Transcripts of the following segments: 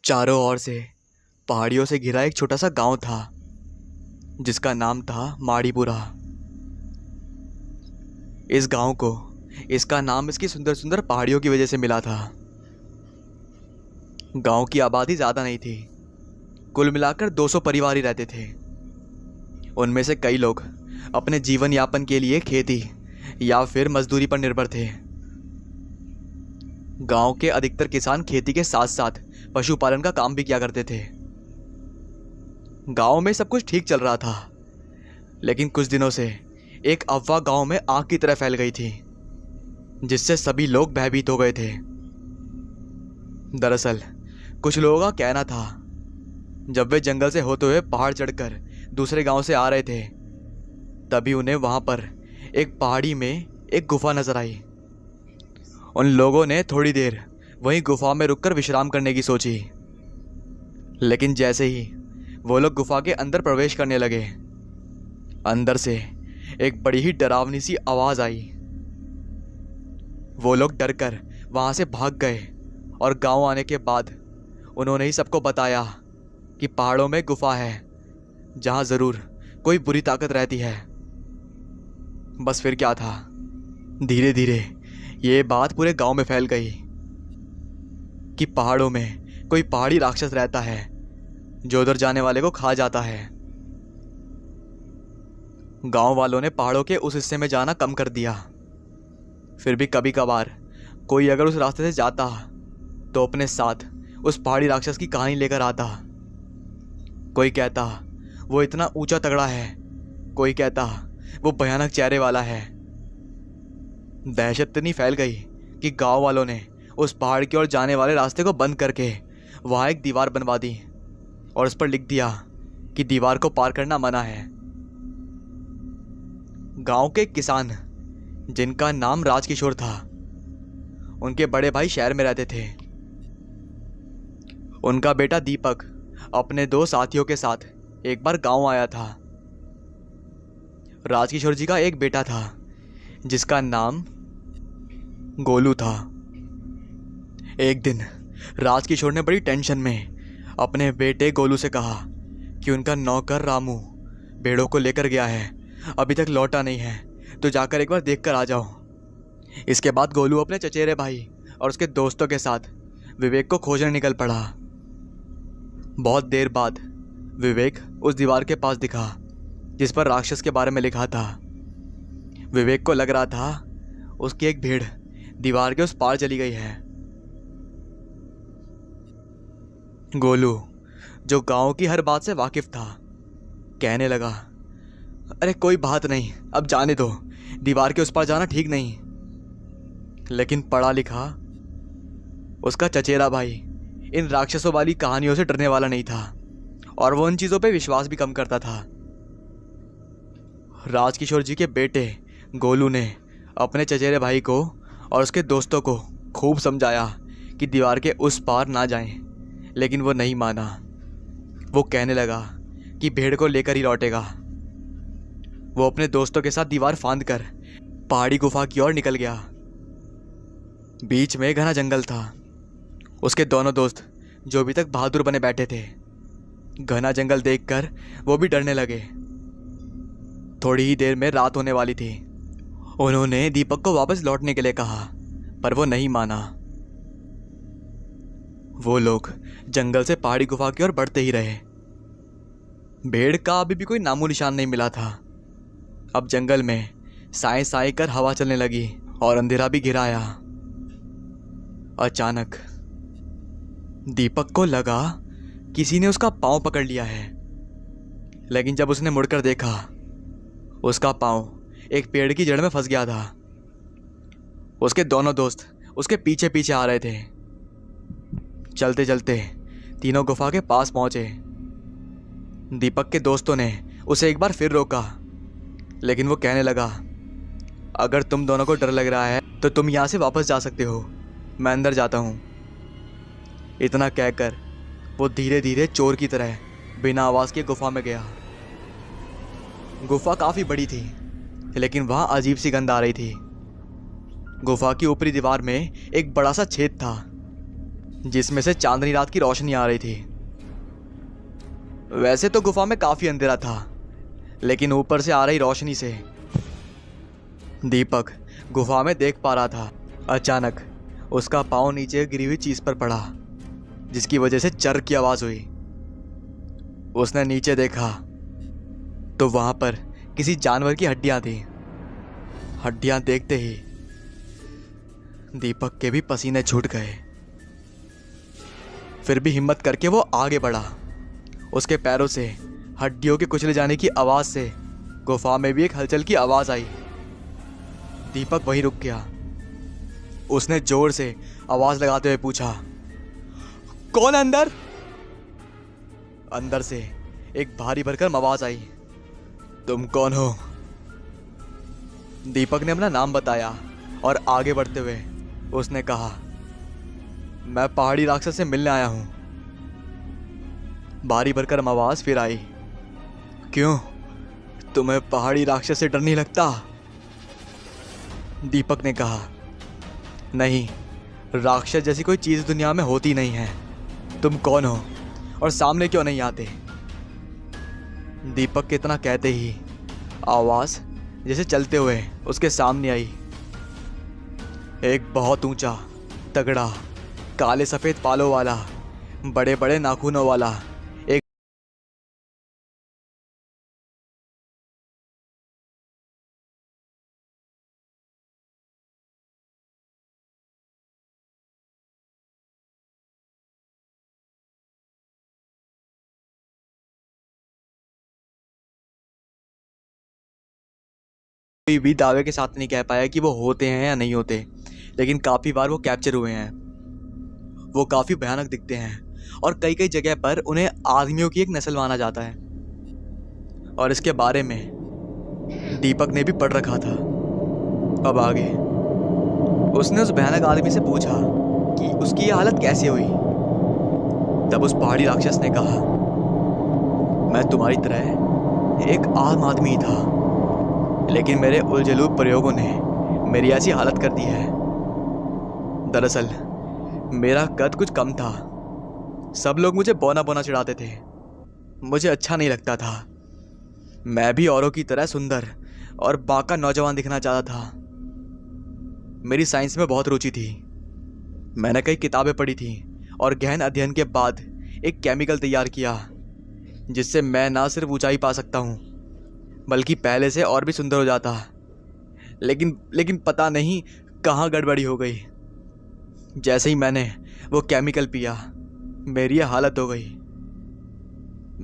चारों ओर से पहाड़ियों से घिरा एक छोटा सा गांव था जिसका नाम था माड़ीपुरा। इस गांव को इसका नाम इसकी सुंदर सुंदर पहाड़ियों की वजह से मिला था। गांव की आबादी ज़्यादा नहीं थी, कुल मिलाकर 200 परिवार ही रहते थे। उनमें से कई लोग अपने जीवन यापन के लिए खेती या फिर मजदूरी पर निर्भर थे। गांव के अधिकतर किसान खेती के साथ साथ पशुपालन का काम भी किया करते थे। गांव में सब कुछ ठीक चल रहा था, लेकिन कुछ दिनों से एक अफवाह गांव में आग की तरह फैल गई थी, जिससे सभी लोग भयभीत हो गए थे। दरअसल कुछ लोगों का कहना था, जब वे जंगल से होते हुए पहाड़ चढ़कर दूसरे गांव से आ रहे थे, तभी उन्हें वहां पर एक पहाड़ी में एक गुफा नजर आई। उन लोगों ने थोड़ी देर वहीं गुफा में रुककर विश्राम करने की सोची, लेकिन जैसे ही वो लोग गुफा के अंदर प्रवेश करने लगे, अंदर से एक बड़ी ही डरावनी सी आवाज आई। वो लोग डरकर वहां से भाग गए और गांव आने के बाद उन्होंने ही सबको बताया कि पहाड़ों में गुफा है जहां जरूर कोई बुरी ताकत रहती है। बस फिर क्या था, धीरे धीरे ये बात पूरे गांव में फैल गई कि पहाड़ों में कोई पहाड़ी राक्षस रहता है जो उधर जाने वाले को खा जाता है। गांव वालों ने पहाड़ों के उस हिस्से में जाना कम कर दिया। फिर भी कभी कभार कोई अगर उस रास्ते से जाता तो अपने साथ उस पहाड़ी राक्षस की कहानी लेकर आता। कोई कहता वो इतना ऊंचा तगड़ा है, कोई कहता वो भयानक चेहरे वाला है। दहशत इतनी फैल गई कि गांव वालों ने उस पहाड़ की ओर जाने वाले रास्ते को बंद करके वहां एक दीवार बनवा दी और उस पर लिख दिया कि दीवार को पार करना मना है। गांव के किसान, जिनका नाम राजकिशोर था, उनके बड़े भाई शहर में रहते थे। उनका बेटा दीपक अपने 2 साथियों के साथ एक बार गांव आया था। राजकिशोर जी का एक बेटा था जिसका नाम गोलू था। एक दिन राजकिशोर ने बड़ी टेंशन में अपने बेटे गोलू से कहा कि उनका नौकर रामू भेड़ों को लेकर गया है, अभी तक लौटा नहीं है, तो जाकर एक बार देखकर आ जाओ। इसके बाद गोलू अपने चचेरे भाई और उसके दोस्तों के साथ विवेक को खोजने निकल पड़ा। बहुत देर बाद विवेक उस दीवार के पास दिखा जिस पर राक्षस के बारे में लिखा था। विवेक को लग रहा था उसकी एक भेड़ दीवार के उस पार चली गई है। गोलू, जो गांव की हर बात से वाकिफ था, कहने लगा, अरे कोई बात नहीं, अब जाने दो, दीवार के उस पार जाना ठीक नहीं। लेकिन पढ़ा लिखा उसका चचेरा भाई इन राक्षसों वाली कहानियों से डरने वाला नहीं था और वो उन चीजों पे विश्वास भी कम करता था। राजकिशोर जी के बेटे गोलू ने अपने चचेरे भाई को और उसके दोस्तों को खूब समझाया कि दीवार के उस पार ना जाएं, लेकिन वो नहीं माना। वो कहने लगा कि भेड़ को लेकर ही लौटेगा। वो अपने दोस्तों के साथ दीवार फांदकर पहाड़ी गुफा की ओर निकल गया। बीच में घना जंगल था। उसके दोनों दोस्त जो अभी तक बहादुर बने बैठे थे, घना जंगल देखकर वो भी डरने लगे। थोड़ी ही देर में रात होने वाली थी। उन्होंने दीपक को वापस लौटने के लिए कहा, पर वो नहीं माना। वो लोग जंगल से पहाड़ी गुफा की ओर बढ़ते ही रहे। भेड़ का अभी भी कोई नामो निशान नहीं मिला था। अब जंगल में साए साए कर हवा चलने लगी और अंधेरा भी घिर आया। अचानक दीपक को लगा किसी ने उसका पांव पकड़ लिया है, लेकिन जब उसने मुड़कर देखा, उसका पांव एक पेड़ की जड़ में फंस गया था। उसके दोनों दोस्त उसके पीछे पीछे आ रहे थे। चलते चलते तीनों गुफा के पास पहुंचे। दीपक के दोस्तों ने उसे एक बार फिर रोका, लेकिन वो कहने लगा, अगर तुम दोनों को डर लग रहा है तो तुम यहां से वापस जा सकते हो, मैं अंदर जाता हूं। इतना कहकर वो धीरे धीरे चोर की तरह बिना आवाज के गुफा में गया। गुफा काफी बड़ी थी, लेकिन वहां अजीब सी गंध आ रही थी। गुफा की ऊपरी दीवार में एक बड़ा सा छेद था जिसमें से चांदनी रात की रोशनी आ रही थी। वैसे तो गुफा में काफी अंधेरा था, लेकिन ऊपर से आ रही रोशनी से दीपक गुफा में देख पा रहा था। अचानक उसका पाँव नीचे गिरी हुई चीज पर पड़ा, जिसकी वजह से चर की आवाज हुई। उसने नीचे देखा तो वहां पर किसी जानवर की हड्डियां थी। हड्डियां देखते ही दीपक के भी पसीने छूट गए। फिर भी हिम्मत करके वो आगे बढ़ा। उसके पैरों से हड्डियों के कुचले जाने की आवाज से गुफा में भी एक हलचल की आवाज आई। दीपक वहीं रुक गया। उसने जोर से आवाज लगाते हुए पूछा, कौन है अंदर? अंदर से एक भारी भरकम आवाज आई, तुम कौन हो? दीपक ने अपना नाम बताया और आगे बढ़ते हुए उसने कहा, मैं पहाड़ी राक्षस से मिलने आया हूं। भारी भरकम आवाज फिर आई, क्यों, तुम्हें पहाड़ी राक्षस से डर नहीं लगता? दीपक ने कहा, नहीं, राक्षस जैसी कोई चीज दुनिया में होती नहीं है। तुम कौन हो और सामने क्यों नहीं आते? दीपक के इतना कहते ही आवाज जैसे चलते हुए उसके सामने आई। एक बहुत ऊंचा, तगड़ा, काले सफेद बालों वाला, बड़े बड़े नाखूनों वाला एक कोई भी दावे के साथ नहीं कह पाया कि वो होते हैं या नहीं होते, लेकिन काफी बार वो कैप्चर हुए हैं। वो काफी भयानक दिखते हैं और कई कई जगह पर उन्हें आदमियों की एक नस्ल माना जाता है। और इसके बारे में दीपक ने भी पढ़ रखा था। अब आगे उसने उस भयानक आदमी से पूछा कि उसकी ये हालत कैसे हुई। तब उस पहाड़ी राक्षस ने कहा, मैं तुम्हारी तरह एक आम आदमी था, लेकिन मेरे उलझुल प्रयोगों ने मेरी ऐसी हालत कर दी है। दरअसल मेरा कद कुछ कम था। सब लोग मुझे बौना बौना चिढ़ाते थे। मुझे अच्छा नहीं लगता था। मैं भी औरों की तरह सुंदर और बाका नौजवान दिखना चाहता था। मेरी साइंस में बहुत रुचि थी। मैंने कई किताबें पढ़ी थी और गहन अध्ययन के बाद एक केमिकल तैयार किया, जिससे मैं ना सिर्फ ऊंचाई पा सकता हूँ, बल्कि पहले से और भी सुंदर हो जाता। लेकिन पता नहीं कहाँ गड़बड़ी हो गई। जैसे ही मैंने वो केमिकल पिया, मेरी ये हालत हो गई।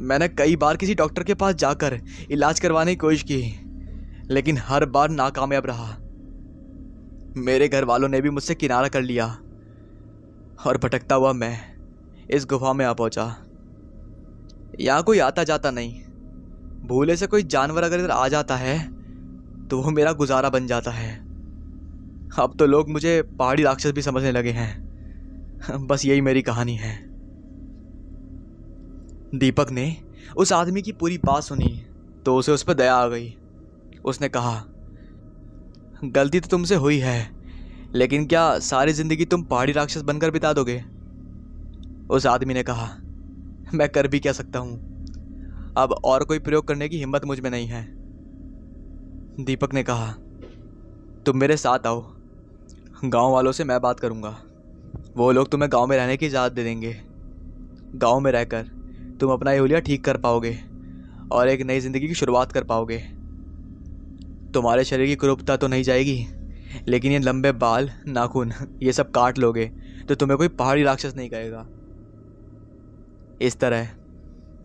मैंने कई बार किसी डॉक्टर के पास जाकर इलाज करवाने की कोशिश की, लेकिन हर बार नाकामयाब रहा। मेरे घर वालों ने भी मुझसे किनारा कर लिया और भटकता हुआ मैं इस गुफा में आ पहुंचा। यहाँ कोई आता जाता नहीं। भूले से कोई जानवर अगर इधर आ जाता है तो वो मेरा गुजारा बन जाता है। अब तो लोग मुझे पहाड़ी राक्षस भी समझने लगे हैं। बस यही मेरी कहानी है। दीपक ने उस आदमी की पूरी बात सुनी तो उसे उस पर दया आ गई। उसने कहा, गलती तो तुमसे हुई है, लेकिन क्या सारी जिंदगी तुम पहाड़ी राक्षस बनकर बिता दोगे? उस आदमी ने कहा, मैं कर भी क्या सकता हूं, अब और कोई प्रयोग करने की हिम्मत मुझ में नहीं है। दीपक ने कहा, तुम मेरे साथ आओ, गांव वालों से मैं बात करूंगा। वो लोग तुम्हें गांव में रहने की इजाज़त दे देंगे। गांव में रहकर तुम अपना ये हुलिया ठीक कर पाओगे और एक नई जिंदगी की शुरुआत कर पाओगे। तुम्हारे शरीर की कुरूपता तो नहीं जाएगी, लेकिन ये लंबे बाल, नाखून, ये सब काट लोगे तो तुम्हें कोई पहाड़ी राक्षस नहीं कहेगा। इस तरह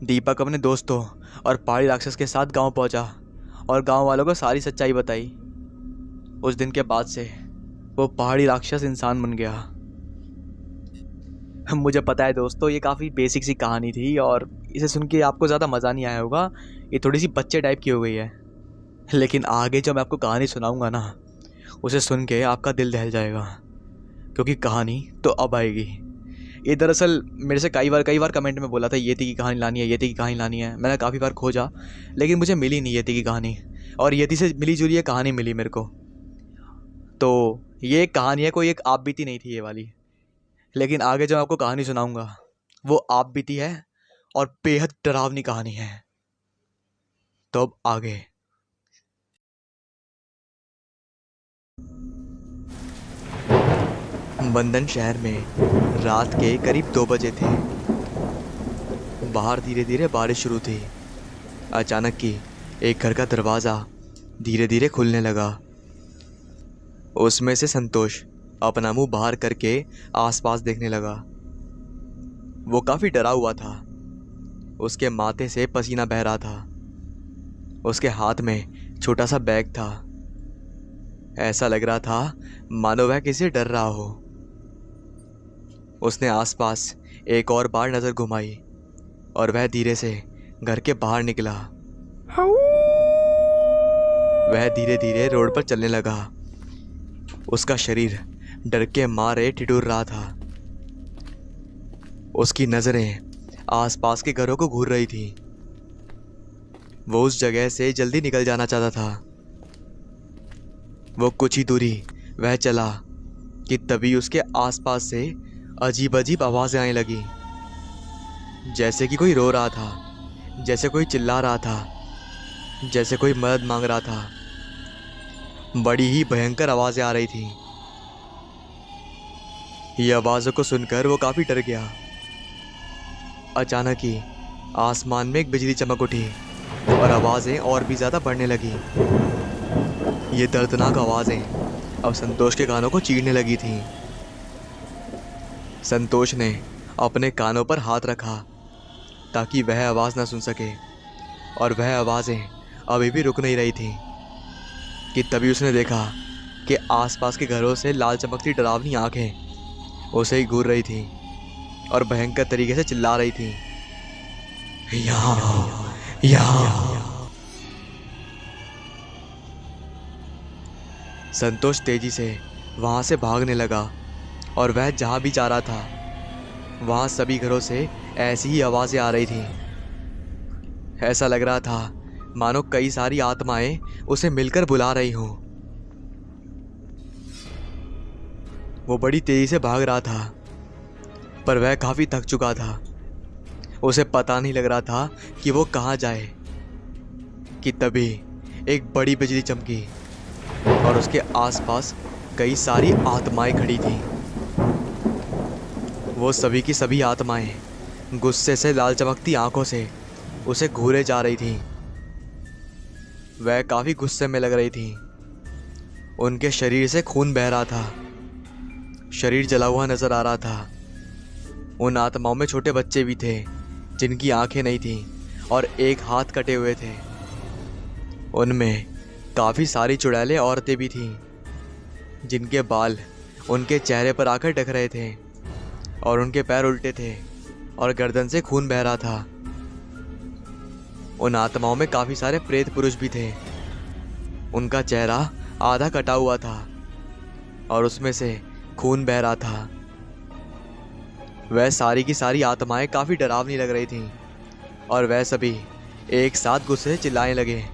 दीपक अपने दोस्तों और पहाड़ी राक्षस के साथ गांव पहुंचा और गांव वालों को सारी सच्चाई बताई। उस दिन के बाद से वो पहाड़ी राक्षस इंसान बन गया। मुझे पता है दोस्तों, ये काफ़ी बेसिक सी कहानी थी और इसे सुन के आपको ज़्यादा मज़ा नहीं आया होगा। ये थोड़ी सी बच्चे टाइप की हो गई है, लेकिन आगे जो मैं आपको कहानी सुनाऊंगा ना, उसे सुन के आपका दिल दहल जाएगा, क्योंकि कहानी तो अब आएगी। ये दरअसल मेरे से कई बार कमेंट में बोला था येती की कहानी लानी है, येती की कहानी लानी है। मैंने काफ़ी बार खोजा, लेकिन मुझे मिली नहीं येती की कहानी, और येती से मिली जुली एक कहानी मिली मेरे को। तो ये एक कहानी है, कोई एक आप बीती नहीं थी ये वाली। लेकिन आगे जो मैं आपको कहानी सुनाऊंगा वो आप बीती है और बेहद डरावनी कहानी है। तो अब आगे। बंदन शहर में रात के करीब 2 बजे थे। बाहर धीरे धीरे बारिश शुरू थी। अचानक की एक घर का दरवाज़ा धीरे धीरे खुलने लगा। उसमें से संतोष अपना मुंह बाहर करके आसपास देखने लगा। वो काफ़ी डरा हुआ था। उसके माथे से पसीना बह रहा था। उसके हाथ में छोटा सा बैग था। ऐसा लग रहा था मानो वह किसी से डर रहा हो। उसने आसपास एक और बार नज़र घुमाई और वह धीरे से घर के बाहर निकला। वह धीरे धीरे रोड पर चलने लगा। उसका शरीर डर के मारे ठिठुर रहा था। उसकी नज़रें आसपास के घरों को घूर रही थी। वो उस जगह से जल्दी निकल जाना चाहता था। वो कुछ ही दूरी वह चला कि तभी उसके आसपास से अजीब अजीब आवाज़ें आने लगी। जैसे कि कोई रो रहा था, जैसे कोई चिल्ला रहा था, जैसे कोई मदद मांग रहा था। बड़ी ही भयंकर आवाज़ें आ रही थी। ये आवाज़ों को सुनकर वो काफ़ी डर गया। अचानक ही आसमान में एक बिजली चमक उठी और आवाज़ें और भी ज़्यादा बढ़ने लगी। ये दर्दनाक आवाज़ें अब संतोष के कानों को चीरने लगी थीं। संतोष ने अपने कानों पर हाथ रखा ताकि वह आवाज़ ना सुन सके, और वह आवाज़ें अभी भी रुक नहीं रही थीं कि तभी उसने देखा कि आसपास के घरों से लाल चमकती डरावनी आंखें उसे ही घूर रही थीं और भयंकर तरीके से चिल्ला रही थीं, यहाँ यहाँ। संतोष तेजी से वहाँ से भागने लगा और वह जहाँ भी जा रहा था वहाँ सभी घरों से ऐसी ही आवाज़ें आ रही थीं। ऐसा लग रहा था मानो कई सारी आत्माएं उसे मिलकर बुला रही हों। वो बड़ी तेजी से भाग रहा था, पर वह काफ़ी थक चुका था। उसे पता नहीं लग रहा था कि वो कहाँ जाए कि तभी एक बड़ी बिजली चमकी और उसके आसपास कई सारी आत्माएं खड़ी थीं। वो सभी की सभी आत्माएं गुस्से से लाल चमकती आंखों से उसे घूरे जा रही थीं। वह काफ़ी गुस्से में लग रही थीं। उनके शरीर से खून बह रहा था। शरीर जला हुआ नजर आ रहा था। उन आत्माओं में छोटे बच्चे भी थे जिनकी आंखें नहीं थीं और एक हाथ कटे हुए थे। उनमें काफ़ी सारी चुड़ैलें औरतें भी थीं जिनके बाल उनके चेहरे पर आकर ढक रहे थे और उनके पैर उल्टे थे और गर्दन से खून बह रहा था। उन आत्माओं में काफ़ी सारे प्रेत पुरुष भी थे। उनका चेहरा आधा कटा हुआ था और उसमें से खून बह रहा था। वह सारी की सारी आत्माएं काफ़ी डरावनी लग रही थीं और वह सभी एक साथ गुस्से से चिल्लाने लगे,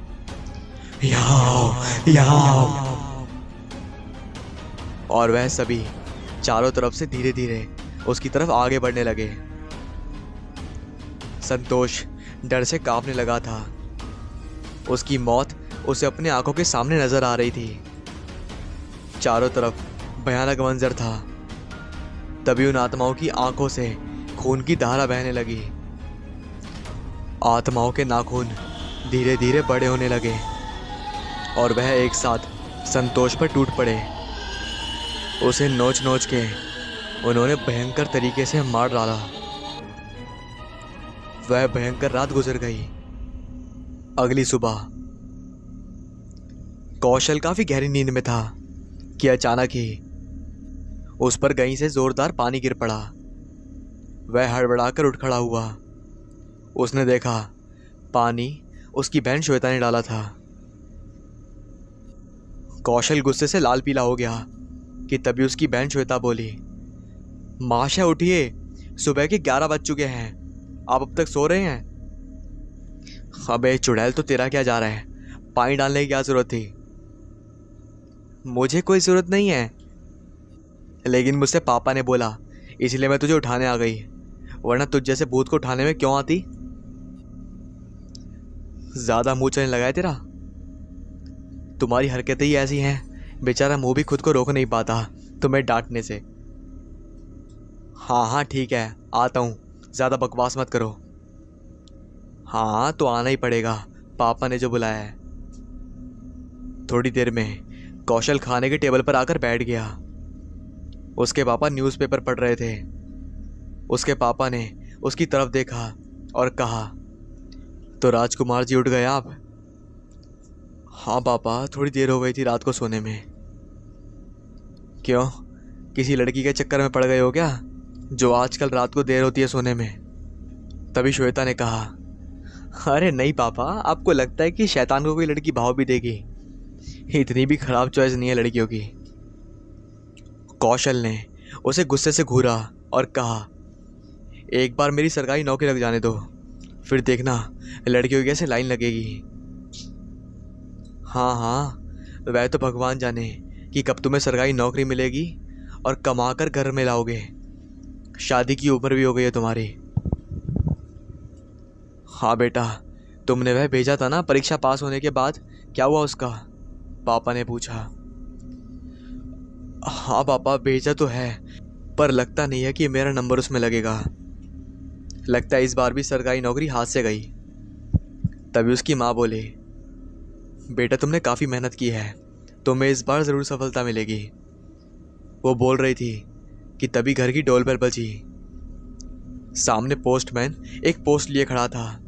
यहाँ यहाँ। और वह सभी चारों तरफ से धीरे धीरे उसकी तरफ आगे बढ़ने लगे। संतोष डर से कांपने लगा था। उसकी मौत उसे अपने आंखों के सामने नजर आ रही थी। चारों तरफ भयानक मंजर था। तभी उन आत्माओं की आंखों से खून की धारा बहने लगी। आत्माओं के नाखून धीरे धीरे बड़े होने लगे और वह एक साथ संतोष पर टूट पड़े। उसे नोच नोच के उन्होंने भयंकर तरीके से मार डाला। वह भयंकर रात गुजर गई। अगली सुबह कौशल काफी गहरी नींद में था कि अचानक ही उस पर कहीं से जोरदार पानी गिर पड़ा। वह हड़बड़ाकर उठ खड़ा हुआ। उसने देखा पानी उसकी बहन श्वेता ने डाला था। कौशल गुस्से से लाल पीला हो गया कि तभी उसकी बहन श्वेता बोली, माशा उठिए, सुबह के 11 बज चुके हैं, आप अब तक सो रहे हैं? अबे चुड़ैल, तो तेरा क्या जा रहा है, पानी डालने की क्या जरूरत थी? मुझे कोई जरूरत नहीं है, लेकिन मुझसे पापा ने बोला इसलिए मैं तुझे उठाने आ गई, वरना तुझ जैसे भूत को उठाने में क्यों आती। ज्यादा मुंह चलने लगा है तेरा। तुम्हारी हरकतें ही ऐसी हैं, बेचारा मुंह भी खुद को रोक नहीं पाता तुम्हें डांटने से। हाँ हाँ ठीक है, आता हूँ, ज्यादा बकवास मत करो। हाँ तो आना ही पड़ेगा, पापा ने जो बुलाया है। थोड़ी देर में कौशल खाने के टेबल पर आकर बैठ गया। उसके पापा न्यूज़पेपर पढ़ रहे थे। उसके पापा ने उसकी तरफ देखा और कहा, तो राजकुमार जी उठ गए आप? हाँ पापा, थोड़ी देर हो गई थी रात को सोने में। क्यों, किसी लड़की के चक्कर में पड़ गए हो क्या, जो आजकल रात को देर होती है सोने में? तभी श्वेता ने कहा, अरे नहीं पापा, आपको लगता है कि शैतान को कोई लड़की भाव भी देगी? इतनी भी खराब चॉइस नहीं है लड़कियों की। कौशल ने उसे गुस्से से घूरा और कहा, एक बार मेरी सरकारी नौकरी लग जाने दो, फिर देखना लड़कियों की कैसे लाइन लगेगी। हाँ हाँ, वह तो भगवान जाने कि कब तुम्हें सरकारी नौकरी मिलेगी और कमा कर घर में लाओगे। शादी की उम्र भी हो गई है तुम्हारी। हाँ बेटा, तुमने वह भेजा था ना परीक्षा पास होने के बाद, क्या हुआ उसका? पापा ने पूछा। हाँ पापा, भेजा तो है, पर लगता नहीं है कि मेरा नंबर उसमें लगेगा। लगता है इस बार भी सरकारी नौकरी हाथ से गई। तभी उसकी माँ बोले, बेटा तुमने काफ़ी मेहनत की है, तुम्हें इस बार ज़रूर सफलता मिलेगी। वो बोल रही थी कि तभी घर की डोर बेल बजी। सामने पोस्टमैन एक पोस्ट लिए खड़ा था।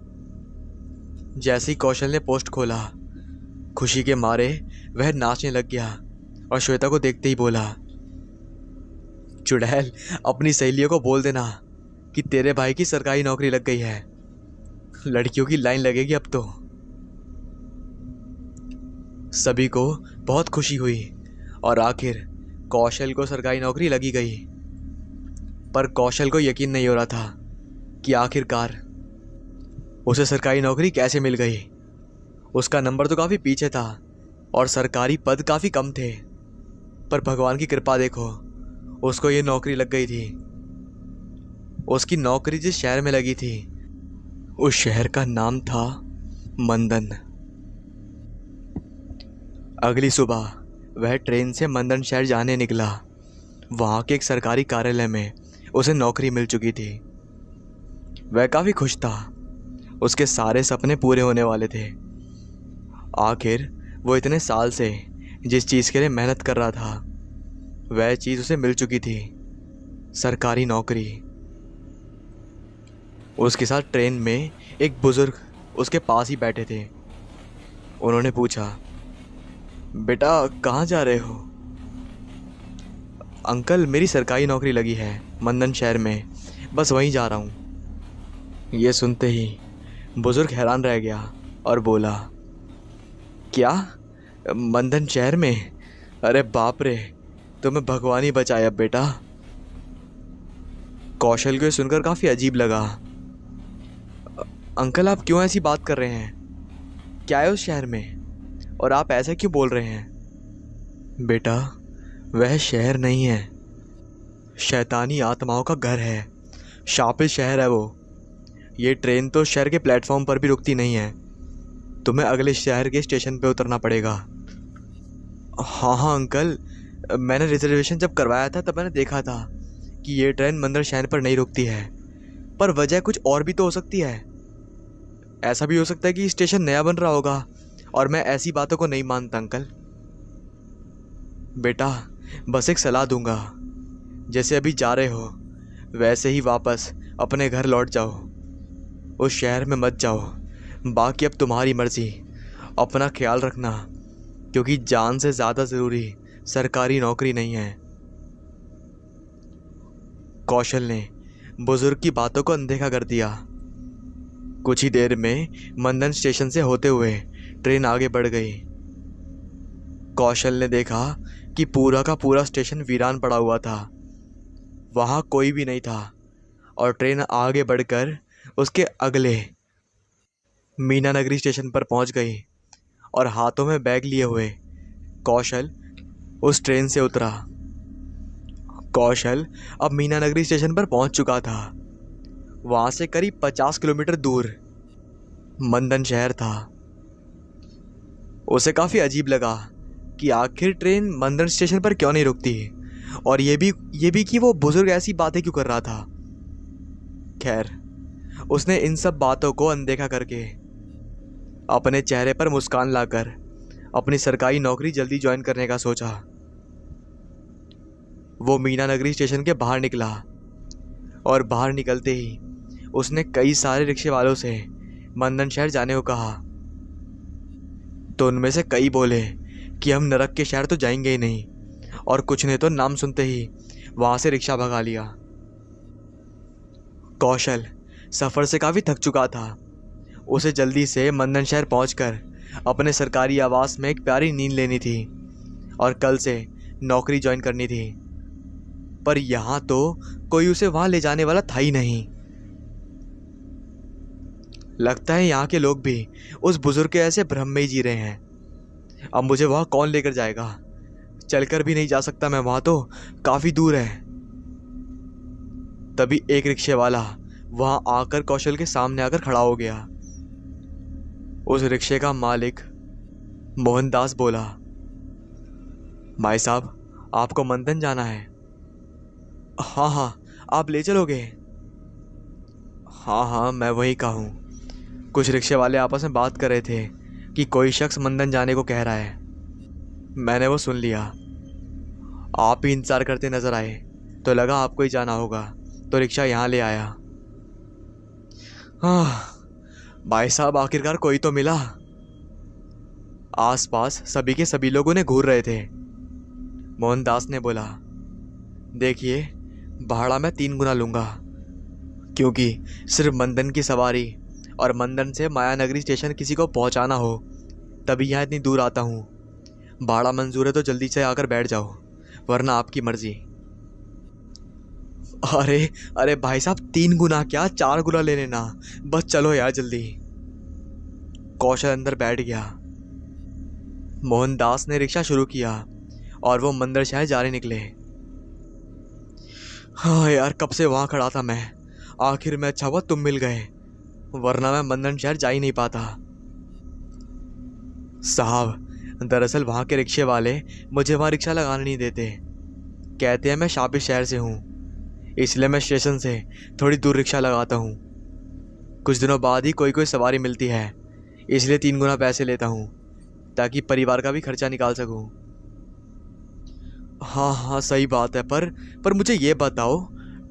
जैसे ही कौशल ने पोस्ट खोला, खुशी के मारे वह नाचने लग गया और श्वेता को देखते ही बोला, चुड़ैल, अपनी सहेलियों को बोल देना कि तेरे भाई की सरकारी नौकरी लग गई है, लड़कियों की लाइन लगेगी अब तो। सभी को बहुत खुशी हुई और आखिर कौशल को सरकारी नौकरी लगी गई। पर कौशल को यकीन नहीं हो रहा था कि आखिरकार उसे सरकारी नौकरी कैसे मिल गई। उसका नंबर तो काफ़ी पीछे था और सरकारी पद काफ़ी कम थे, पर भगवान की कृपा देखो, उसको ये नौकरी लग गई थी। उसकी नौकरी जिस शहर में लगी थी, उस शहर का नाम था मंदन। अगली सुबह वह ट्रेन से मंदन शहर जाने निकला। वहाँ के एक सरकारी कार्यालय में उसे नौकरी मिल चुकी थी। वह काफ़ी खुश था, उसके सारे सपने पूरे होने वाले थे। आखिर वो इतने साल से जिस चीज़ के लिए मेहनत कर रहा था, वह चीज़ उसे मिल चुकी थी, सरकारी नौकरी। उसके साथ ट्रेन में एक बुज़ुर्ग उसके पास ही बैठे थे। उन्होंने पूछा, बेटा कहाँ जा रहे हो? अंकल, मेरी सरकारी नौकरी लगी है मंदन शहर में, बस वहीं जा रहा हूँ। ये सुनते ही बुज़ुर्ग हैरान रह गया और बोला, क्या, मंदन शहर में? अरे बाप रे, तुम्हें भगवान ही बचाए अब बेटा। कौशल को ये सुनकर काफ़ी अजीब लगा। अंकल, आप क्यों ऐसी बात कर रहे हैं? क्या है उस शहर में और आप ऐसा क्यों बोल रहे हैं? बेटा, वह शहर नहीं है, शैतानी आत्माओं का घर है, शापित शहर है वो। ये ट्रेन तो शहर के प्लेटफॉर्म पर भी रुकती नहीं है, तुम्हें अगले शहर के स्टेशन पे उतरना पड़ेगा। हाँ हाँ अंकल, मैंने रिजर्वेशन जब करवाया था तब मैंने देखा था कि ये ट्रेन मंदर शहर पर नहीं रुकती है, पर वजह कुछ और भी तो हो सकती है। ऐसा भी हो सकता है कि स्टेशन नया बन रहा होगा और मैं ऐसी बातों को नहीं मानता अंकल। बेटा, बस एक सलाह दूंगा, जैसे अभी जा रहे हो वैसे ही वापस अपने घर लौट जाओ, उस शहर में मत जाओ। बाकी अब तुम्हारी मर्जी, अपना ख्याल रखना, क्योंकि जान से ज़्यादा ज़रूरी सरकारी नौकरी नहीं है। कौशल ने बुजुर्ग की बातों को अनदेखा कर दिया। कुछ ही देर में मंदन स्टेशन से होते हुए ट्रेन आगे बढ़ गई। कौशल ने देखा कि पूरा का पूरा स्टेशन वीरान पड़ा हुआ था, वहाँ कोई भी नहीं था और ट्रेन आगे बढ़कर उसके अगले मीनानगरी स्टेशन पर पहुँच गई और हाथों में बैग लिए हुए कौशल उस ट्रेन से उतरा। कौशल अब मीनानगरी स्टेशन पर पहुंच चुका था। वहां से करीब 50 किलोमीटर दूर मंदन शहर था। उसे काफी अजीब लगा कि आखिर ट्रेन मंदन स्टेशन पर क्यों नहीं रुकती, और ये भी कि वो बुजुर्ग ऐसी बातें क्यों कर रहा था। खैर, उसने इन सब बातों को अनदेखा करके अपने चेहरे पर मुस्कान लाकर अपनी सरकारी नौकरी जल्दी ज्वाइन करने का सोचा। वो मीनानगरी स्टेशन के बाहर निकला और बाहर निकलते ही उसने कई सारे रिक्शे वालों से मंदन शहर जाने को कहा। तो उनमें से कई बोले कि हम नरक के शहर तो जाएंगे ही नहीं, और कुछ ने तो नाम सुनते ही वहां से रिक्शा भगा लिया। कौशल सफर से काफी थक चुका था। उसे जल्दी से मंदन शहर पहुंचकर अपने सरकारी आवास में एक प्यारी नींद लेनी थी और कल से नौकरी ज्वाइन करनी थी। पर यहां तो कोई उसे वहां ले जाने वाला था ही नहीं। लगता है यहाँ के लोग भी उस बुजुर्ग के ऐसे भ्रम में ही जी रहे हैं। अब मुझे वहां कौन लेकर जाएगा? चलकर भी नहीं जा सकता मैं, वहां तो काफी दूर है। तभी एक रिक्शे वाला वहां आकर कौशल के सामने आकर खड़ा हो गया। उस रिक्शे का मालिक मोहनदास बोला, भाई साहब, आपको मंदन जाना है? हाँ हाँ, आप ले चलोगे? हाँ हाँ, मैं वही का हूँ। कुछ रिक्शे वाले आपस में बात कर रहे थे कि कोई शख्स मंदन जाने को कह रहा है। मैंने वो सुन लिया। आप ही इंतजार करते नजर आए तो लगा आपको ही जाना होगा, तो रिक्शा यहाँ ले आया। हाँ भाई साहब, आखिरकार कोई तो मिला। आसपास सभी के सभी लोग उन्हें घूर रहे थे। मोहनदास ने बोला, देखिए, भाड़ा मैं 3 गुना लूंगा, क्योंकि सिर्फ मंदन की सवारी और मंदन से मायानगरी स्टेशन किसी को पहुंचाना हो तभी यहाँ इतनी दूर आता हूँ। भाड़ा मंजूर है तो जल्दी से आकर बैठ जाओ, वरना आपकी मर्जी। अरे अरे भाई साहब, 3 गुना क्या, 4 गुना ले लेना, बस चलो यार जल्दी। कौशल अंदर बैठ गया। मोहनदास ने रिक्शा शुरू किया और वो मंदिर शहर जाने निकले। हाँ यार, कब से वहां खड़ा था मैं। आखिर में अच्छा हुआ तुम मिल गए, वरना मैं मंदन शहर जा ही नहीं पाता। साहब, दरअसल वहां के रिक्शे वाले मुझे वहां रिक्शा लगाने नहीं देते। कहते हैं मैं शापिश शहर से हूँ, इसलिए मैं स्टेशन से थोड़ी दूर रिक्शा लगाता हूँ। कुछ दिनों बाद ही कोई कोई सवारी मिलती है, इसलिए 3 गुना पैसे लेता हूँ ताकि परिवार का भी खर्चा निकाल सकूँ। हाँ हाँ, सही बात है, पर मुझे ये बताओ,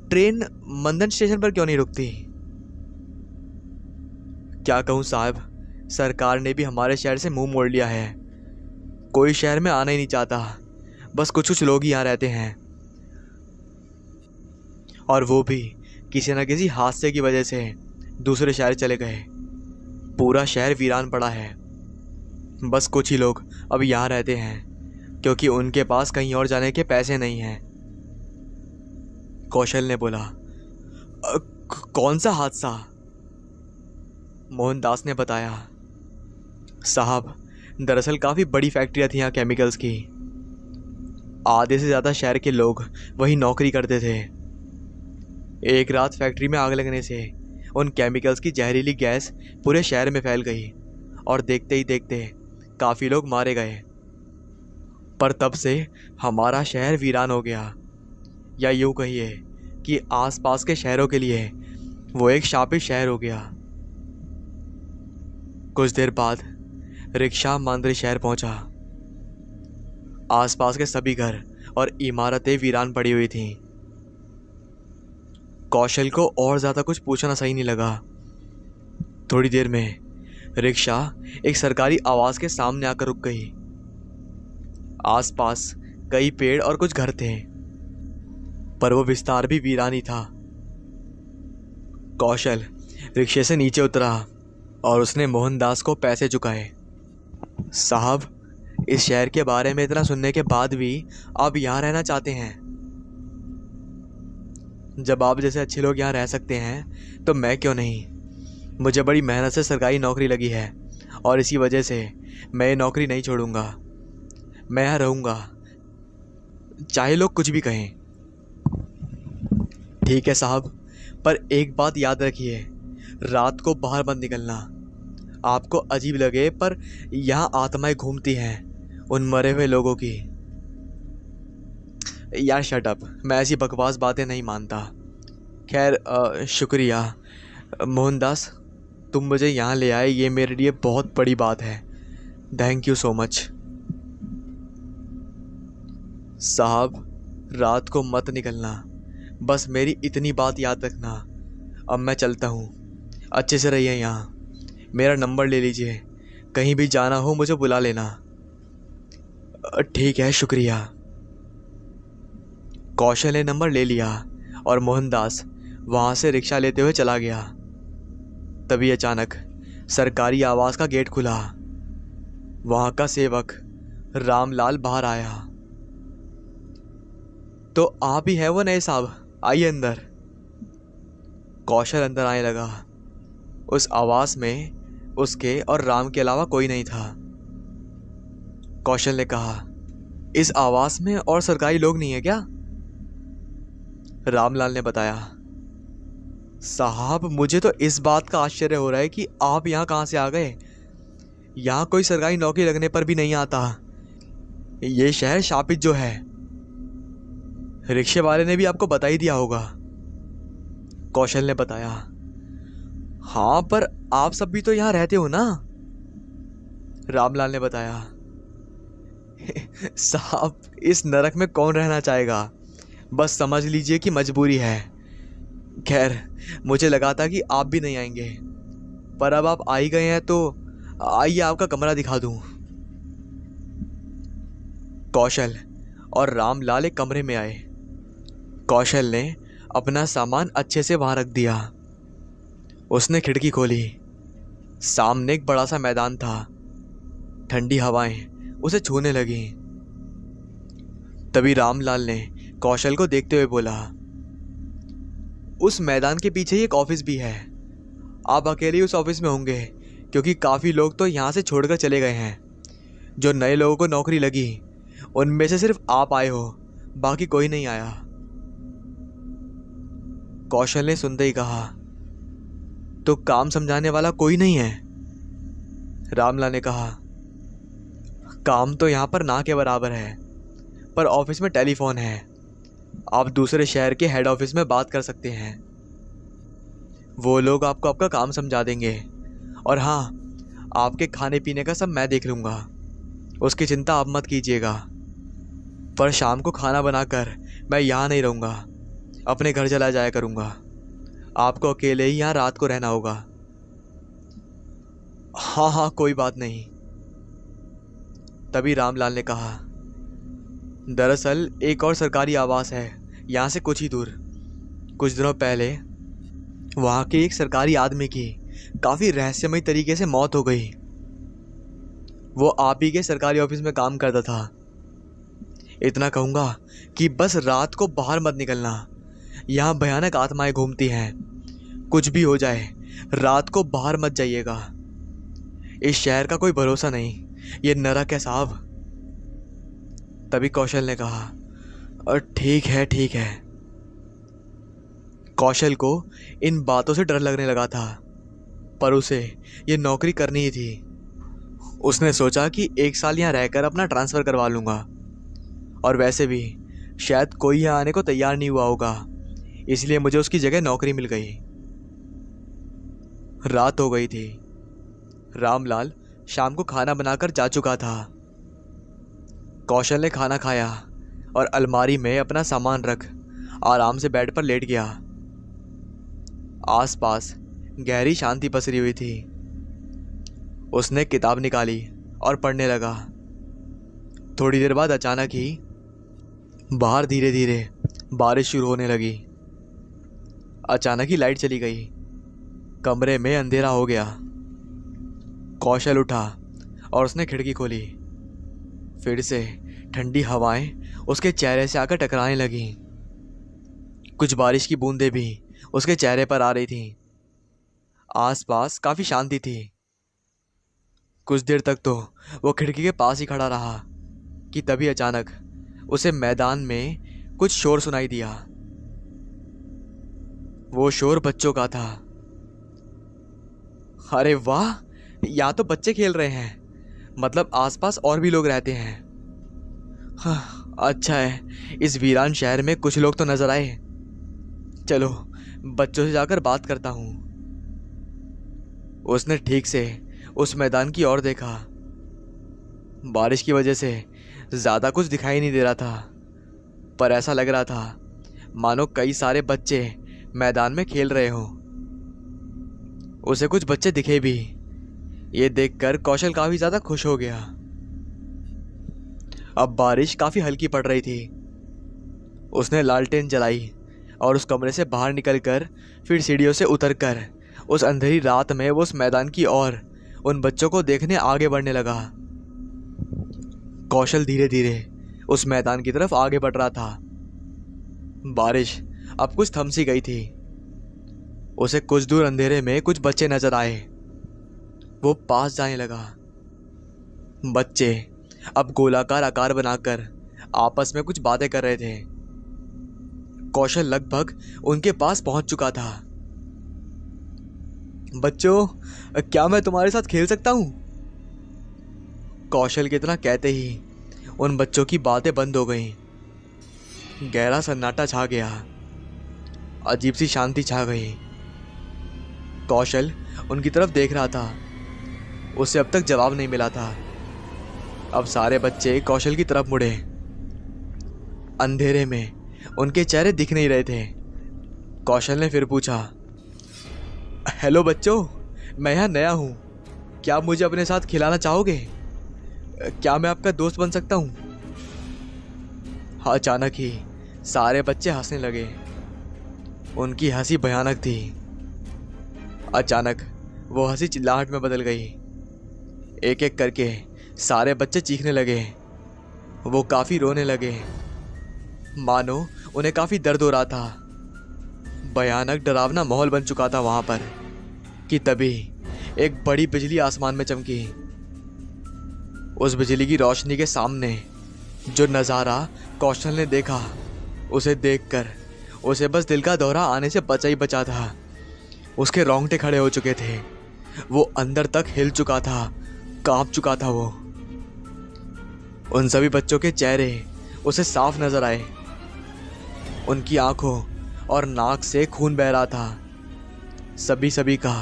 ट्रेन मंदन स्टेशन पर क्यों नहीं रुकती? क्या कहूँ साहब, सरकार ने भी हमारे शहर से मुंह मोड़ लिया है। कोई शहर में आना ही नहीं चाहता, बस कुछ कुछ लोग ही यहाँ रहते हैं, और वो भी किसी न किसी हादसे की वजह से दूसरे शहर चले गए। पूरा शहर वीरान पड़ा है। बस कुछ ही लोग अब यहाँ रहते हैं, क्योंकि उनके पास कहीं और जाने के पैसे नहीं हैं। कौशल ने बोला, कौन सा हादसा? मोहनदास ने बताया, साहब, दरअसल काफ़ी बड़ी फैक्ट्रियाँ थी यहाँ केमिकल्स की। आधे से ज़्यादा शहर के लोग वही नौकरी करते थे। एक रात फैक्ट्री में आग लगने से उन केमिकल्स की जहरीली गैस पूरे शहर में फैल गई और देखते ही देखते काफ़ी लोग मारे गए। पर तब से हमारा शहर वीरान हो गया, या यूँ कहिए कि आसपास के शहरों के लिए वो एक शापिश शहर हो गया। कुछ देर बाद रिक्शा मांदरी शहर पहुंचा। आसपास के सभी घर और इमारतें वीरान पड़ी हुई थीं। कौशल को और ज़्यादा कुछ पूछना सही नहीं लगा। थोड़ी देर में रिक्शा एक सरकारी आवास के सामने आकर रुक गई। आसपास कई पेड़ और कुछ घर थे, पर वो विस्तार भी वीरान ही था। कौशल रिक्शे से नीचे उतरा और उसने मोहनदास को पैसे चुकाए। साहब, इस शहर के बारे में इतना सुनने के बाद भी आप यहाँ रहना चाहते हैं? जब आप जैसे अच्छे लोग यहाँ रह सकते हैं तो मैं क्यों नहीं। मुझे बड़ी मेहनत से सरकारी नौकरी लगी है और इसी वजह से मैं ये नौकरी नहीं छोड़ूंगा। मैं यहाँ रहूँगा, चाहे लोग कुछ भी कहें। ठीक है साहब, पर एक बात याद रखिए, रात को बाहर मत निकलना। आपको अजीब लगे पर यहाँ आत्माएं घूमती हैं उन मरे हुए लोगों की। यार शट अप, मैं ऐसी बकवास बातें नहीं मानता। खैर शुक्रिया मोहनदास, तुम मुझे यहाँ ले आए, ये मेरे लिए बहुत बड़ी बात है। Thank you so much. साहब, रात को मत निकलना, बस मेरी इतनी बात याद रखना। अब मैं चलता हूँ, अच्छे से रहिए यहाँ। मेरा नंबर ले लीजिए, कहीं भी जाना हो मुझे बुला लेना। ठीक है, शुक्रिया। कौशल ने नंबर ले लिया और मोहनदास वहाँ से रिक्शा लेते हुए चला गया। तभी अचानक सरकारी आवास का गेट खुला। वहाँ का सेवक रामलाल बाहर आया। तो आप ही हैं वो नए साहब, आइए अंदर। कौशल अंदर आने लगा। उस आवास में उसके और राम के अलावा कोई नहीं था। कौशल ने कहा, इस आवास में और सरकारी लोग नहीं है क्या? रामलाल ने बताया, साहब मुझे तो इस बात का आश्चर्य हो रहा है कि आप यहाँ कहाँ से आ गए। यहाँ कोई सरकारी नौकरी लगने पर भी नहीं आता। ये शहर शापित जो है। रिक्शे वाले ने भी आपको बता ही दिया होगा, कौशल ने बताया। हाँ, पर आप सब भी तो यहाँ रहते हो ना, रामलाल ने बताया। साहब, इस नरक में कौन रहना चाहेगा, बस समझ लीजिए कि मजबूरी है। खैर, मुझे लगा था कि आप भी नहीं आएंगे, पर अब आप आ ही गए हैं तो आइए आपका कमरा दिखा दूं। कौशल और रामलाल एक कमरे में आए। कौशल ने अपना सामान अच्छे से वहां रख दिया। उसने खिड़की खोली। सामने एक बड़ा सा मैदान था। ठंडी हवाएं उसे छूने लगी। तभी रामलाल ने कौशल को देखते हुए बोला, उस मैदान के पीछे ही एक ऑफिस भी है। आप अकेले ही उस ऑफिस में होंगे, क्योंकि काफ़ी लोग तो यहाँ से छोड़कर चले गए हैं। जो नए लोगों को नौकरी लगी उनमें से सिर्फ आप आए हो, बाकी कोई नहीं आया। कौशल ने सुनते ही कहा, तो काम समझाने वाला कोई नहीं है? रामलाल ने कहा, काम तो यहाँ पर ना के बराबर है, पर ऑफिस में टेलीफोन है। आप दूसरे शहर के हेड ऑफिस में बात कर सकते हैं। वो लोग आपको आपका काम समझा देंगे। और हाँ, आपके खाने पीने का सब मैं देख लूँगा, उसकी चिंता आप मत कीजिएगा। पर शाम को खाना बनाकर मैं यहाँ नहीं रहूँगा, अपने घर चला जाया करूँगा। आपको अकेले ही यहाँ रात को रहना होगा। हाँ हाँ, कोई बात नहीं। तभी रामलाल ने कहा, दरअसल एक और सरकारी आवास है यहाँ से कुछ ही दूर। कुछ दिनों पहले वहाँ के एक सरकारी आदमी की काफ़ी रहस्यमय तरीके से मौत हो गई। वो आप ही के सरकारी ऑफिस में काम करता था। इतना कहूँगा कि बस रात को बाहर मत निकलना, यहाँ भयानक आत्माएं घूमती हैं। कुछ भी हो जाए, रात को बाहर मत जाइएगा। इस शहर का कोई भरोसा नहीं, ये नरक है साहब। तभी कौशल ने कहा, और ठीक है ठीक है। कौशल को इन बातों से डर लगने लगा था, पर उसे ये नौकरी करनी ही थी। उसने सोचा कि 1 साल यहाँ रहकर अपना ट्रांसफ़र करवा लूँगा, और वैसे भी शायद कोई यहाँ आने को तैयार नहीं हुआ होगा, इसलिए मुझे उसकी जगह नौकरी मिल गई। रात हो गई थी। रामलाल शाम को खाना बनाकर जा चुका था। कौशल ने खाना खाया और अलमारी में अपना सामान रख आराम से बेड पर लेट गया। आसपास गहरी शांति पसरी हुई थी। उसने किताब निकाली और पढ़ने लगा। थोड़ी देर बाद अचानक ही बाहर धीरे धीरे बारिश शुरू होने लगी। अचानक ही लाइट चली गई। कमरे में अंधेरा हो गया। कौशल उठा और उसने खिड़की खोली। फिर से ठंडी हवाएं उसके चेहरे से आकर टकराने लगीं। कुछ बारिश की बूंदें भी उसके चेहरे पर आ रही थीं। आसपास काफ़ी शांति थी। कुछ देर तक तो वो खिड़की के पास ही खड़ा रहा कि तभी अचानक उसे मैदान में कुछ शोर सुनाई दिया। वो शोर बच्चों का था। अरे वाह, यहाँ तो बच्चे खेल रहे हैं, मतलब आसपास और भी लोग रहते हैं। हाँ, अच्छा है, इस वीरान शहर में कुछ लोग तो नजर आए। चलो बच्चों से जाकर बात करता हूँ। उसने ठीक से उस मैदान की ओर देखा। बारिश की वजह से ज्यादा कुछ दिखाई नहीं दे रहा था, पर ऐसा लग रहा था मानो कई सारे बच्चे मैदान में खेल रहे हों। उसे कुछ बच्चे दिखे भी। ये देखकर कौशल काफी ज्यादा खुश हो गया। अब बारिश काफी हल्की पड़ रही थी। उसने लालटेन जलाई और उस कमरे से बाहर निकलकर फिर सीढ़ियों से उतरकर उस अंधेरी रात में वो उस मैदान की ओर उन बच्चों को देखने आगे बढ़ने लगा। कौशल धीरे धीरे उस मैदान की तरफ आगे बढ़ रहा था। बारिश अब कुछ थम सी गई थी। उसे कुछ दूर अंधेरे में कुछ बच्चे नजर आए। वो पास जाने लगा। बच्चे अब गोलाकार आकार बनाकर आपस में कुछ बातें कर रहे थे। कौशल लगभग उनके पास पहुंच चुका था। बच्चों, क्या मैं तुम्हारे साथ खेल सकता हूं? कौशल के इतना कहते ही उन बच्चों की बातें बंद हो गईं। गहरा सन्नाटा छा गया। अजीब सी शांति छा गई। कौशल उनकी तरफ देख रहा था। उसे अब तक जवाब नहीं मिला था। अब सारे बच्चे कौशल की तरफ मुड़े। अंधेरे में उनके चेहरे दिख नहीं रहे थे। कौशल ने फिर पूछा, हेलो बच्चों, मैं यहाँ नया हूँ, क्या आप मुझे अपने साथ खिलाना चाहोगे? क्या मैं आपका दोस्त बन सकता हूँ? अचानक ही सारे बच्चे हंसने लगे। उनकी हंसी भयानक थी। अचानक वो हंसी चिल्लाहट में बदल गई। एक एक करके सारे बच्चे चीखने लगे। वो काफी रोने लगे, मानो उन्हें काफी दर्द हो रहा था। भयानक डरावना माहौल बन चुका था वहां पर कि तभी एक बड़ी बिजली आसमान में चमकी। उस बिजली की रोशनी के सामने जो नज़ारा कौशल ने देखा, उसे देखकर उसे बस दिल का दौरा आने से बचा ही बचा था। उसके रोंगटे खड़े हो चुके थे। वो अंदर तक हिल चुका था, कांप चुका था वो। उन सभी बच्चों के चेहरे उसे साफ नजर आए। उनकी आंखों और नाक से खून बह रहा था। सभी का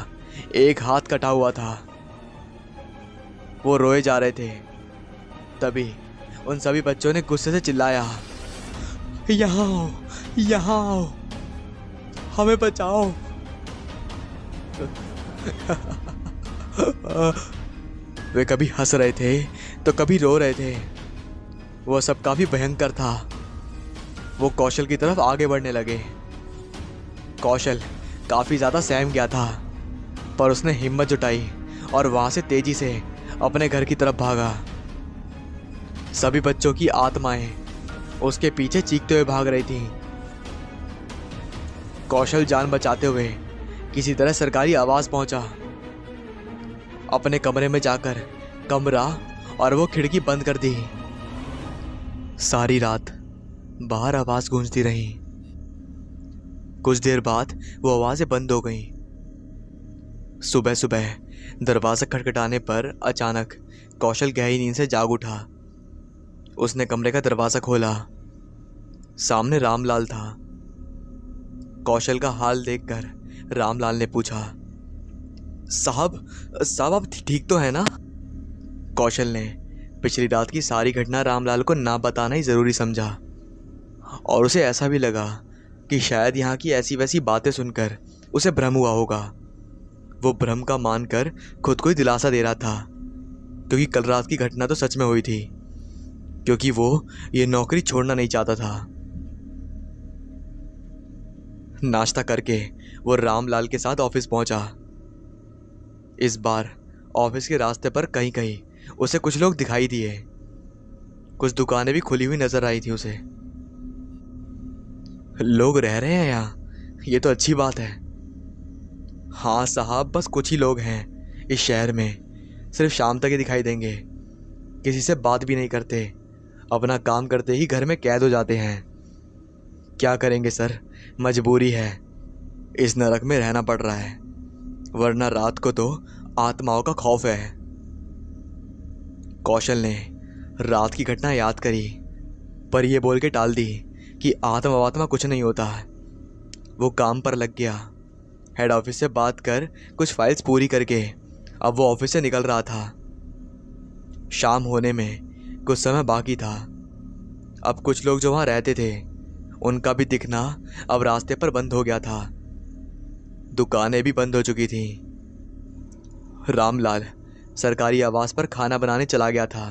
एक हाथ कटा हुआ था। वो रोए जा रहे थे। तभी उन सभी बच्चों ने गुस्से से चिल्लाया, यहाँ आओ, यहाँ आओ, हमें बचाओ। वे कभी हंस रहे थे तो कभी रो रहे थे। वो सब काफी भयंकर था। वो कौशल की तरफ आगे बढ़ने लगे। कौशल काफी ज्यादा सहम गया था, पर उसने हिम्मत जुटाई और वहां से तेजी से अपने घर की तरफ भागा। सभी बच्चों की आत्माएं उसके पीछे चीखते हुए भाग रही थीं। कौशल जान बचाते हुए किसी तरह सरकारी आवास पहुंचा। अपने कमरे में जाकर कमरा और वो खिड़की बंद कर दी। सारी रात बाहर आवाज गूंजती रही। कुछ देर बाद वो आवाजें बंद हो गईं। सुबह सुबह दरवाजा खटखटाने पर अचानक कौशल गहरी नींद से जाग उठा। उसने कमरे का दरवाजा खोला। सामने रामलाल था। कौशल का हाल देखकर रामलाल ने पूछा, साहब आप ठीक तो है ना? कौशल ने पिछली रात की सारी घटना रामलाल को ना बताना ही जरूरी समझा, और उसे ऐसा भी लगा कि शायद यहाँ की ऐसी वैसी बातें सुनकर उसे भ्रम हुआ होगा। वो भ्रम का मानकर खुद को ही दिलासा दे रहा था, क्योंकि कल रात की घटना तो सच में हुई थी, क्योंकि वो ये नौकरी छोड़ना नहीं चाहता था। नाश्ता करके वो रामलाल के साथ ऑफिस पहुंचा। इस बार ऑफिस के रास्ते पर कहीं कहीं उसे कुछ लोग दिखाई दिए। कुछ दुकानें भी खुली हुई नजर आई थी उसे। लोग रह रहे हैं यहाँ, ये तो अच्छी बात है। हाँ साहब, बस कुछ ही लोग हैं इस शहर में, सिर्फ शाम तक ही दिखाई देंगे। किसी से बात भी नहीं करते, अपना काम करते ही घर में कैद हो जाते हैं। क्या करेंगे सर, मजबूरी है। इस नरक में रहना पड़ रहा है, वरना रात को तो आत्माओं का खौफ है। कौशल ने रात की घटना याद करी, पर यह बोल के टाल दी कि आत्मा कुछ नहीं होता। वो काम पर लग गया। हेड ऑफिस से बात कर कुछ फाइल्स पूरी करके अब वो ऑफिस से निकल रहा था। शाम होने में कुछ समय बाकी था। अब कुछ लोग जो वहाँ रहते थे उनका भी दिखना अब रास्ते पर बंद हो गया था। दुकानें भी बंद हो चुकी थी। रामलाल सरकारी आवास पर खाना बनाने चला गया था।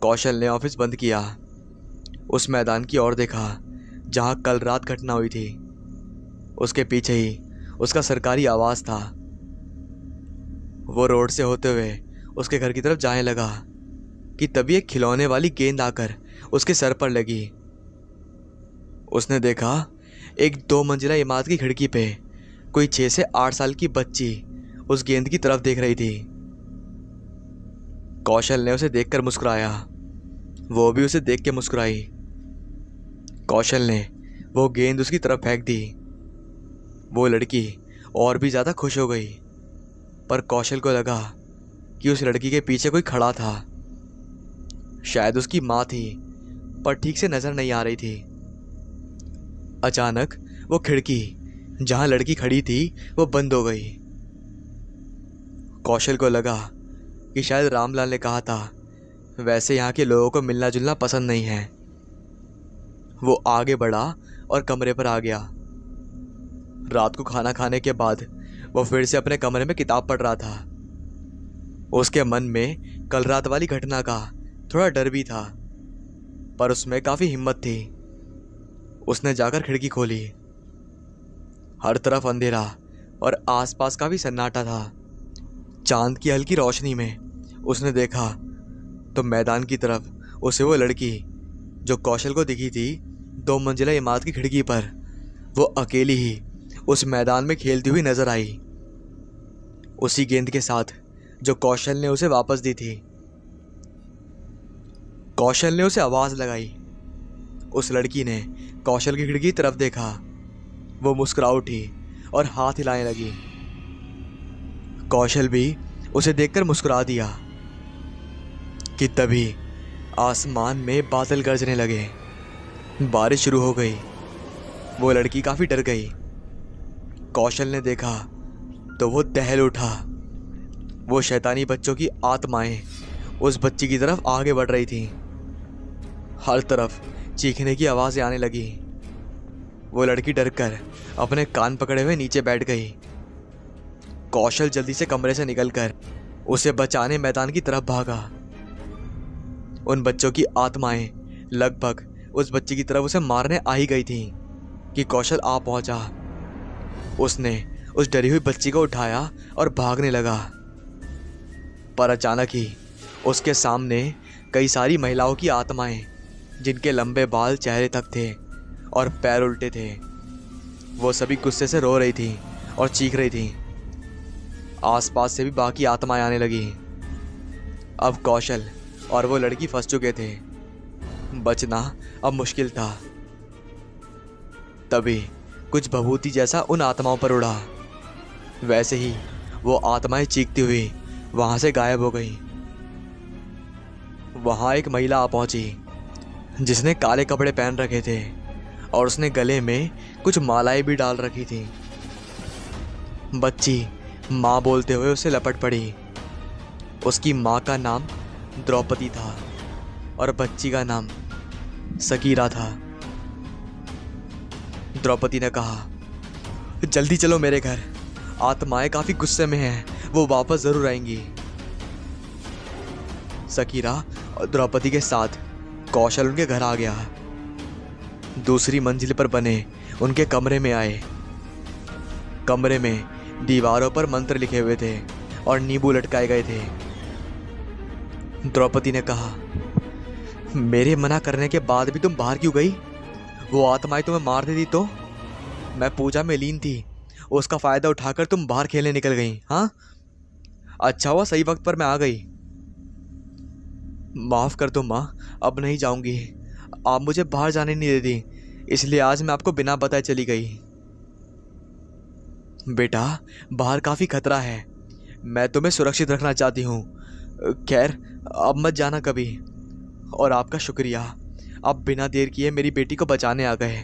कौशल ने ऑफिस बंद किया। उस मैदान की ओर देखा जहां कल रात घटना हुई थी। उसके पीछे ही उसका सरकारी आवास था। वो रोड से होते हुए उसके घर की तरफ जाने लगा कि तभी एक खिलौने वाली गेंद आकर उसके सर पर लगी। उसने देखा एक 2 मंजिला इमारत की खिड़की पे कोई 6 से 8 साल की बच्ची उस गेंद की तरफ देख रही थी। कौशल ने उसे देखकर मुस्कुराया। वो भी उसे देख के मुस्कुराई। कौशल ने वो गेंद उसकी तरफ फेंक दी। वो लड़की और भी ज्यादा खुश हो गई, पर कौशल को लगा कि उस लड़की के पीछे कोई खड़ा था। शायद उसकी माँ थी, पर ठीक से नजर नहीं आ रही थी। अचानक वो खिड़की जहां लड़की खड़ी थी वो बंद हो गई। कौशल को लगा कि शायद रामलाल ने कहा था, वैसे यहाँ के लोगों को मिलना जुलना पसंद नहीं है। वो आगे बढ़ा और कमरे पर आ गया। रात को खाना खाने के बाद वो फिर से अपने कमरे में किताब पढ़ रहा था। उसके मन में कल रात वाली घटना का थोड़ा डर भी था, पर उसमें काफी हिम्मत थी। उसने जाकर खिड़की खोली। हर तरफ अंधेरा और आसपास काफी सन्नाटा था। चांद की हल्की रोशनी में उसने देखा तो मैदान की तरफ उसे वो लड़की जो कौशल को दिखी थी 2 मंजिला इमारत की खिड़की पर, वो अकेली ही उस मैदान में खेलती हुई नजर आई, उसी गेंद के साथ जो कौशल ने उसे वापस दी थी। कौशल ने उसे आवाज लगाई। उस लड़की ने कौशल की खिड़की की तरफ देखा। वो मुस्कुरा उठी और हाथ हिलाने लगी। कौशल भी उसे देखकर मुस्कुरा दिया कि तभी आसमान में बादल गरजने लगे। बारिश शुरू हो गई। वो लड़की काफी डर गई। कौशल ने देखा तो वो दहल उठा। वो शैतानी बच्चों की आत्माएं उस बच्ची की तरफ आगे बढ़ रही थीं। हर तरफ चीखने की आवाजें आने लगी। वो लड़की डरकर अपने कान पकड़े हुए नीचे बैठ गई। कौशल जल्दी से कमरे से निकलकर उसे बचाने मैदान की तरफ भागा। उन बच्चों की आत्माएं लगभग उस बच्ची की तरफ उसे मारने आ ही गई थीं कि कौशल आ पहुंचा। उसने उस डरी हुई बच्ची को उठाया और भागने लगा, पर अचानक ही उसके सामने कई सारी महिलाओं की आत्माएं जिनके लंबे बाल चेहरे तक थे और पैर उल्टे थे, वो सभी गुस्से से रो रही थी और चीख रही थी। आसपास से भी बाकी आत्माएं आने लगी। अब कौशल और वो लड़की फंस चुके थे। बचना अब मुश्किल था। तभी कुछ भभूति जैसा उन आत्माओं पर उड़ा। वैसे ही वो आत्माएं चीखती हुई वहां से गायब हो गई। वहां एक महिला आ पहुंची जिसने काले कपड़े पहन रखे थे और उसने गले में कुछ मालाएं भी डाल रखी थी। बच्ची माँ बोलते हुए उसे लपट पड़ी। उसकी माँ का नाम द्रौपदी था और बच्ची का नाम सकीरा था। द्रौपदी ने कहा, जल्दी चलो मेरे घर, आत्माएं काफी गुस्से में हैं, वो वापस जरूर आएंगी। सकीरा और द्रौपदी के साथ कौशल उनके घर आ गया। दूसरी मंजिल पर बने उनके कमरे में आए। कमरे में दीवारों पर मंत्र लिखे हुए थे और नींबू लटकाए गए थे। द्रौपदी ने कहा, मेरे मना करने के बाद भी तुम बाहर क्यों गई? वो आत्माएं तुम्हें मार देती तो? मैं पूजा में लीन थी, उसका फायदा उठाकर तुम बाहर खेलने निकल गई। हाँ, अच्छा हुआ सही वक्त पर मैं आ गई। माफ कर दो माँ, अब नहीं जाऊंगी। आप मुझे बाहर जाने नहीं देती, इसलिए आज मैं आपको बिना बताए चली गई। बेटा, बाहर काफ़ी खतरा है। मैं तुम्हें सुरक्षित रखना चाहती हूँ। खैर, अब मत जाना कभी। और आपका शुक्रिया, आप बिना देर किए मेरी बेटी को बचाने आ गए।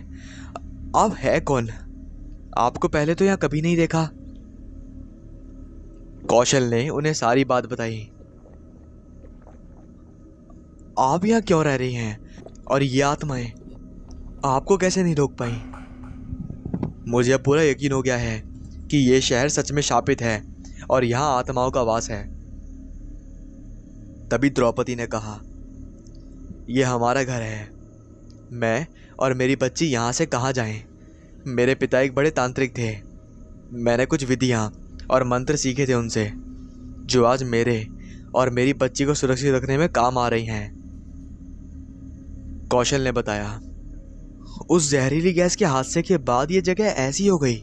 आप है कौन? आपको पहले तो यहाँ कभी नहीं देखा। कौशल ने उन्हें सारी बात बताई। आप यहाँ क्यों रह रही हैं? और ये आत्माएं आपको कैसे नहीं रोक पाई? मुझे अब पूरा यकीन हो गया है कि ये शहर सच में शापित है और यहाँ आत्माओं का वास है। तभी द्रौपदी ने कहा, यह हमारा घर है। मैं और मेरी बच्ची यहाँ से कहाँ जाएं? मेरे पिता एक बड़े तांत्रिक थे। मैंने कुछ विधियाँ और मंत्र सीखे थे उनसे, जो आज मेरे और मेरी बच्ची को सुरक्षित रखने में काम आ रही हैं। कौशल ने बताया, उस जहरीली गैस के हादसे के बाद ये जगह ऐसी हो गई।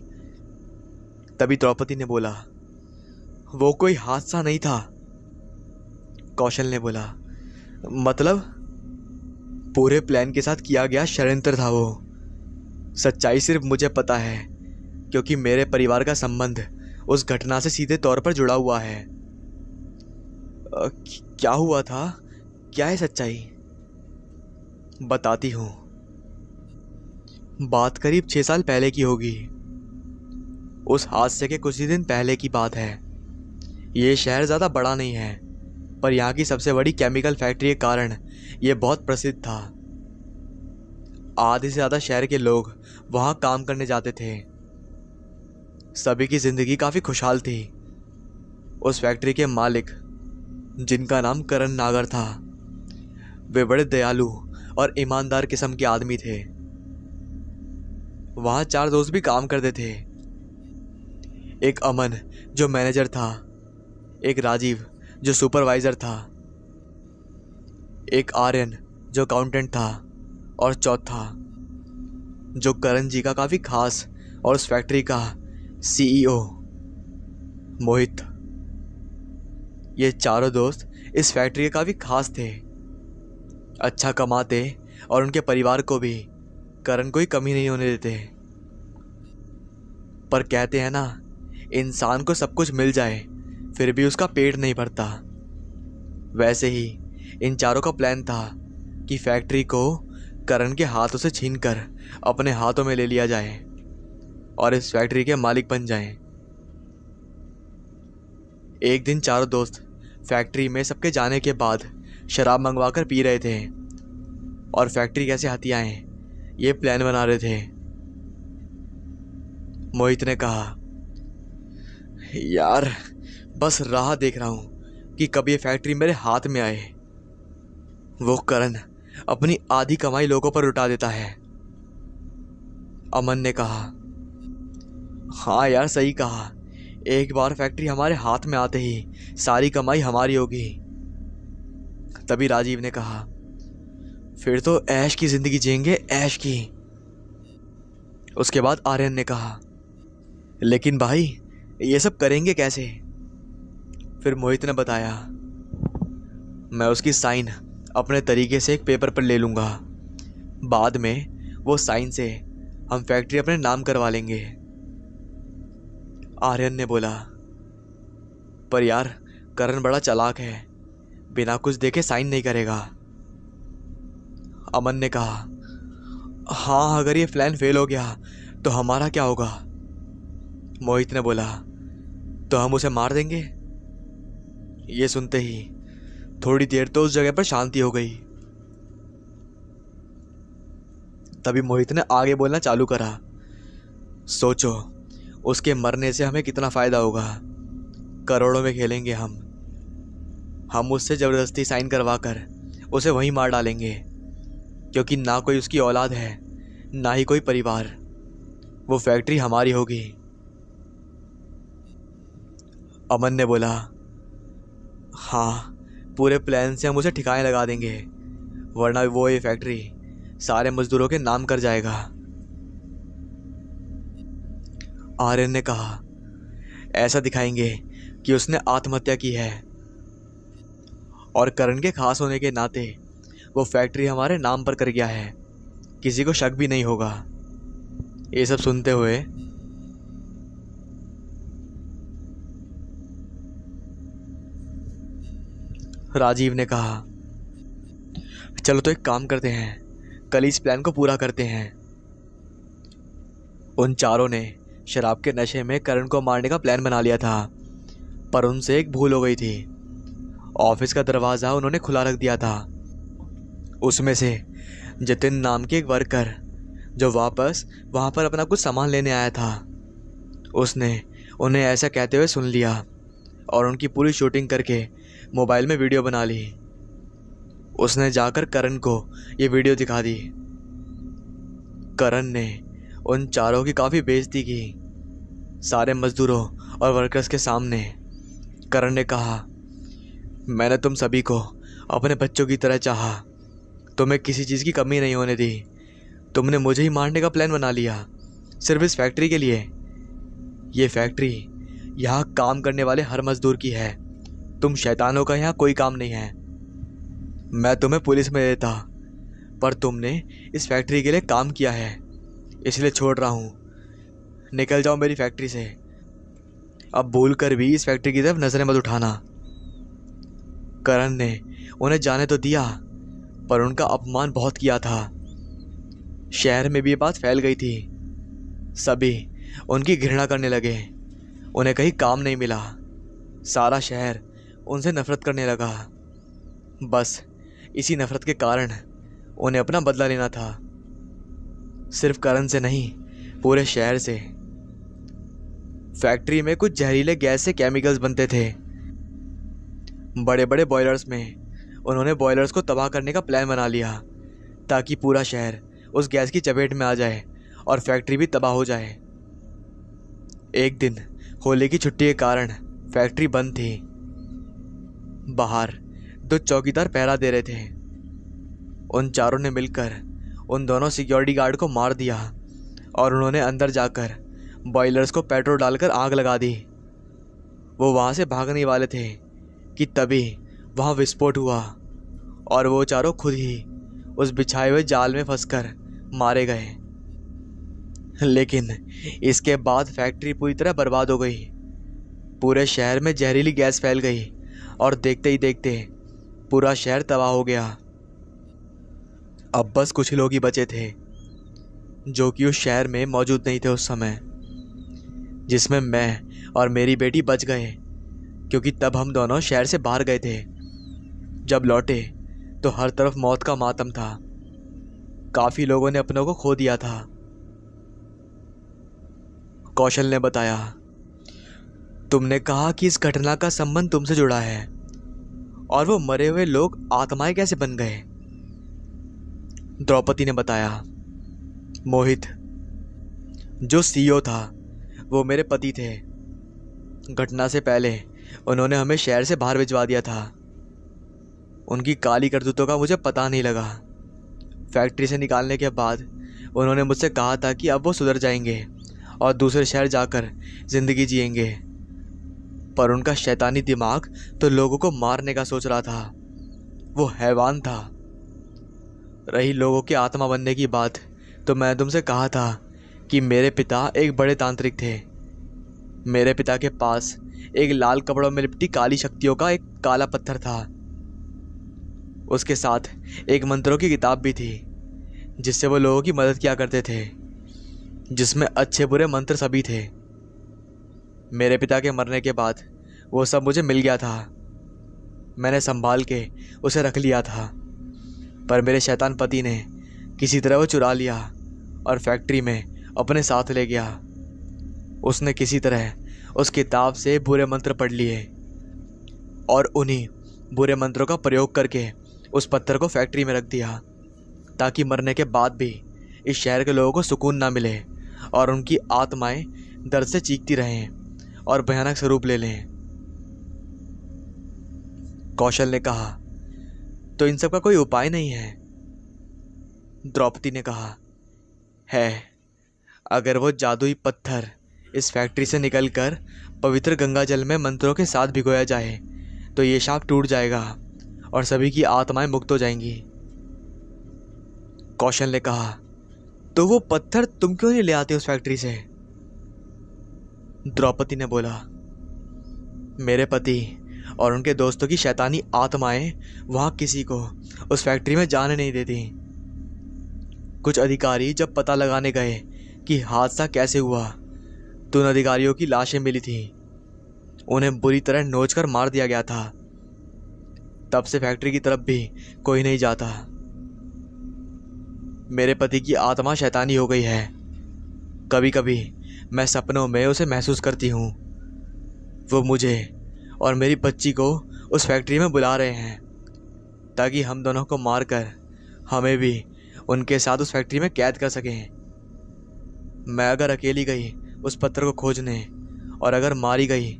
तभी द्रौपदी ने बोला, वो कोई हादसा नहीं था। कौशल ने बोला, मतलब? पूरे प्लान के साथ किया गया षड्यंत्र था वो। सच्चाई सिर्फ मुझे पता है, क्योंकि मेरे परिवार का संबंध उस घटना से सीधे तौर पर जुड़ा हुआ है। क्या हुआ था? क्या है सच्चाई? बताती हूँ। बात करीब 6 साल पहले की होगी। उस हादसे के कुछ ही दिन पहले की बात है। ये शहर ज़्यादा बड़ा नहीं है, पर यहाँ की सबसे बड़ी केमिकल फैक्ट्री के कारण ये बहुत प्रसिद्ध था। आधे से ज़्यादा शहर के लोग वहाँ काम करने जाते थे। सभी की ज़िंदगी काफ़ी खुशहाल थी। उस फैक्ट्री के मालिक, जिनका नाम करण नागर था, वे बड़े दयालु और ईमानदार किस्म के आदमी थे। वहाँ 4 दोस्त भी काम करते थे। एक अमन जो मैनेजर था, एक राजीव जो सुपरवाइजर था, एक आर्यन जो अकाउंटेंट था, और चौथा जो करण जी का काफ़ी खास और उस फैक्ट्री का सीईओ मोहित। ये चारों दोस्त इस फैक्ट्री के काफ़ी खास थे। अच्छा कमाते और उनके परिवार को भी करण कोई कमी नहीं होने देते। पर कहते हैं ना, इंसान को सब कुछ मिल जाए फिर भी उसका पेट नहीं भरता। वैसे ही इन चारों का प्लान था कि फैक्ट्री को करण के हाथों से छीनकर अपने हाथों में ले लिया जाए और इस फैक्ट्री के मालिक बन जाएं। एक दिन चारों दोस्त फैक्ट्री में सबके जाने के बाद शराब मंगवाकर पी रहे थे और फैक्ट्री कैसे हथियाएं ये प्लान बना रहे थे। मोहित ने कहा, यार बस राह देख रहा हूं कि कब ये फैक्ट्री मेरे हाथ में आए। वो करण अपनी आधी कमाई लोगों पर लुटा देता है। अमन ने कहा, हाँ यार सही कहा, एक बार फैक्ट्री हमारे हाथ में आते ही सारी कमाई हमारी होगी। तभी राजीव ने कहा, फिर तो ऐश की जिंदगी जिएंगे, ऐश की। उसके बाद आर्यन ने कहा, लेकिन भाई ये सब करेंगे कैसे? फिर मोहित ने बताया, मैं उसकी साइन अपने तरीके से एक पेपर पर ले लूँगा। बाद में वो साइन से हम फैक्ट्री अपने नाम करवा लेंगे। आर्यन ने बोला, पर यार करण बड़ा चालाक है, बिना कुछ देखे साइन नहीं करेगा। अमन ने कहा, हाँ अगर ये प्लान फेल हो गया तो हमारा क्या होगा? मोहित ने बोला, तो हम उसे मार देंगे। ये सुनते ही थोड़ी देर तो उस जगह पर शांति हो गई। तभी मोहित ने आगे बोलना चालू करा, सोचो उसके मरने से हमें कितना फायदा होगा। करोड़ों में खेलेंगे हम उससे जबरदस्ती साइन करवाकर उसे वहीं मार डालेंगे, क्योंकि ना कोई उसकी औलाद है ना ही कोई परिवार। वो फैक्ट्री हमारी होगी। अमन ने बोला, हाँ पूरे प्लान से हम उसे ठिकाने लगा देंगे, वरना वो ये फैक्ट्री सारे मजदूरों के नाम कर जाएगा। आर्यन ने कहा, ऐसा दिखाएंगे कि उसने आत्महत्या की है और करण के खास होने के नाते वो फैक्ट्री हमारे नाम पर कर गया है, किसी को शक भी नहीं होगा। ये सब सुनते हुए राजीव ने कहा। चलो तो एक काम करते हैं, कल इस प्लान को पूरा करते हैं। उन चारों ने शराब के नशे में करण को मारने का प्लान बना लिया था, पर उनसे एक भूल हो गई थी। ऑफिस का दरवाज़ा उन्होंने खुला रख दिया था। उसमें से जतिन नाम के एक वर्कर, जो वापस वहाँ पर अपना कुछ सामान लेने आया था, उसने उन्हें ऐसा कहते हुए सुन लिया और उनकी पूरी शूटिंग करके मोबाइल में वीडियो बना ली। उसने जाकर करण को ये वीडियो दिखा दी। करण ने उन चारों की काफ़ी बेइज्जती की। सारे मजदूरों और वर्कर्स के सामने करण ने कहा, मैंने तुम सभी को अपने बच्चों की तरह चाहा, तुम्हें किसी चीज़ की कमी नहीं होने दी। तुमने मुझे ही मारने का प्लान बना लिया, सिर्फ इस फैक्ट्री के लिए। ये फैक्ट्री यहाँ काम करने वाले हर मजदूर की है। तुम शैतानों का यहाँ कोई काम नहीं है। मैं तुम्हें पुलिस में देता, पर तुमने इस फैक्ट्री के लिए काम किया है, इसलिए छोड़ रहा हूँ। निकल जाओ मेरी फैक्ट्री से। अब भूल कर भी इस फैक्ट्री की तरफ नजरें मत उठाना। करण ने उन्हें जाने तो दिया, पर उनका अपमान बहुत किया था। शहर में भी ये बात फैल गई थी। सभी उनकी घृणा करने लगे। उन्हें कहीं काम नहीं मिला। सारा शहर उनसे नफरत करने लगा। बस इसी नफरत के कारण उन्हें अपना बदला लेना था, सिर्फ करण से नहीं, पूरे शहर से। फैक्ट्री में कुछ जहरीले गैस से केमिकल्स बनते थे। बड़े बड़े बॉयलर्स में उन्होंने बॉयलर्स को तबाह करने का प्लान बना लिया, ताकि पूरा शहर उस गैस की चपेट में आ जाए और फैक्ट्री भी तबाह हो जाए। एक दिन होली की छुट्टी के कारण फैक्ट्री बंद थी। बाहर 2 चौकीदार पहरा दे रहे थे। उन चारों ने मिलकर उन दोनों सिक्योरिटी गार्ड को मार दिया और उन्होंने अंदर जाकर बॉयलर्स को पेट्रोल डालकर आग लगा दी। वो वहाँ से भागने वाले थे कि तभी वहाँ विस्फोट हुआ और वो चारों खुद ही उस बिछाए हुए जाल में फंसकर मारे गए। लेकिन इसके बाद फैक्ट्री पूरी तरह बर्बाद हो गई। पूरे शहर में जहरीली गैस फैल गई और देखते ही देखते पूरा शहर तबाह हो गया। अब बस कुछ लोग ही बचे थे जो कि उस शहर में मौजूद नहीं थे उस समय, जिसमें मैं और मेरी बेटी बच गए, क्योंकि तब हम दोनों शहर से बाहर गए थे। जब लौटे तो हर तरफ मौत का मातम था। काफ़ी लोगों ने अपनों को खो दिया था। कौशल ने बताया, तुमने कहा कि इस घटना का संबंध तुमसे जुड़ा है, और वो मरे हुए लोग आत्माएं कैसे बन गए? द्रौपदी ने बताया, मोहित, जो सीईओ था, वो मेरे पति थे। घटना से पहले उन्होंने हमें शहर से बाहर भिजवा दिया था। उनकी काली करतूतों का मुझे पता नहीं लगा। फैक्ट्री से निकालने के बाद उन्होंने मुझसे कहा था कि अब वो सुधर जाएंगे और दूसरे शहर जाकर जिंदगी जिएंगे, पर उनका शैतानी दिमाग तो लोगों को मारने का सोच रहा था। वो हैवान था। रही लोगों की आत्मा बनने की बात, तो मैं तुमसे कहा था कि मेरे पिता एक बड़े तांत्रिक थे। मेरे पिता के पास एक लाल कपड़ों में लिपटी काली शक्तियों का एक काला पत्थर था। उसके साथ एक मंत्रों की किताब भी थी, जिससे वो लोगों की मदद किया करते थे, जिसमें अच्छे बुरे मंत्र सभी थे। मेरे पिता के मरने के बाद वो सब मुझे मिल गया था। मैंने संभाल के उसे रख लिया था, पर मेरे शैतान पति ने किसी तरह वो चुरा लिया और फैक्ट्री में अपने साथ ले गया। उसने किसी तरह उस किताब से बुरे मंत्र पढ़ लिए और उन्हीं बुरे मंत्रों का प्रयोग करके उस पत्थर को फैक्ट्री में रख दिया, ताकि मरने के बाद भी इस शहर के लोगों को सुकून ना मिले और उनकी आत्माएं दर्द से चीखती रहें और भयानक स्वरूप ले लें। कौशल ने कहा, तो इन सब का कोई उपाय नहीं है? द्रौपदी ने कहा, है। अगर वो जादुई पत्थर इस फैक्ट्री से निकलकर पवित्र गंगा जल में मंत्रों के साथ भिगोया जाए, तो ये शाप टूट जाएगा और सभी की आत्माएं मुक्त हो जाएंगी। कौशल ने कहा, तो वो पत्थर तुम क्यों नहीं ले आते उस फैक्ट्री से? द्रौपदी ने बोला, मेरे पति और उनके दोस्तों की शैतानी आत्माएं वहाँ किसी को उस फैक्ट्री में जाने नहीं देती। कुछ अधिकारी जब पता लगाने गए कि हादसा कैसे हुआ तो उन अधिकारियों की लाशें मिली थी। उन्हें बुरी तरह नोचकर मार दिया गया था। तब से फैक्ट्री की तरफ भी कोई नहीं जाता। मेरे पति की आत्मा शैतानी हो गई है। कभी कभी मैं सपनों में उसे महसूस करती हूँ। वो मुझे और मेरी बच्ची को उस फैक्ट्री में बुला रहे हैं ताकि हम दोनों को मारकर हमें भी उनके साथ उस फैक्ट्री में कैद कर सकें। मैं अगर अकेली गई उस पत्थर को खोजने और अगर मारी गई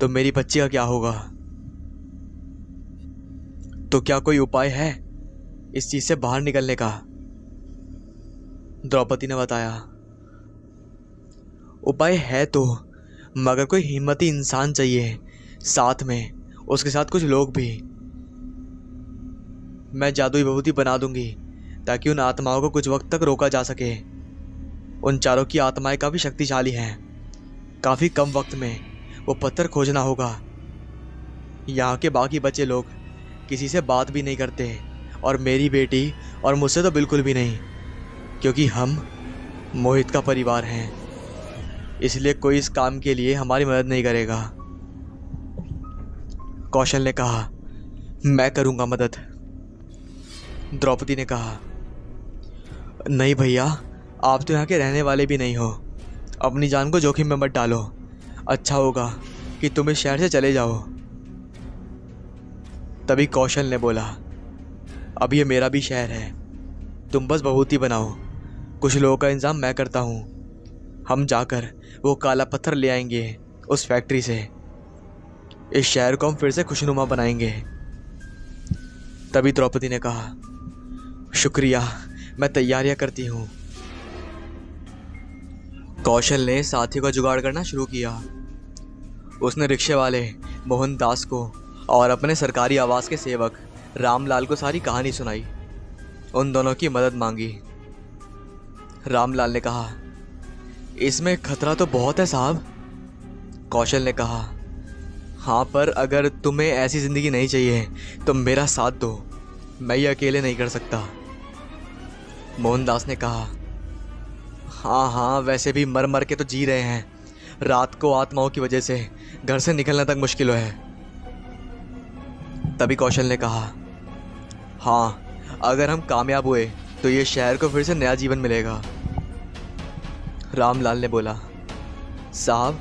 तो मेरी बच्ची का क्या होगा? तो क्या कोई उपाय है इस चीज से बाहर निकलने का? द्रौपदी ने बताया। उपाय है तो, मगर कोई हिम्मती इंसान चाहिए साथ में, उसके साथ कुछ लोग भी। मैं जादुई विभूति बना दूंगी ताकि उन आत्माओं को कुछ वक्त तक रोका जा सके। उन चारों की आत्माएं काफ़ी शक्तिशाली हैं। काफ़ी कम वक्त में वो पत्थर खोजना होगा। यहाँ के बाकी बचे लोग किसी से बात भी नहीं करते और मेरी बेटी और मुझसे तो बिल्कुल भी नहीं, क्योंकि हम मोहित का परिवार हैं। इसलिए कोई इस काम के लिए हमारी मदद नहीं करेगा। कौशल ने कहा, मैं करूँगा मदद। द्रौपदी ने कहा, नहीं भैया, आप तो यहाँ के रहने वाले भी नहीं हो। अपनी जान को जोखिम में मत डालो। अच्छा होगा कि तुम इस शहर से चले जाओ। तभी कौशल ने बोला, अब ये मेरा भी शहर है, तुम बस विभूति बनाओ। कुछ लोगों का इंतजाम मैं करता हूँ। हम जाकर वो काला पत्थर ले आएंगे उस फैक्ट्री से। इस शहर को हम फिर से खुशनुमा बनाएंगे। तभी द्रौपदी ने कहा, शुक्रिया, मैं तैयारियां करती हूँ। कौशल ने साथी का जुगाड़ करना शुरू किया। उसने रिक्शे वाले मोहनदास को और अपने सरकारी आवास के सेवक रामलाल को सारी कहानी सुनाई। उन दोनों की मदद मांगी। रामलाल ने कहा, इसमें खतरा तो बहुत है साहब। कौशल ने कहा, हाँ, पर अगर तुम्हें ऐसी ज़िंदगी नहीं चाहिए तो मेरा साथ दो। मैं ये अकेले नहीं कर सकता। मोहनदास ने कहा, हाँ हाँ, वैसे भी मर मर के तो जी रहे हैं। रात को आत्माओं की वजह से घर से निकलना तक मुश्किल है। तभी कौशल ने कहा, हाँ, अगर हम कामयाब हुए तो ये शहर को फिर से नया जीवन मिलेगा। रामलाल ने बोला, साहब,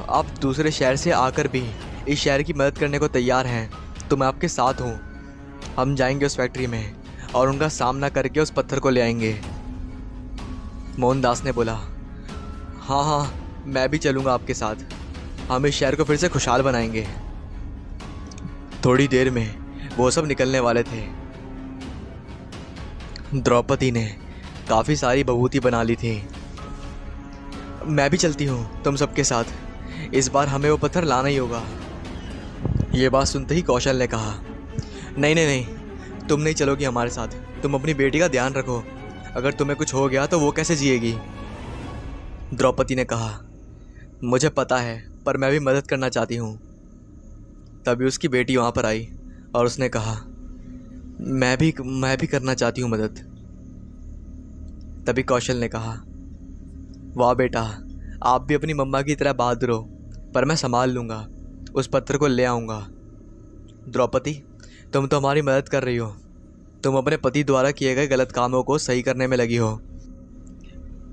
आप दूसरे शहर से आकर भी इस शहर की मदद करने को तैयार हैं तो मैं आपके साथ हूँ। हम जाएंगे उस फैक्ट्री में और उनका सामना करके उस पत्थर को ले आएंगे। मोहनदास ने बोला, हाँ हाँ, मैं भी चलूँगा आपके साथ। हम इस शहर को फिर से खुशहाल बनाएंगे। थोड़ी देर में वो सब निकलने वाले थे। द्रौपदी ने काफ़ी सारी विभूति बना ली थी। मैं भी चलती हूँ तुम सबके साथ। इस बार हमें वो पत्थर लाना ही होगा। ये बात सुनते ही कौशल ने कहा, नहीं नहीं नहीं, तुम नहीं चलोगी हमारे साथ। तुम अपनी बेटी का ध्यान रखो। अगर तुम्हें कुछ हो गया तो वो कैसे जिएगी? द्रौपदी ने कहा, मुझे पता है, पर मैं भी मदद करना चाहती हूँ। तभी उसकी बेटी वहाँ पर आई और उसने कहा, मैं भी करना चाहती हूँ मदद। तभी कौशल ने कहा, वाह बेटा, आप भी अपनी मम्मा की तरह बहादुर हो, पर मैं संभाल लूँगा। उस पत्थर को ले आऊँगा। द्रौपदी, तुम तो हमारी मदद कर रही हो। तुम अपने पति द्वारा किए गए गलत कामों को सही करने में लगी हो।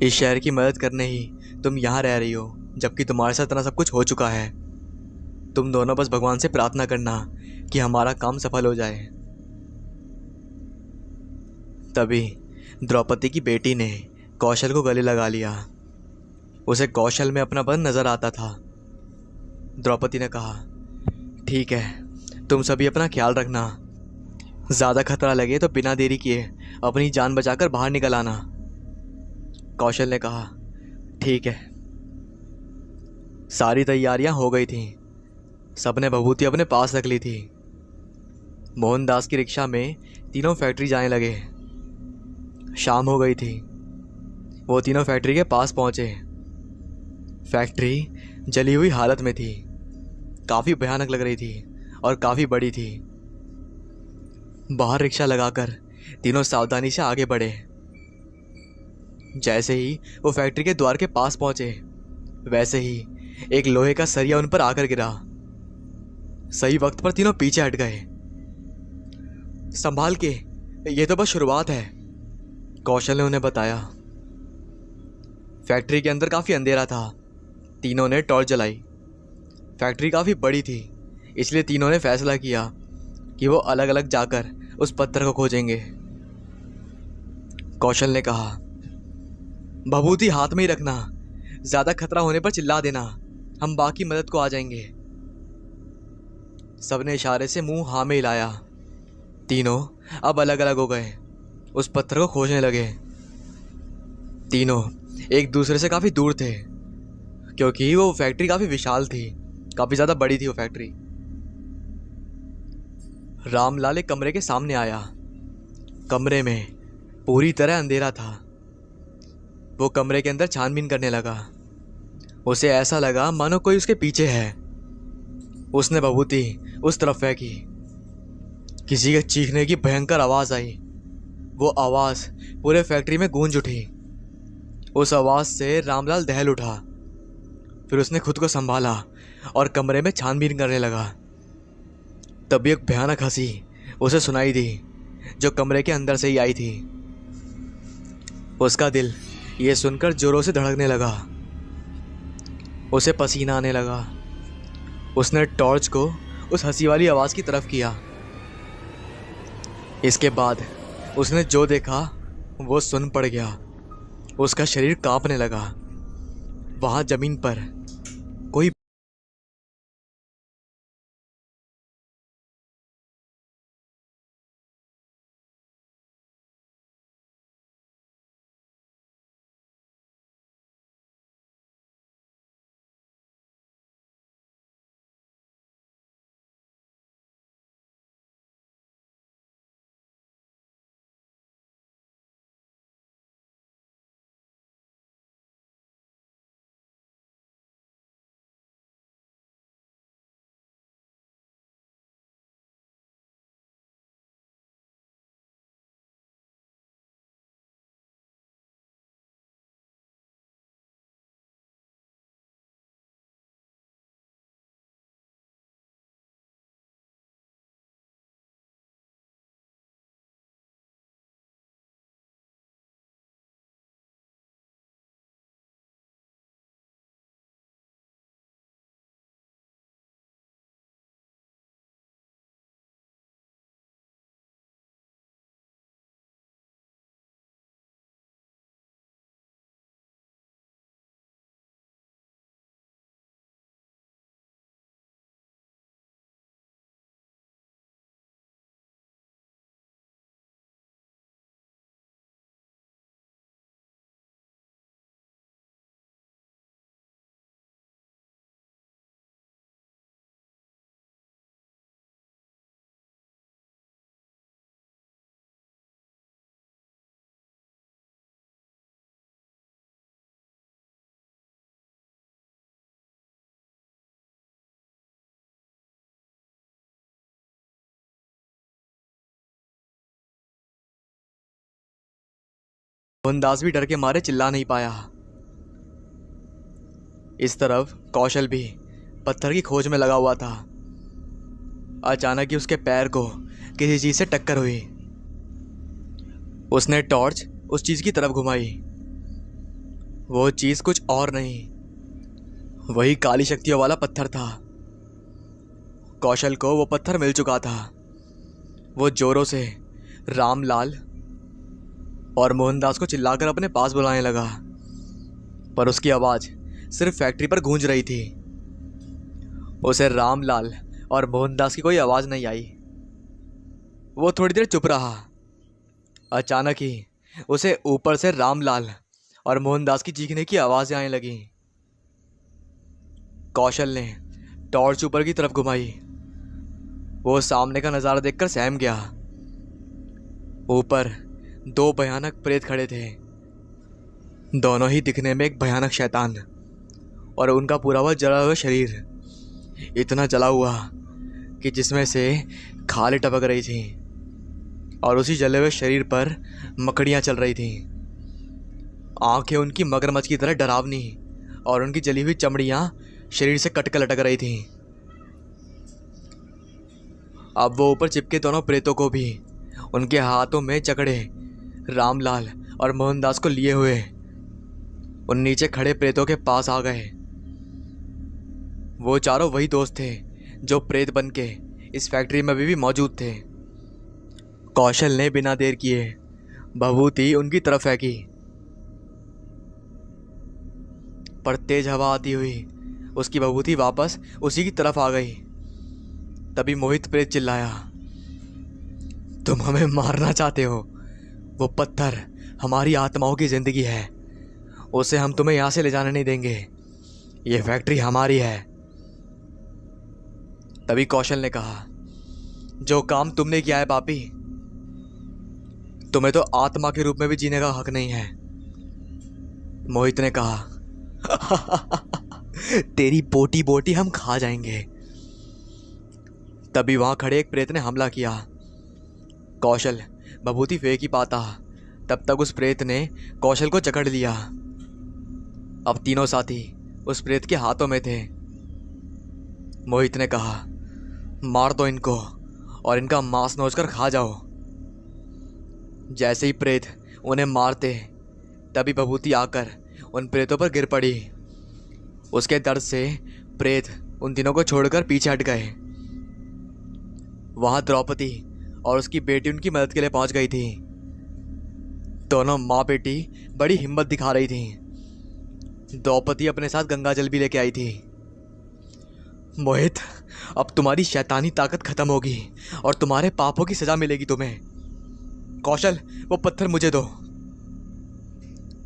इस शहर की मदद करने ही तुम यहाँ रह रही हो, जबकि तुम्हारे साथ इतना सब कुछ हो चुका है। तुम दोनों बस भगवान से प्रार्थना करना कि हमारा काम सफल हो जाए। तभी द्रौपदी की बेटी ने कौशल को गले लगा लिया। उसे कौशल में अपना बन नजर आता था। द्रौपदी ने कहा, ठीक है, तुम सभी अपना ख्याल रखना। ज़्यादा खतरा लगे तो बिना देरी किए अपनी जान बचाकर बाहर निकल आना। कौशल ने कहा, ठीक है। सारी तैयारियां हो गई थीं। सबने विभूति अपने पास रख ली थी। मोहनदास की रिक्शा में तीनों फैक्ट्री जाने लगे। शाम हो गई थी। वो तीनों फैक्ट्री के पास पहुंचे। फैक्ट्री जली हुई हालत में थी। काफ़ी भयानक लग रही थी। और काफ़ी बड़ी थी। बाहर रिक्शा लगाकर तीनों सावधानी से आगे बढ़े। जैसे ही वो फैक्ट्री के द्वार के पास पहुंचे, वैसे ही एक लोहे का सरिया उन पर आकर गिरा। सही वक्त पर तीनों पीछे हट गए। संभाल के, ये तो बस शुरुआत है, कौशल ने उन्हें बताया। फैक्ट्री के अंदर काफ़ी अंधेरा था। तीनों ने टॉर्च जलाई। फैक्ट्री काफ़ी बड़ी थी, इसलिए तीनों ने फैसला किया कि वो अलग अलग जाकर उस पत्थर को खोजेंगे। कौशल ने कहा, भभूति हाथ में ही रखना, ज़्यादा खतरा होने पर चिल्ला देना, हम बाकी मदद को आ जाएंगे। सबने इशारे से मुंह हाँ में हिलाया। तीनों अब अलग अलग हो गए, उस पत्थर को खोजने लगे। तीनों एक दूसरे से काफ़ी दूर थे, क्योंकि वो फैक्ट्री काफ़ी विशाल थी, काफ़ी ज़्यादा बड़ी थी वो फैक्ट्री। रामलाल एक कमरे के सामने आया। कमरे में पूरी तरह अंधेरा था। वो कमरे के अंदर छानबीन करने लगा। उसे ऐसा लगा मानो कोई उसके पीछे है। उसने भभूति उस तरफ फेंकी। किसी के चीखने की भयंकर आवाज़ आई। वो आवाज़ पूरे फैक्ट्री में गूंज उठी। उस आवाज़ से रामलाल दहल उठा। फिर उसने खुद को संभाला और कमरे में छानबीन करने लगा। तभी एक भयानक हंसी उसे सुनाई दी, जो कमरे के अंदर से ही आई थी। उसका दिल ये सुनकर जोरों से धड़कने लगा। उसे पसीना आने लगा। उसने टॉर्च को उस हंसी वाली आवाज़ की तरफ किया। इसके बाद उसने जो देखा वो सुन पड़ गया। उसका शरीर कांपने लगा। वहां जमीन पर कोई मोहनदास भी डर के मारे चिल्ला नहीं पाया। इस तरफ कौशल भी पत्थर की खोज में लगा हुआ था। अचानक ही उसके पैर को किसी चीज से टक्कर हुई। उसने टॉर्च उस चीज की तरफ घुमाई। वो चीज कुछ और नहीं, वही काली शक्तियों वाला पत्थर था। कौशल को वो पत्थर मिल चुका था। वो जोरों से रामलाल और मोहनदास को चिल्लाकर अपने पास बुलाने लगा, पर उसकी आवाज सिर्फ फैक्ट्री पर गूंज रही थी। उसे रामलाल और मोहनदास की कोई आवाज नहीं आई। वो थोड़ी देर चुप रहा। अचानक ही उसे ऊपर से रामलाल और मोहनदास की चीखने की आवाजें आने लगी। कौशल ने टॉर्च ऊपर की तरफ घुमाई। वो सामने का नजारा देखकर सहम गया। ऊपर दो भयानक प्रेत खड़े थे। दोनों ही दिखने में एक भयानक शैतान, और उनका पूरा हुआ जला हुआ शरीर इतना जला हुआ कि जिसमें से खालें टपक रही थी और उसी जले हुए शरीर पर मकड़ियाँ चल रही थीं। आंखें उनकी मगरमच्छ की तरह डरावनी और उनकी जली हुई चमड़ियाँ शरीर से कटकर लटक रही थीं। अब वो ऊपर चिपके दोनों प्रेतों को भी उनके हाथों में जकड़े रामलाल और मोहनदास को लिए हुए उन नीचे खड़े प्रेतों के पास आ गए। वो चारों वही दोस्त थे जो प्रेत बन के इस फैक्ट्री में भी मौजूद थे। कौशल ने बिना देर किए भभूति उनकी तरफ फेंकी, पर तेज हवा आती हुई उसकी भभूति वापस उसी की तरफ आ गई। तभी मोहित प्रेत चिल्लाया, तुम हमें मारना चाहते हो? वो पत्थर हमारी आत्माओं की जिंदगी है, उसे हम तुम्हें यहां से ले जाने नहीं देंगे। ये फैक्ट्री हमारी है। तभी कौशल ने कहा, जो काम तुमने किया है पापी, तुम्हें तो आत्मा के रूप में भी जीने का हक नहीं है। मोहित ने कहा, तेरी बोटी बोटी हम खा जाएंगे। तभी वहां खड़े एक प्रेत ने हमला किया। कौशल भभूति फेंक ही पाता तब तक उस प्रेत ने कौशल को जकड़ लिया। अब तीनों साथी उस प्रेत के हाथों में थे। मोहित ने कहा, मार दो इनको और इनका मांस नोच कर खा जाओ। जैसे ही प्रेत उन्हें मारते तभी भभूति आकर उन प्रेतों पर गिर पड़ी। उसके दर्द से प्रेत उन तीनों को छोड़कर पीछे हट गए। वहां द्रौपदी और उसकी बेटी उनकी मदद के लिए पहुंच गई थी। दोनों माँ बेटी बड़ी हिम्मत दिखा रही थी। द्रौपदी अपने साथ गंगा जल भी लेके आई थी। मोहित, अब तुम्हारी शैतानी ताकत खत्म होगी और तुम्हारे पापों की सजा मिलेगी तुम्हें। कौशल, वो पत्थर मुझे दो।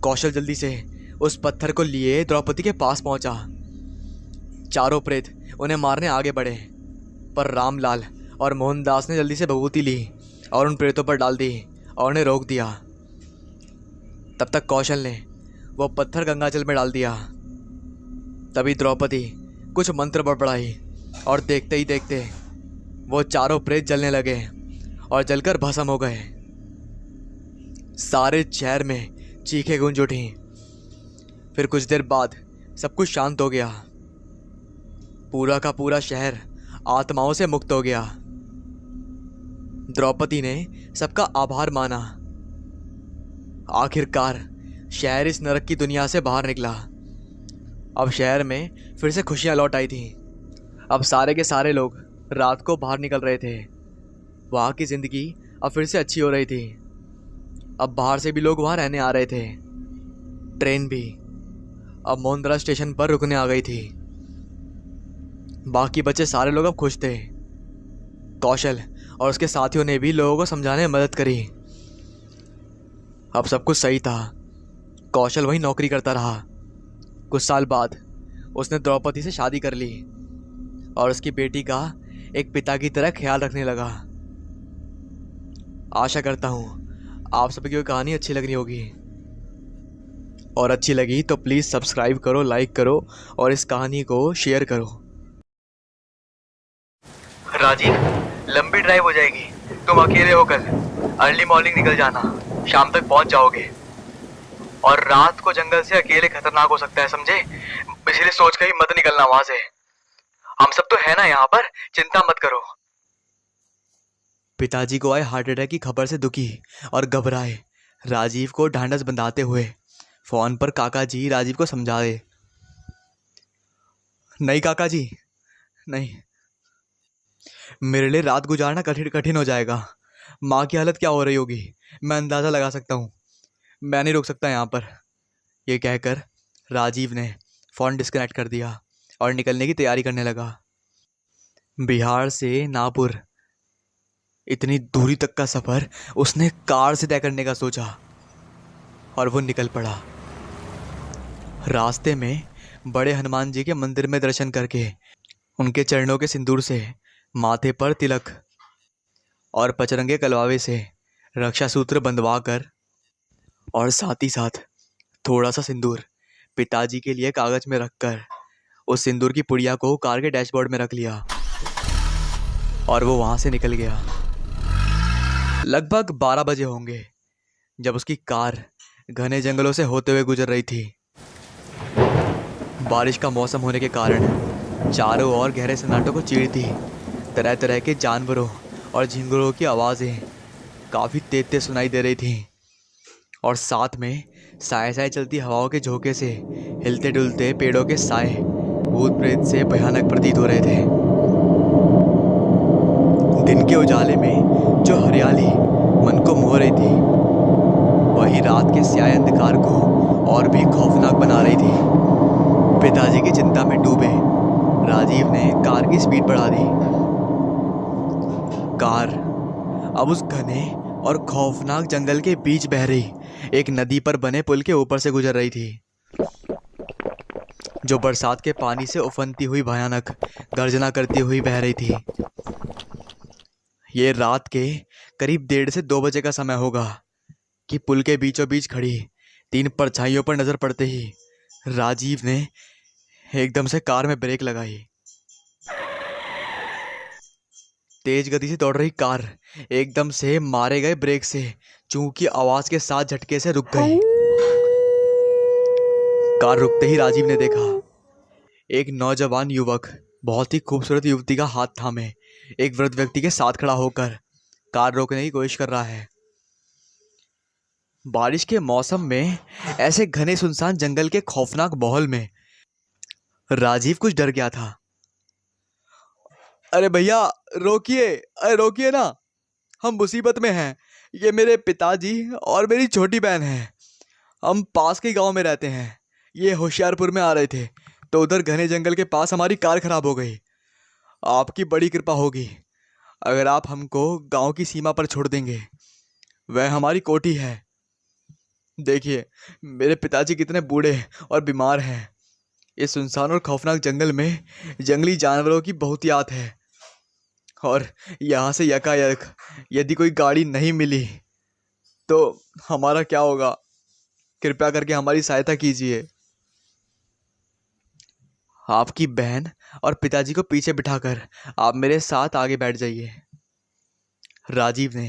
कौशल जल्दी से उस पत्थर को लिए द्रौपदी के पास पहुंचा। चारों प्रेत उन्हें मारने आगे बढ़े, पर रामलाल और मोहनदास ने जल्दी से भभूति ली और उन प्रेतों पर डाल दी और उन्हें रोक दिया। तब तक कौशल ने वो पत्थर गंगाजल में डाल दिया। तभी द्रौपदी कुछ मंत्र बड़बड़ाई और देखते ही देखते वो चारों प्रेत जलने लगे और जलकर भस्म हो गए। सारे शहर में चीखें गूंज उठी। फिर कुछ देर बाद सब कुछ शांत हो गया। पूरा का पूरा शहर आत्माओं से मुक्त हो गया। द्रौपदी ने सबका आभार माना। आखिरकार शहर इस नरक की दुनिया से बाहर निकला। अब शहर में फिर से खुशियां लौट आई थीं। अब सारे के सारे लोग रात को बाहर निकल रहे थे। वहाँ की जिंदगी अब फिर से अच्छी हो रही थी। अब बाहर से भी लोग वहाँ रहने आ रहे थे। ट्रेन भी अब मोहनदरा स्टेशन पर रुकने आ गई थी। बाकी बचे सारे लोग अब खुश थे। कौशल और उसके साथियों ने भी लोगों को समझाने में मदद करी। अब सब कुछ सही था। कौशल वहीं नौकरी करता रहा। कुछ साल बाद उसने द्रौपदी से शादी कर ली और उसकी बेटी का एक पिता की तरह ख्याल रखने लगा। आशा करता हूँ आप सभी को कहानी अच्छी लग रही होगी, और अच्छी लगी तो प्लीज़ सब्सक्राइब करो, लाइक करो और इस कहानी को शेयर करो। राजीव, लंबी ड्राइव हो जाएगी, तुम अकेले हो कल। अर्ली मॉर्निंग निकल जाना, शाम तक पहुंच जाओगे। और रात को जंगल से अकेले खतरनाक हो सकता है, समझे? इसलिए सोच कर ही मत निकलना वहां से। हम सब तो है ना यहाँ पर, चिंता मत करो। पिताजी को आए हार्ट अटैक की खबर से दुखी और घबराए राजीव को ढांढस बंधाते हुए फोन पर काका जी राजीव को समझाए, नहीं काका जी, नहीं, मेरे लिए रात गुजारना कठिन कठिन हो जाएगा। माँ की हालत क्या हो रही होगी मैं अंदाज़ा लगा सकता हूँ। मैं नहीं रुक सकता यहाँ पर। ये कहकर राजीव ने फ़ोन डिस्कनेक्ट कर दिया और निकलने की तैयारी करने लगा। बिहार से नागपुर इतनी दूरी तक का सफ़र उसने कार से तय करने का सोचा और वो निकल पड़ा। रास्ते में बड़े हनुमान जी के मंदिर में दर्शन करके उनके चरणों के सिंदूर से माथे पर तिलक और पचरंगे कलवावे से रक्षा सूत्र बंधवा कर और साथ ही साथ थोड़ा सा सिंदूर पिताजी के लिए कागज में रखकर उस सिंदूर की पुड़िया को कार के डैशबोर्ड में रख लिया। और वो वहां से निकल गया। लगभग 12 बजे होंगे जब उसकी कार घने जंगलों से होते हुए गुजर रही थी। बारिश का मौसम होने के कारण चारों ओर गहरे सन्नाटों को चीरती तरह तरह के जानवरों और झिंगुरों की आवाजें काफी तेज तेज सुनाई दे रही थीं। और साथ में साए साए चलती हवाओं के झोंके से हिलते डुलते पेड़ों के साए भूत प्रेत से भयानक प्रतीत हो रहे थे। दिन के उजाले में जो हरियाली मन को मोह रही थी, वही रात के स्याह अंधकार को और भी खौफनाक बना रही थी। पिताजी की चिंता में डूबे राजीव ने कार की स्पीड बढ़ा दी। कार अब उस घने और खौफनाक जंगल के बीच बह रही एक नदी पर बने पुल के ऊपर से गुजर रही थी, जो बरसात के पानी से उफनती हुई भयानक गर्जना करती हुई बह रही थी। ये रात के करीब 1:30 से 2 बजे का समय होगा कि पुल के बीचों बीच खड़ी 3 परछाइयों पर नजर पड़ते ही राजीव ने एकदम से कार में ब्रेक लगाई। तेज गति से दौड़ रही कार एकदम से मारे गए ब्रेक से चूं की आवाज के साथ झटके से रुक गई। कार रुकते ही राजीव ने देखा एक नौजवान युवक बहुत ही खूबसूरत युवती का हाथ थामे एक वृद्ध व्यक्ति के साथ खड़ा होकर कार रोकने की कोशिश कर रहा है। बारिश के मौसम में ऐसे घने सुनसान जंगल के खौफनाक माहौल में राजीव कुछ डर गया था। अरे भैया, रोकिए, अरे रोकिए ना, हम मुसीबत में हैं। ये मेरे पिताजी और मेरी छोटी बहन है। हम पास के गांव में रहते हैं। ये होशियारपुर में आ रहे थे तो उधर घने जंगल के पास हमारी कार खराब हो गई। आपकी बड़ी कृपा होगी अगर आप हमको गांव की सीमा पर छोड़ देंगे। वह हमारी कोठी है। देखिए, मेरे पिताजी कितने बूढ़े और बीमार हैं। इस सुनसान और खौफनाक जंगल में जंगली जानवरों की बहुत याद है। और यहाँ से यकायक यदि कोई गाड़ी नहीं मिली तो हमारा क्या होगा? कृपया करके हमारी सहायता कीजिए। आपकी बहन और पिताजी को पीछे बिठाकर आप मेरे साथ आगे बैठ जाइए। राजीव ने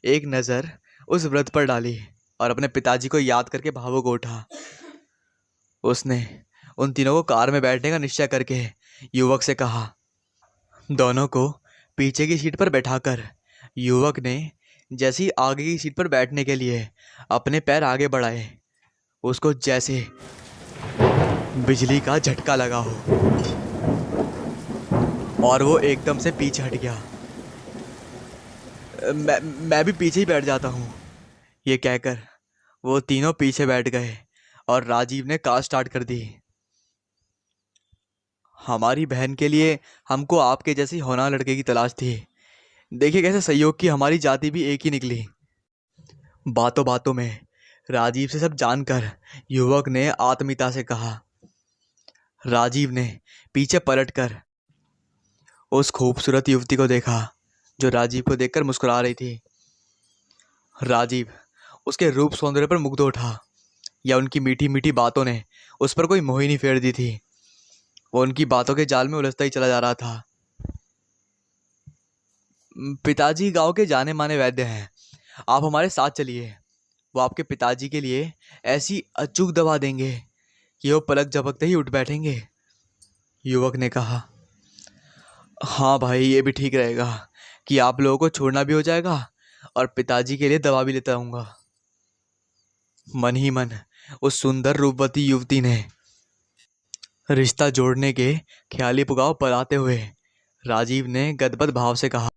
एक नज़र उस वृद्ध पर डाली और अपने पिताजी को याद करके भावुक उठा। उसने उन तीनों को कार में बैठने का निश्चय करके युवक से कहा। दोनों को पीछे की सीट पर बैठाकर युवक ने जैसे ही आगे की सीट पर बैठने के लिए अपने पैर आगे बढ़ाए, उसको जैसे बिजली का झटका लगा हो और वो एकदम से पीछे हट गया। मैं भी पीछे ही बैठ जाता हूँ, ये कहकर वो तीनों पीछे बैठ गए और राजीव ने कार स्टार्ट कर दी। हमारी बहन के लिए हमको आपके जैसी होनहार लड़के की तलाश थी। देखिए कैसे संयोग की हमारी जाति भी एक ही निकली। बातों बातों में राजीव से सब जानकर युवक ने आत्मीयता से कहा। राजीव ने पीछे पलटकर उस खूबसूरत युवती को देखा जो राजीव को देखकर मुस्कुरा रही थी। राजीव उसके रूप सौंदर्य पर मुग्ध उठा, या उनकी मीठी मीठी बातों ने उस पर कोई मोहिनी फेर दी थी। वो उनकी बातों के जाल में उलझता ही चला जा रहा था। पिताजी गांव के जाने माने वैद्य हैं, आप हमारे साथ चलिए। वो आपके पिताजी के लिए ऐसी अचूक दवा देंगे कि वो पलक झपकते ही उठ बैठेंगे। युवक ने कहा। हाँ भाई, ये भी ठीक रहेगा कि आप लोगों को छोड़ना भी हो जाएगा और पिताजी के लिए दवा भी लेता आऊंगा। मन ही मन उस सुंदर रूपवती युवती ने रिश्ता जोड़ने के ख्याली पुगाव पलाते हुए राजीव ने गदगद भाव से कहा।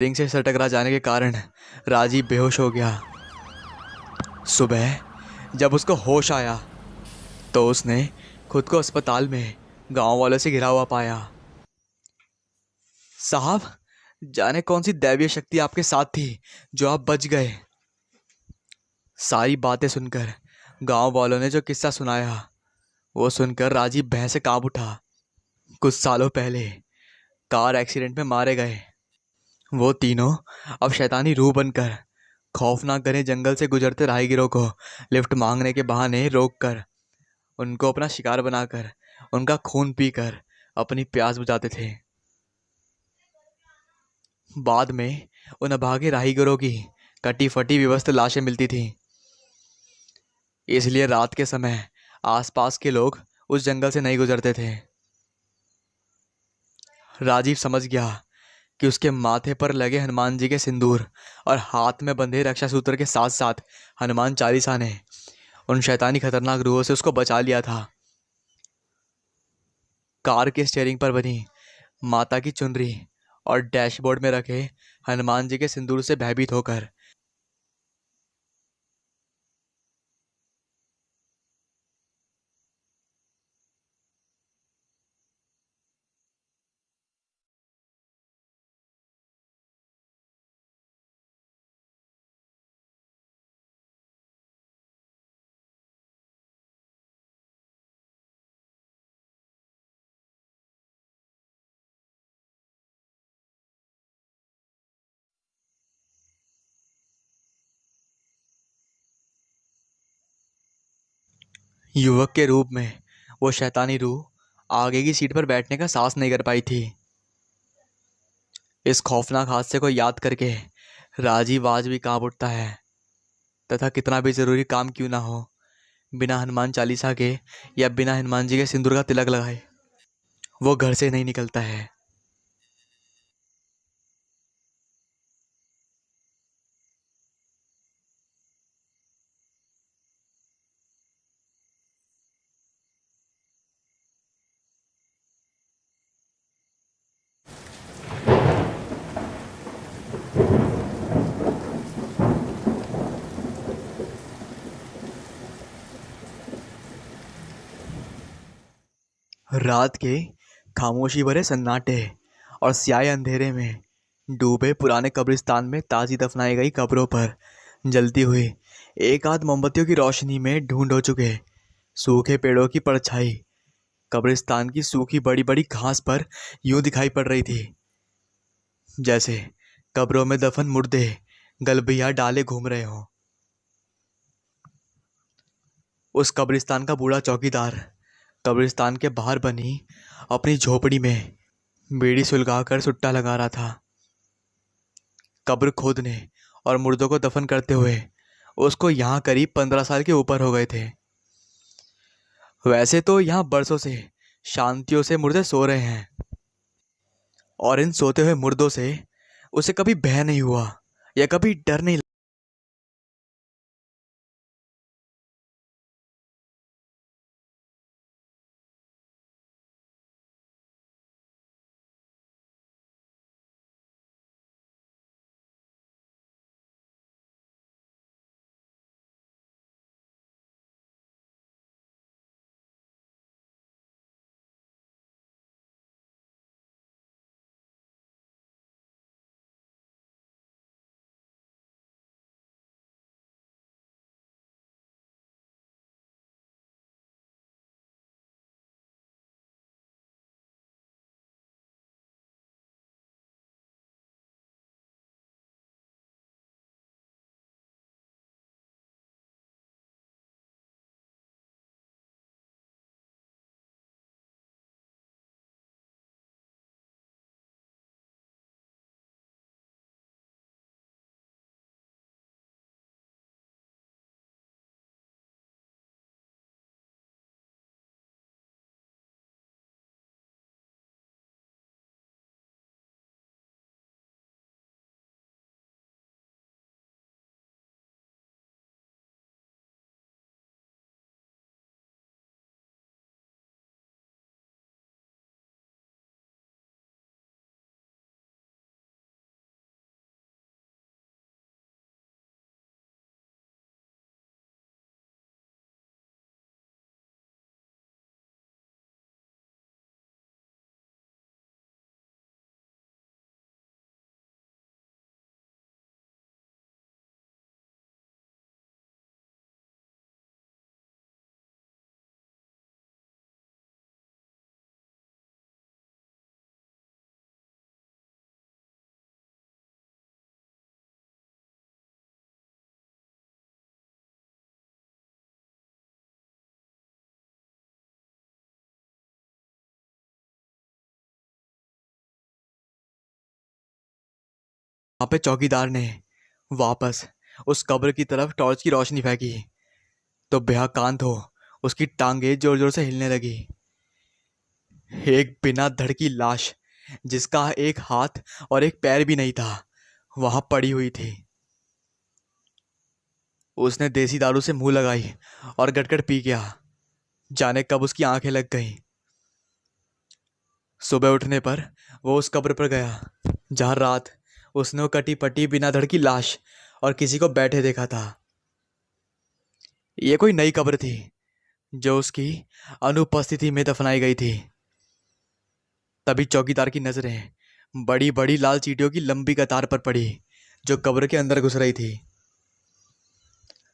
रिंग से सर टकरा जाने के कारण राजीव बेहोश हो गया। सुबह जब उसको होश आया तो उसने खुद को अस्पताल में गांव वालों से घिरा हुआ पाया। साहब, जाने कौन सी दैवीय शक्ति आपके साथ थी जो आप बच गए। सारी बातें सुनकर गांव वालों ने जो किस्सा सुनाया वो सुनकर राजीव भय से कांप उठा। कुछ सालों पहले कार एक्सीडेंट में मारे गए वो तीनों अब शैतानी रूह बनकर खौफनाक घने जंगल से गुजरते राहगीरों को लिफ्ट मांगने के बहाने रोककर उनको अपना शिकार बनाकर उनका खून पीकर अपनी प्यास बुझाते थे। बाद में उन अभागे राहगीरों की कटी फटी विवस्त्र लाशें मिलती थीं। इसलिए रात के समय आसपास के लोग उस जंगल से नहीं गुजरते थे। राजीव समझ गया कि उसके माथे पर लगे हनुमान जी के सिंदूर और हाथ में बंधे रक्षा सूत्र के साथ साथ हनुमान चालीसा ने उन शैतानी खतरनाक रूहों से उसको बचा लिया था। कार के स्टीयरिंग पर बनी माता की चुनरी और डैशबोर्ड में रखे हनुमान जी के सिंदूर से भयभीत होकर युवक के रूप में वो शैतानी रूह आगे की सीट पर बैठने का साहस नहीं कर पाई थी। इस खौफनाक हादसे को याद करके राजीव आज भी कांप उठता है तथा कितना भी जरूरी काम क्यों ना हो, बिना हनुमान चालीसा के या बिना हनुमान जी के सिंदूर का तिलक लगाए वो घर से नहीं निकलता है। रात के खामोशी भरे सन्नाटे और स्याहे अंधेरे में डूबे पुराने कब्रिस्तान में ताजी दफनाई गई कब्रों पर जलती हुई एक आध मोमबत्तियों की रोशनी में ढूंढ हो चुके सूखे पेड़ों की परछाई कब्रिस्तान की सूखी बड़ी बड़ी घास पर यूं दिखाई पड़ रही थी जैसे कब्रों में दफन मुर्दे गलबिया डाले घूम रहे हों। उस कब्रिस्तान का बूढ़ा चौकीदार कब्रिस्तान के बाहर बनी अपनी झोपड़ी में बीड़ी सुलगा कर सुट्टा लगा रहा था। कब्र खोदने और मुर्दों को दफन करते हुए उसको यहाँ करीब 15 साल के ऊपर हो गए थे। वैसे तो यहाँ बरसों से शांतियों से मुर्दे सो रहे हैं और इन सोते हुए मुर्दों से उसे कभी भय नहीं हुआ या कभी डर नहीं वहाँ पे चौकीदार ने वापस उस कब्र की तरफ टॉर्च की रोशनी फेंकी तो बेहकांत हो उसकी टांगे जोर जोर से हिलने लगी। एक बिना धड़ की लाश जिसका एक हाथ और एक पैर भी नहीं था वहां पड़ी हुई थी। उसने देसी दारू से मुंह लगाई और गटगट पी गया। जाने कब उसकी आंखें लग गईं। सुबह उठने पर वो उस कब्र पर गया जहां रात उसने वो कटी पटी बिना धड़ की लाश और किसी को बैठे देखा था। ये कोई नई कब्र थी जो उसकी अनुपस्थिति में दफनाई गई थी। तभी चौकीदार की नजरें बड़ी बड़ी लाल चींटियों की लंबी कतार पर पड़ी जो कब्र के अंदर घुस रही थी।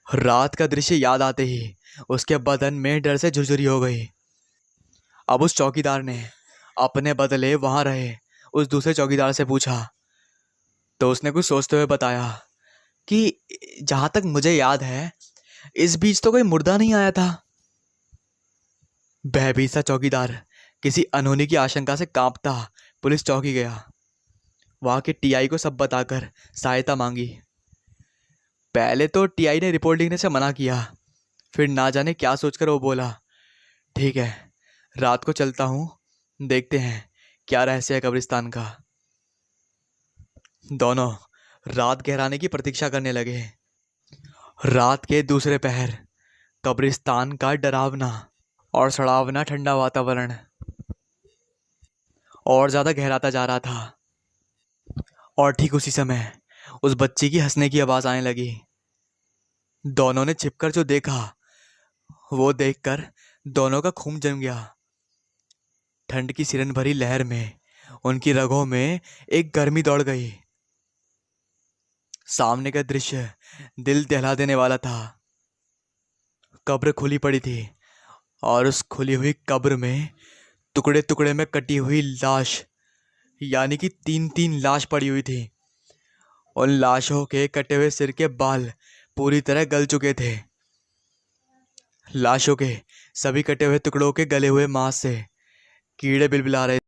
रात का दृश्य याद आते ही उसके बदन में डर से झुरझुरी हो गई। अब उस चौकीदार ने अपने बदले वहां रहे उस दूसरे चौकीदार से पूछा तो उसने कुछ सोचते हुए बताया कि जहां तक मुझे याद है इस बीच तो कोई मुर्दा नहीं आया था। भयभीत सा चौकीदार किसी अनहोनी की आशंका से कांपता पुलिस चौकी गया। वहां के टीआई को सब बताकर सहायता मांगी। पहले तो टीआई ने रिपोर्ट लिखने से मना किया, फिर ना जाने क्या सोचकर वो बोला ठीक है रात को चलता हूं, देखते हैं क्या रहस्य है कब्रिस्तान का। दोनों रात गहराने की प्रतीक्षा करने लगे। रात के दूसरे पहर कब्रिस्तान का डरावना और सड़ावना ठंडा वातावरण और ज्यादा गहराता जा रहा था। और ठीक उसी समय उस बच्ची की हंसने की आवाज आने लगी। दोनों ने छिपकर जो देखा वो देखकर दोनों का खून जम गया। ठंड की सिरन भरी लहर में उनकी रगों में एक गर्मी दौड़ गई। सामने का दृश्य दिल दहला देने वाला था। कब्र खुली पड़ी थी और उस खुली हुई कब्र में टुकड़े टुकड़े में कटी हुई लाश यानी कि तीन तीन लाश पड़ी हुई थी। उन लाशों के कटे हुए सिर के बाल पूरी तरह गल चुके थे। लाशों के सभी कटे हुए टुकड़ों के गले हुए मांस से कीड़े बिलबिला रहे।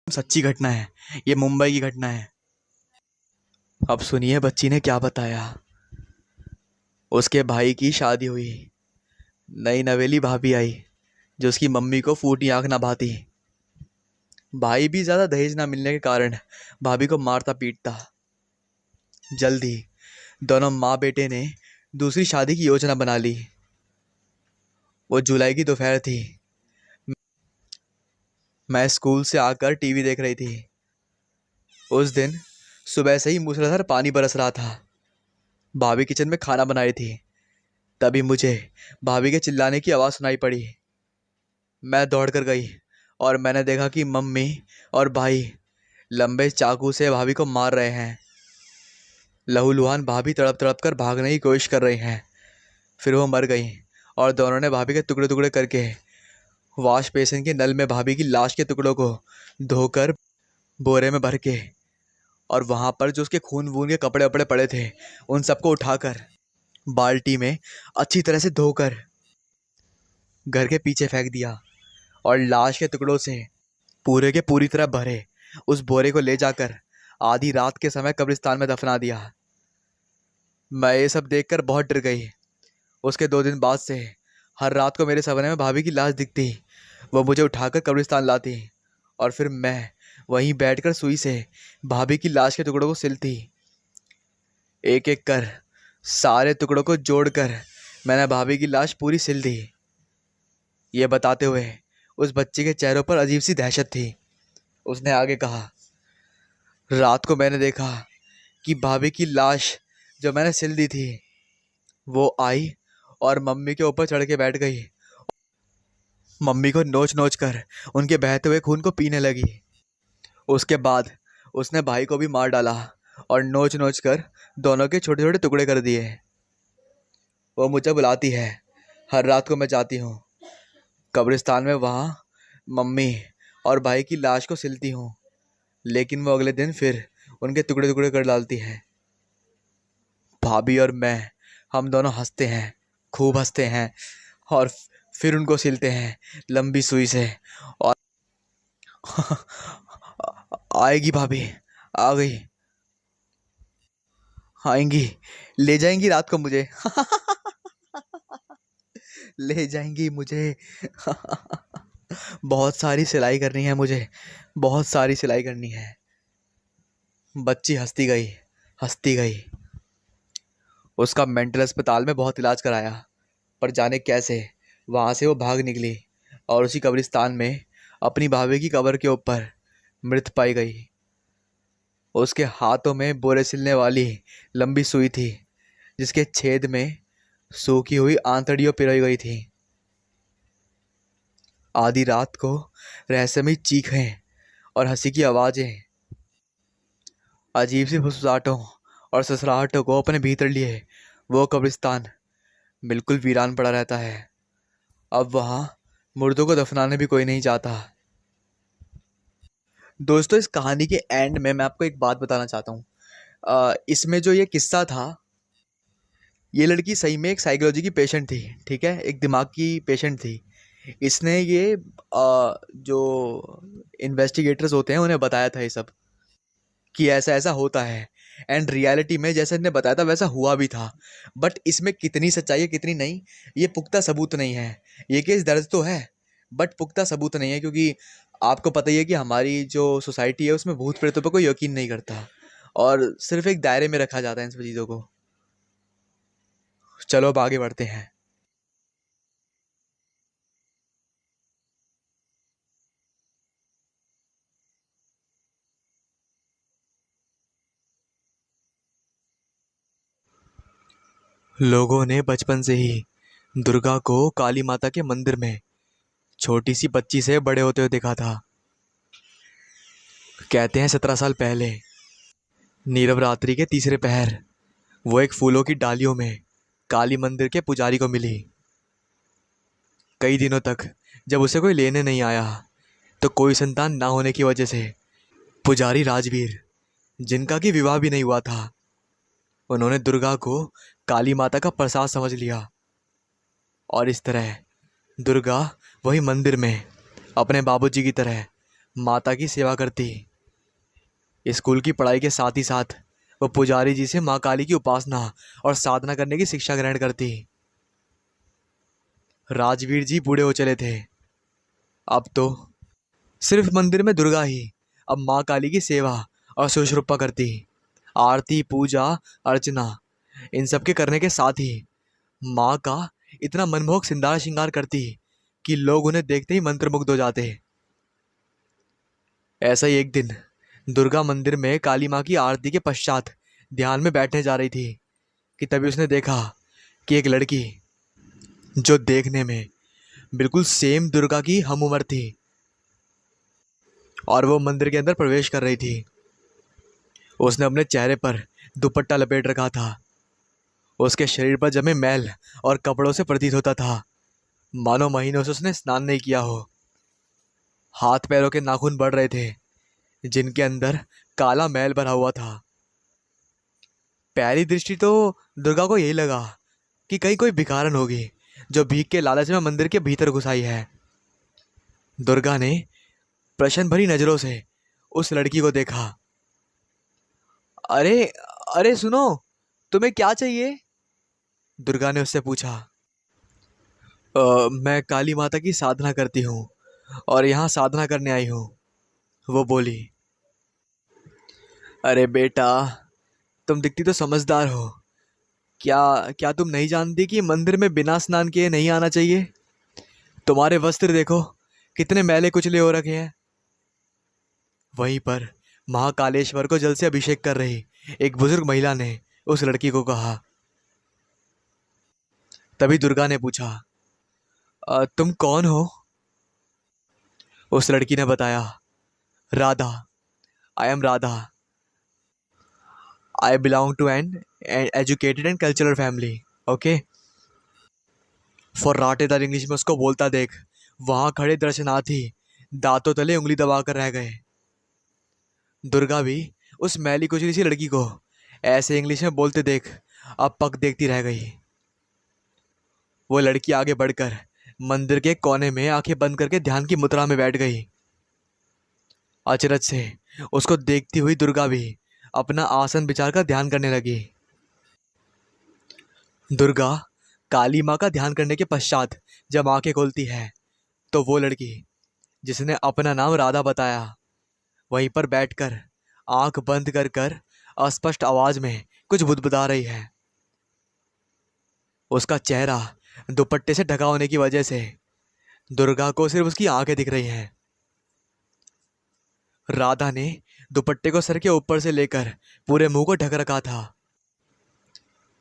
सच्ची घटना है, ये मुंबई की घटना है। अब सुनिए बच्ची ने क्या बताया। उसके भाई की शादी हुई। नई नवेली भाभी आई जो उसकी मम्मी को फूटी आंख ना भाती। भाई भी ज्यादा दहेज ना मिलने के कारण भाभी को मारता पीटता। जल्द ही दोनों माँ बेटे ने दूसरी शादी की योजना बना ली। वो जुलाई की दोपहर थी। मैं स्कूल से आकर टीवी देख रही थी। उस दिन सुबह से ही मूसलाधार पानी बरस रहा था। भाभी किचन में खाना बना रही थी। तभी मुझे भाभी के चिल्लाने की आवाज़ सुनाई पड़ी। मैं दौड़ कर गई और मैंने देखा कि मम्मी और भाई लंबे चाकू से भाभी को मार रहे हैं। लहूलुहान भाभी तड़प तड़प कर भागने की कोशिश कर रही हैं। फिर वो मर गई और दोनों ने भाभी के टुकड़े टुकड़े करके वॉश बेसिन के नल में भाभी की लाश के टुकड़ों को धोकर बोरे में भर के और वहाँ पर जो उसके खून वून के कपड़े वपड़े पड़े थे उन सबको उठाकर बाल्टी में अच्छी तरह से धोकर घर के पीछे फेंक दिया और लाश के टुकड़ों से पूरे के पूरी तरह भरे उस बोरे को ले जाकर आधी रात के समय कब्रिस्तान में दफना दिया। मैं ये सब देखकर बहुत डर गई। उसके 2 दिन बाद से हर रात को मेरे सपने में भाभी की लाश दिखती। वो मुझे उठाकर कब्रिस्तान लाती और फिर मैं वहीं बैठकर सुई से भाभी की लाश के टुकड़ों को सिलती। एक एक कर सारे टुकड़ों को जोड़कर मैंने भाभी की लाश पूरी सिल दी। ये बताते हुए उस बच्चे के चेहरों पर अजीब सी दहशत थी। उसने आगे कहा, रात को मैंने देखा कि भाभी की लाश जो मैंने सिल दी थी वो आई और मम्मी के ऊपर चढ़ के बैठ गई। मम्मी को नोच नोच कर उनके बहते हुए खून को पीने लगी। उसके बाद उसने भाई को भी मार डाला और नोच नोच कर दोनों के छोटे छोटे टुकड़े कर दिए। वो मुझे बुलाती है। हर रात को मैं जाती हूँ कब्रिस्तान में, वहाँ मम्मी और भाई की लाश को सिलती हूँ, लेकिन वो अगले दिन फिर उनके टुकड़े टुकड़े कर डालती है। भाभी और मैं, हम दोनों हंसते हैं, खूब हंसते हैं और फिर उनको सिलते हैं लंबी सुई से। और आएगी भाभी, आ गई, आएंगी, ले जाएंगी रात को मुझे ले जाएंगी मुझे बहुत सारी सिलाई करनी है मुझे, बहुत सारी सिलाई करनी है। बच्ची हंसती गई, हंसती गई। उसका मेंटल अस्पताल में बहुत इलाज कराया, पर जाने कैसे वहाँ से वो भाग निकली और उसी कब्रिस्तान में अपनी भाभी की कब्र के ऊपर मृत पाई गई। उसके हाथों में बोरे सिलने वाली लंबी सुई थी, जिसके छेद में सूखी हुई आंतड़ियों पिरोई गई थी। आधी रात को रहस्यमयी चीखें और हंसी की आवाज़ें अजीब सी फुसफुसाहटों और ससराहटों को अपने भीतर लिए वो कब्रिस्तान बिल्कुल वीरान पड़ा रहता है। अब वहाँ मुर्दों को दफनाने भी कोई नहीं चाहता। दोस्तों, इस कहानी के एंड में मैं आपको एक बात बताना चाहता हूँ। इसमें जो ये किस्सा था, ये लड़की सही में एक साइकोलॉजी की पेशेंट थी, ठीक है, एक दिमाग की पेशेंट थी। इसने ये जो इन्वेस्टिगेटर्स होते हैं उन्हें बताया था ये सब कि ऐसा ऐसा होता है। एंड रियलिटी में जैसे इन्हें बताया था वैसा हुआ भी था। बट इसमें कितनी सच्चाई है कितनी नहीं, ये पुख्ता सबूत नहीं है। ये केस दर्ज तो है बट पुख्ता सबूत नहीं है, क्योंकि आपको पता ही है कि हमारी जो सोसाइटी है उसमें भूत प्रेतों पर कोई यकीन नहीं करता और सिर्फ एक दायरे में रखा जाता है इन सब चीज़ों को। चलो अब आगे बढ़ते हैं। लोगों ने बचपन से ही दुर्गा को काली माता के मंदिर में छोटी सी बच्ची से बड़े होते हुए देखा था। कहते हैं 17 साल पहले नीरव रात्रि के तीसरे पहर वो एक फूलों की डालियों में काली मंदिर के पुजारी को मिली। कई दिनों तक जब उसे कोई लेने नहीं आया तो कोई संतान ना होने की वजह से पुजारी राजवीर, जिनका कि विवाह भी नहीं हुआ था, उन्होंने दुर्गा को काली माता का प्रसाद समझ लिया। और इस तरह दुर्गा वही मंदिर में अपने बाबूजी की तरह माता की सेवा करती। स्कूल की पढ़ाई के साथ ही साथ वो पुजारी जी से माँ काली की उपासना और साधना करने की शिक्षा ग्रहण करती। राजवीर जी बूढ़े हो चले थे। अब तो सिर्फ मंदिर में दुर्गा ही अब माँ काली की सेवा और सुश्रुपा करती। आरती पूजा अर्चना इन सब के करने के साथ ही माँ का इतना मनमोहक श्रृंगार श्रृंगार करती कि लोग उन्हें देखते ही मंत्रमुग्ध हो जाते। ऐसा ही एक दिन दुर्गा मंदिर में काली माँ की आरती के पश्चात ध्यान में बैठने जा रही थी कि तभी उसने देखा कि एक लड़की, जो देखने में बिल्कुल सेम दुर्गा की हम उम्र थी, और वो मंदिर के अंदर प्रवेश कर रही थी। उसने अपने चेहरे पर दुपट्टा लपेट रखा था। उसके शरीर पर जमे मैल और कपड़ों से प्रतीत होता था मानो महीनों से उसने स्नान नहीं किया हो। हाथ पैरों के नाखून बढ़ रहे थे, जिनके अंदर काला मैल भरा हुआ था। पहली दृष्टि तो दुर्गा को यही लगा कि कहीं कोई भिखारन होगी जो भीख के लालच में मंदिर के भीतर घुस आई है। दुर्गा ने प्रश्न भरी नजरों से उस लड़की को देखा। अरे, अरे सुनो, तुम्हें क्या चाहिए? दुर्गा ने उससे पूछा। मैं काली माता की साधना करती हूँ और यहाँ साधना करने आई हूँ, वो बोली। अरे बेटा, तुम दिखती तो समझदार हो। क्या क्या तुम नहीं जानती कि मंदिर में बिना स्नान किए नहीं आना चाहिए? तुम्हारे वस्त्र देखो, कितने मैले कुचले हो रखे हैं। वहीं पर महाकालेश्वर को जल से अभिषेक कर रही एक बुजुर्ग महिला ने उस लड़की को कहा। तभी दुर्गा ने पूछा, तुम कौन हो? उस लड़की ने बताया, Radha. I am Radha. I belong to an educated and cultural family. Okay. फर्राटेदार इंग्लिश में उसको बोलता देख वहां खड़े दर्शनार्थी दांतों तले उंगली दबाकर रह गए। दुर्गा भी उस मैली कुचली सी लड़की को ऐसे इंग्लिश में बोलते देख अब पक देखती रह गई। वो लड़की आगे बढ़कर मंदिर के कोने में आंखें बंद करके ध्यान की मुद्रा में बैठ गई। अचरज से उसको देखती हुई दुर्गा भी अपना आसन बिछा कर ध्यान करने लगी। दुर्गा काली माँ का ध्यान करने के पश्चात जब आंखें खोलती है तो वो लड़की, जिसने अपना नाम राधा बताया, वहीं पर बैठकर आंख बंद कर कर अस्पष्ट आवाज में कुछ बुदबुदा रही है। उसका चेहरा दुपट्टे से ढका होने की वजह से दुर्गा को सिर्फ उसकी आंखें दिख रही हैं। राधा ने दुपट्टे को सर के ऊपर से लेकर पूरे मुंह को ढक रखा था।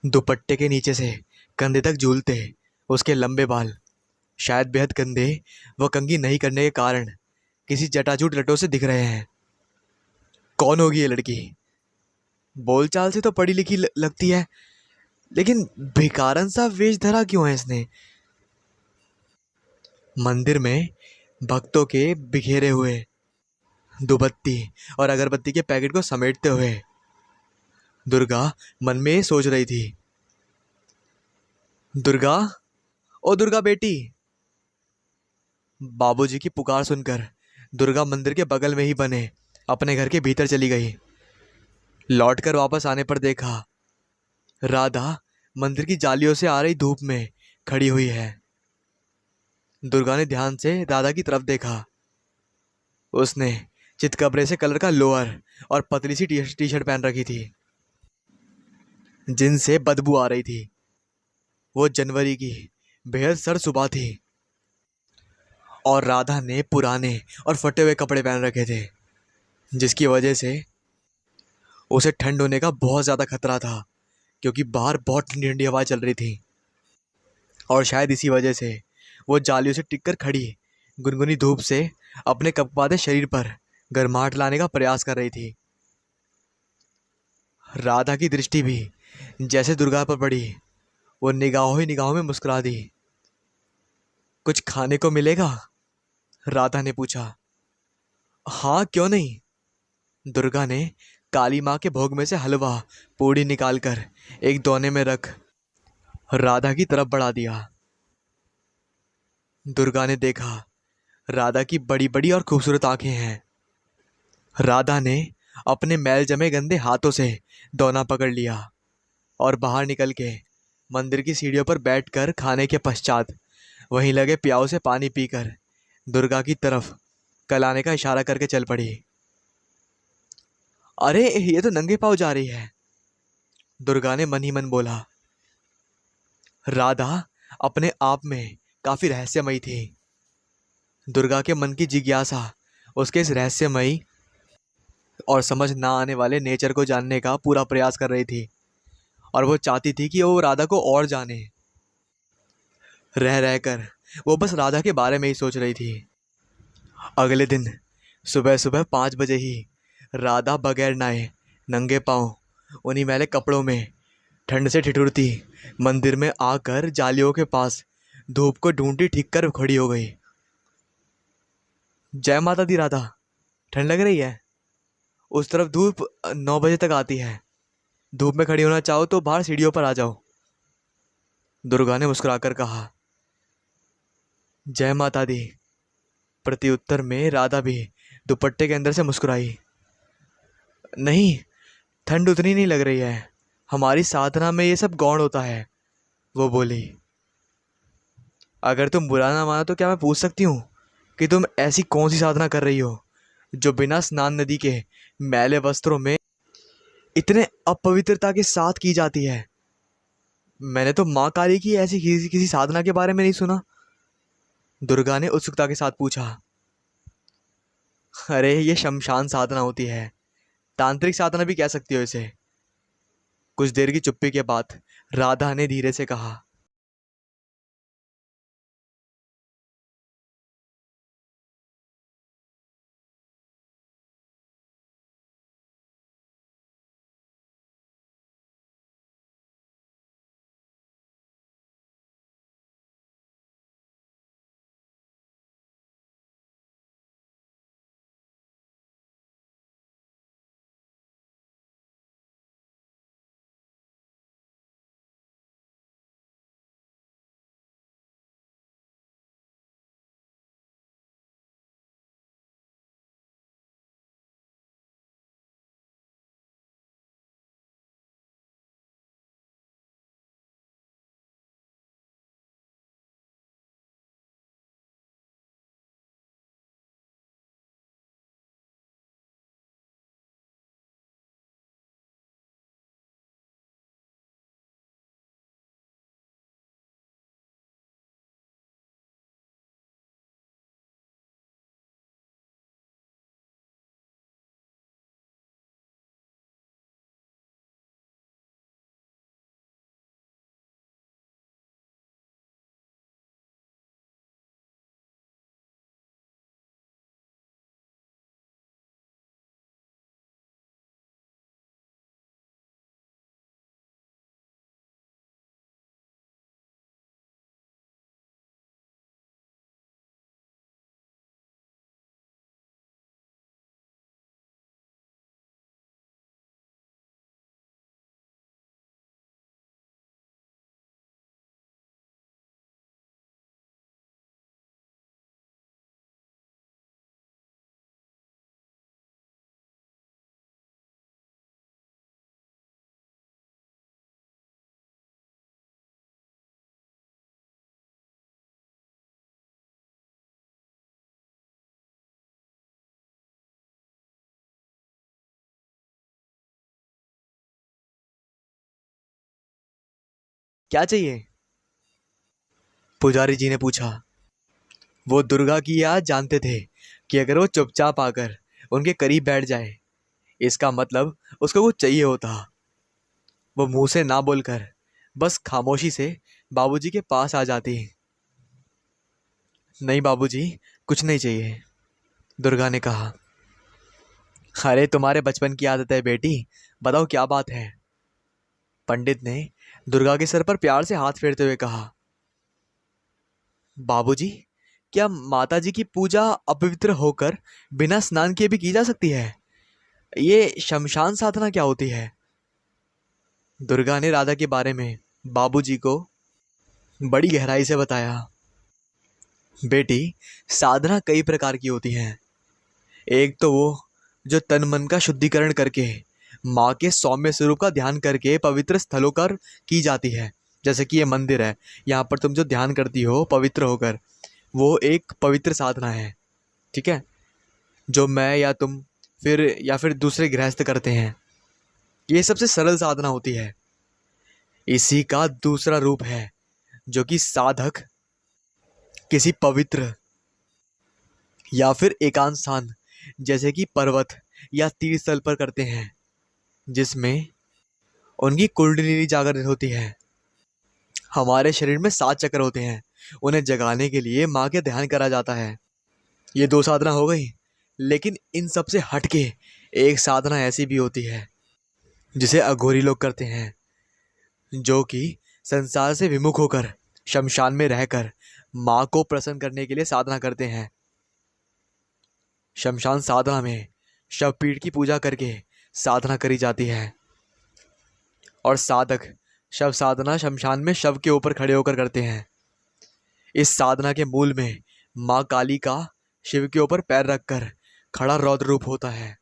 दुपट्टे के नीचे से कंधे तक झूलते उसके लंबे बाल शायद बेहद गंदे व कंघी नहीं करने के कारण किसी जटाजूट लटों से दिख रहे हैं। कौन होगी ये लड़की? बोलचाल से तो पढ़ी लिखी लगती है, लेकिन भिखारन सा वेश धरा क्यों है इसने? मंदिर में भक्तों के बिखेरे हुए धूपबत्ती और अगरबत्ती के पैकेट को समेटते हुए दुर्गा मन में ये सोच रही थी। दुर्गा, ओ दुर्गा बेटी। बाबूजी की पुकार सुनकर दुर्गा मंदिर के बगल में ही बने अपने घर के भीतर चली गई। लौटकर वापस आने पर देखा राधा मंदिर की जालियों से आ रही धूप में खड़ी हुई है। दुर्गा ने ध्यान से राधा की तरफ देखा। उसने चितकबरे से कलर का लोअर और पतली सी टी शर्ट पहन रखी थी, जिनसे बदबू आ रही थी। वो जनवरी की बेहद सर्द सुबह थी और राधा ने पुराने और फटे हुए कपड़े पहन रखे थे, जिसकी वजह से उसे ठंड होने का बहुत ज़्यादा खतरा था, क्योंकि बाहर बहुत ठंडी ठंडी हवा चल रही थी। और शायद इसी वजह से वो जालियों से टिककर खड़ी गुनगुनी धूप से अपने कपकपाते शरीर पर गर्माहट लाने का प्रयास कर रही थी। राधा की दृष्टि भी जैसे दुर्गा पर पड़ी, वो निगाहों ही निगाहों में मुस्कुरा दी। कुछ खाने को मिलेगा? राधा ने पूछा। हाँ, क्यों नहीं। दुर्गा ने काली माँ के भोग में से हलवा पूड़ी निकालकर एक दोने में रख राधा की तरफ बढ़ा दिया। दुर्गा ने देखा राधा की बड़ी बड़ी और खूबसूरत आंखें हैं। राधा ने अपने मैल जमे गंदे हाथों से दोना पकड़ लिया और बाहर निकल के मंदिर की सीढ़ियों पर बैठकर खाने के पश्चात वहीं लगे प्याऊ से पानी पीकर दुर्गा की तरफ कलाने का इशारा करके चल पड़ी। अरे, ये तो नंगे पांव जा रही है। दुर्गा ने मन ही मन बोला। राधा अपने आप में काफी रहस्यमयी थी। दुर्गा के मन की जिज्ञासा उसके इस रहस्यमयी और समझ ना आने वाले नेचर को जानने का पूरा प्रयास कर रही थी, और वो चाहती थी कि वो राधा को और जाने। रह रहकर वो बस राधा के बारे में ही सोच रही थी। अगले दिन सुबह सुबह 5 बजे ही राधा बगैर नहाए, नंगे पांव, उन्हीं मैले कपड़ों में, ठंड से ठिठुरती मंदिर में आकर जालियों के पास धूप को ढूंढती ठीक कर खड़ी हो गई। जय माता दी राधा, ठंड लग रही है? उस तरफ धूप 9 बजे तक आती है। धूप में खड़ी होना चाहो तो बाहर सीढ़ियों पर आ जाओ, दुर्गा ने मुस्कुराकर कहा। जय माता दी, प्रत्युत्तर में राधा भी दुपट्टे के अंदर से मुस्कुराई। नहीं, ठंड उतनी नहीं लग रही है, हमारी साधना में ये सब गौण होता है, वो बोली। अगर तुम बुरा ना मानो तो क्या मैं पूछ सकती हूँ कि तुम ऐसी कौन सी साधना कर रही हो जो बिना स्नान नदी के मैले वस्त्रों में इतने अपवित्रता के साथ की जाती है? मैंने तो माँ काली की ऐसी किसी साधना के बारे में नहीं सुना, दुर्गा ने उत्सुकता के साथ पूछा। अरे ये शमशान साधना होती है, तांत्रिक साधना भी कह सकती हो इसे। कुछ देर की चुप्पी के बाद राधा ने धीरे से कहा। क्या चाहिए? पुजारी जी ने पूछा। वो दुर्गा की याद जानते थे कि अगर वो चुपचाप आकर उनके करीब बैठ जाए, इसका मतलब उसको कुछ चाहिए होता। वो मुंह से ना बोलकर बस खामोशी से बाबूजी के पास आ जाती। नहीं बाबूजी, कुछ नहीं चाहिए, दुर्गा ने कहा। अरे तुम्हारे बचपन की आदत है बेटी, बताओ क्या बात है, पंडित ने दुर्गा के सर पर प्यार से हाथ फेरते हुए कहा। बाबूजी, क्या माताजी की पूजा अपवित्र होकर बिना स्नान किए भी की जा सकती है? ये शमशान साधना क्या होती है? दुर्गा ने राधा के बारे में बाबूजी को बड़ी गहराई से बताया। बेटी, साधना कई प्रकार की होती हैं। एक तो वो जो तन मन का शुद्धिकरण करके माँ के सौम्य स्वरूप का ध्यान करके पवित्र स्थलों पर की जाती है। जैसे कि ये मंदिर है, यहाँ पर तुम जो ध्यान करती हो पवित्र होकर, वो एक पवित्र साधना है। ठीक है, जो मैं या तुम फिर या फिर दूसरे गृहस्थ करते हैं, ये सबसे सरल साधना होती है। इसी का दूसरा रूप है जो कि साधक किसी पवित्र या फिर एकांत स्थान जैसे कि पर्वत या तीर्थ स्थल पर करते हैं, जिसमें उनकी कुंडलिनी जागृत होती है। हमारे शरीर में 7 चक्र होते हैं, उन्हें जगाने के लिए माँ के ध्यान करा जाता है। ये 2 साधना हो गई, लेकिन इन सब से हटके एक साधना ऐसी भी होती है जिसे अघोरी लोग करते हैं, जो कि संसार से विमुख होकर शमशान में रहकर माँ को प्रसन्न करने के लिए साधना करते हैं। शमशान साधना में शवपीठ की पूजा करके साधना करी जाती है, और साधक शव साधना शमशान में शव के ऊपर खड़े होकर करते हैं। इस साधना के मूल में माँ काली का शिव के ऊपर पैर रखकर खड़ा रौद्र रूप होता है।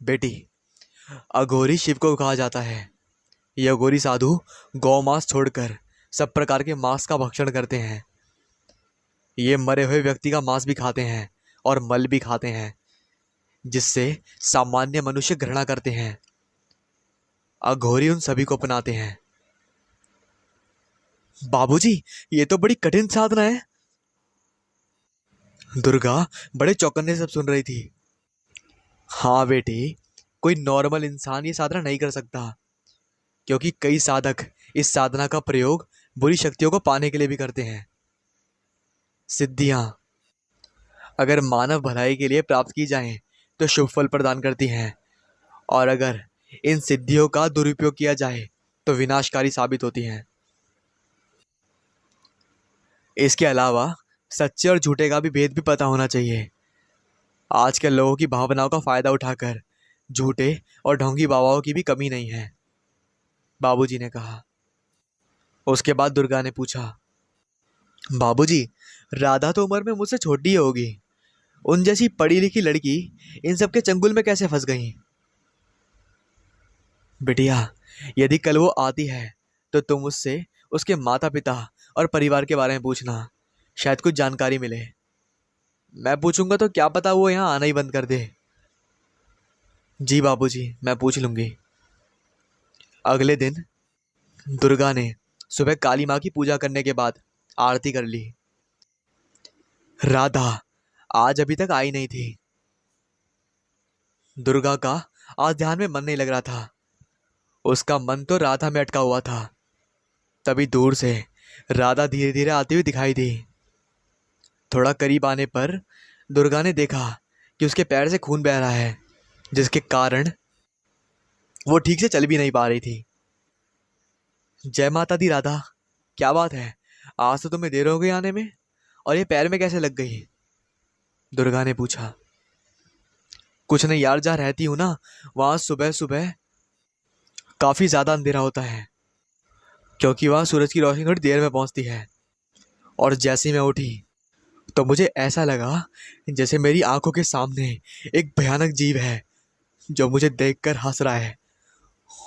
बेटी, अघोरी शिव को कहा जाता है। ये अघोरी साधु गौ मांस छोड़कर सब प्रकार के मांस का भक्षण करते हैं। ये मरे हुए व्यक्ति का मांस भी खाते हैं और मल भी खाते हैं, जिससे सामान्य मनुष्य घृणा करते हैं। अघोरी उन सभी को अपनाते हैं। बाबूजी, ये तो बड़ी कठिन साधना है। दुर्गा बड़े चौकन्ने से सब सुन रही थी। हाँ बेटी, कोई नॉर्मल इंसान ये साधना नहीं कर सकता, क्योंकि कई साधक इस साधना का प्रयोग बुरी शक्तियों को पाने के लिए भी करते हैं। सिद्धियां अगर मानव भलाई के लिए प्राप्त की जाएं तो शुभ फल प्रदान करती हैं, और अगर इन सिद्धियों का दुरुपयोग किया जाए तो विनाशकारी साबित होती हैं। इसके अलावा सच्चे और झूठे का भी भेद भी पता होना चाहिए। आजकल लोगों की भावनाओं का फायदा उठाकर झूठे और ढोंगी बाबाओं की भी कमी नहीं है, बाबूजी ने कहा। उसके बाद दुर्गा ने पूछा, बाबूजी, राधा तो उम्र में मुझसे छोटी ही होगी, उन जैसी पढ़ी लिखी लड़की इन सब के चंगुल में कैसे फंस गई? बिटिया, यदि कल वो आती है तो तुम उससे उसके माता पिता और परिवार के बारे में पूछना, शायद कुछ जानकारी मिले। मैं पूछूंगा तो क्या पता वो यहाँ आना ही बंद कर दे। जी बाबूजी, मैं पूछ लूंगी। अगले दिन दुर्गा ने सुबह काली माँ की पूजा करने के बाद आरती कर ली। राधा आज अभी तक आई नहीं थी। दुर्गा का आज ध्यान में मन नहीं लग रहा था। उसका मन तो राधा में अटका हुआ था। तभी दूर से राधा धीरे धीरे आती हुई दिखाई दी। थोड़ा करीब आने पर दुर्गा ने देखा कि उसके पैर से खून बह रहा है, जिसके कारण वो ठीक से चल भी नहीं पा रही थी। जय माता दी राधा, क्या बात है? आज तो तुम्हें देर हो गई आने में, और ये पैर में कैसे लग गई? दुर्गा ने पूछा। कुछ नहीं यार, जहाँ रहती हूँ ना, वहाँ सुबह सुबह काफ़ी ज़्यादा अंधेरा होता है, क्योंकि वहाँ सूरज की रोशनी थोड़ी देर में पहुँचती है। और जैसे ही मैं उठी तो मुझे ऐसा लगा जैसे मेरी आंखों के सामने एक भयानक जीव है जो मुझे देखकर हंस रहा है।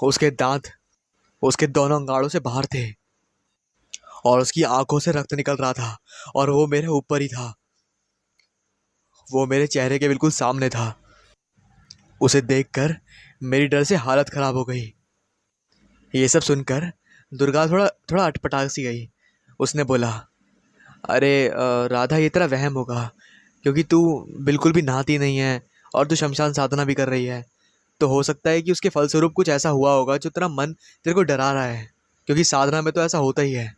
उसके दांत उसके दोनों अंगाड़ों से बाहर थे, और उसकी आंखों से रक्त निकल रहा था, और वो मेरे ऊपर ही था। वो मेरे चेहरे के बिल्कुल सामने था। उसे देखकर मेरी डर से हालत खराब हो गई। ये सब सुनकर दुर्गा थोड़ा थोड़ा अटपटा सी गई। उसने बोला, अरे राधा, ये तेरा वहम होगा, क्योंकि तू बिल्कुल भी नहाती नहीं है और तू शमशान साधना भी कर रही है। तो हो सकता है कि उसके फलस्वरूप कुछ ऐसा हुआ होगा जो तेरा मन तेरे को डरा रहा है, क्योंकि साधना में तो ऐसा होता ही है।